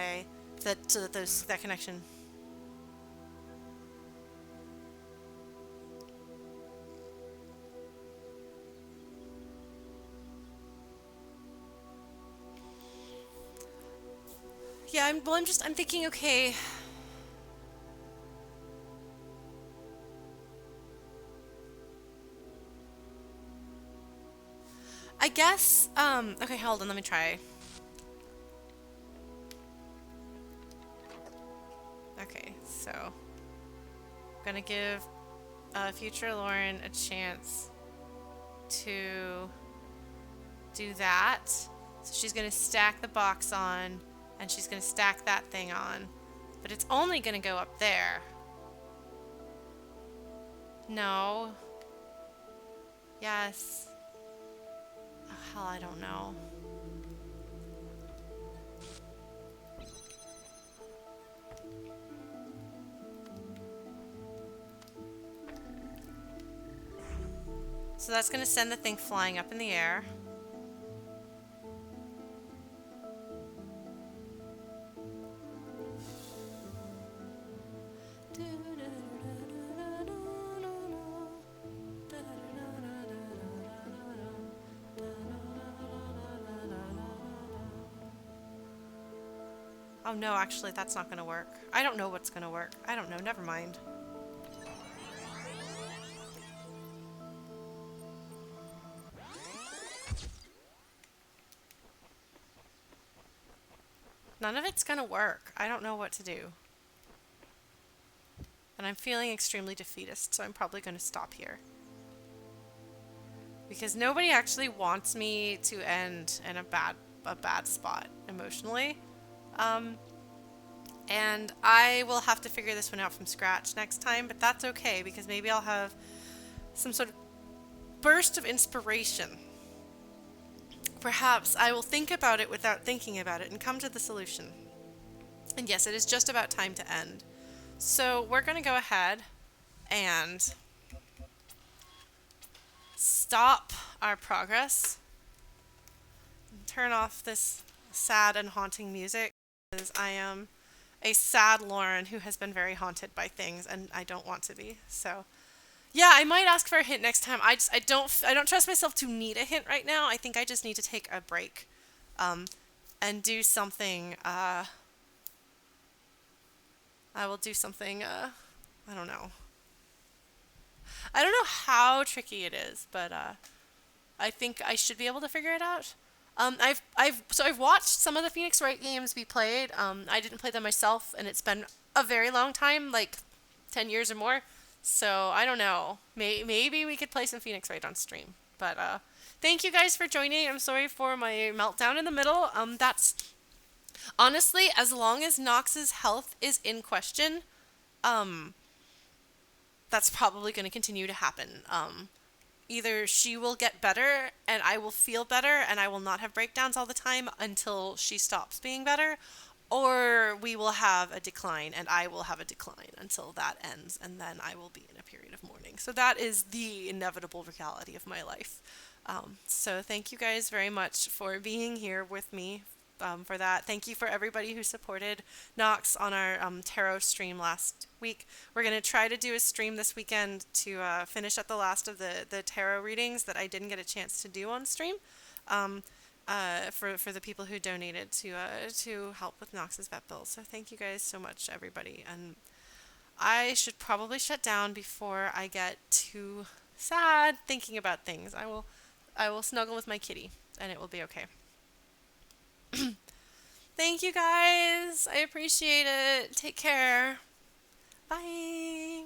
so that that connection. Yeah, I'm thinking, okay. I guess, okay, hold on, let me try. Okay, so, I'm gonna give future Lauren a chance to do that. So she's gonna stack the box on, and she's gonna stack that thing on. But it's only gonna go up there. No. Yes. Oh, hell, I don't know. So that's gonna send the thing flying up in the air. Oh no, actually that's not gonna work. I don't know what's gonna work. I don't know, never mind. None of it's gonna work. I don't know what to do. And I'm feeling extremely defeatist, so I'm probably gonna stop here. Because nobody actually wants me to end in a bad spot emotionally. And I will have to figure this one out from scratch next time, but that's okay because maybe I'll have some sort of burst of inspiration. Perhaps I will think about it without thinking about it and come to the solution. And yes, it is just about time to end. So we're going to go ahead and stop our progress. Turn off this sad and haunting music because I am a sad Lauren who has been very haunted by things and I don't want to be. So yeah, I might ask for a hint next time. I don't trust myself to need a hint right now. I think I just need to take a break and do something I will do something I don't know. I don't know how tricky it is, but I think I should be able to figure it out. I've watched some of the Phoenix Wright games be played. I didn't play them myself, and it's been a very long time, like 10 years or more. So I don't know. Maybe we could play some Phoenix Wright on stream. But thank you guys for joining. I'm sorry for my meltdown in the middle. That's honestly, as long as Nox's health is in question, that's probably going to continue to happen. Either she will get better and I will feel better and I will not have breakdowns all the time until she stops being better, or we will have a decline and I will have a decline until that ends, and then I will be in a period of mourning. So that is the inevitable reality of my life. So thank you guys very much for being here with me for that. Thank you for everybody who supported Nox on our tarot stream last week. We're going to try to do a stream this weekend to finish up the last of the tarot readings that I didn't get a chance to do on stream for the people who donated to help with Nox's vet bills. So thank you guys so much, everybody. And I should probably shut down before I get too sad thinking about things. I will snuggle with my kitty and it will be okay. Thank you guys. I appreciate it. Take care. Bye.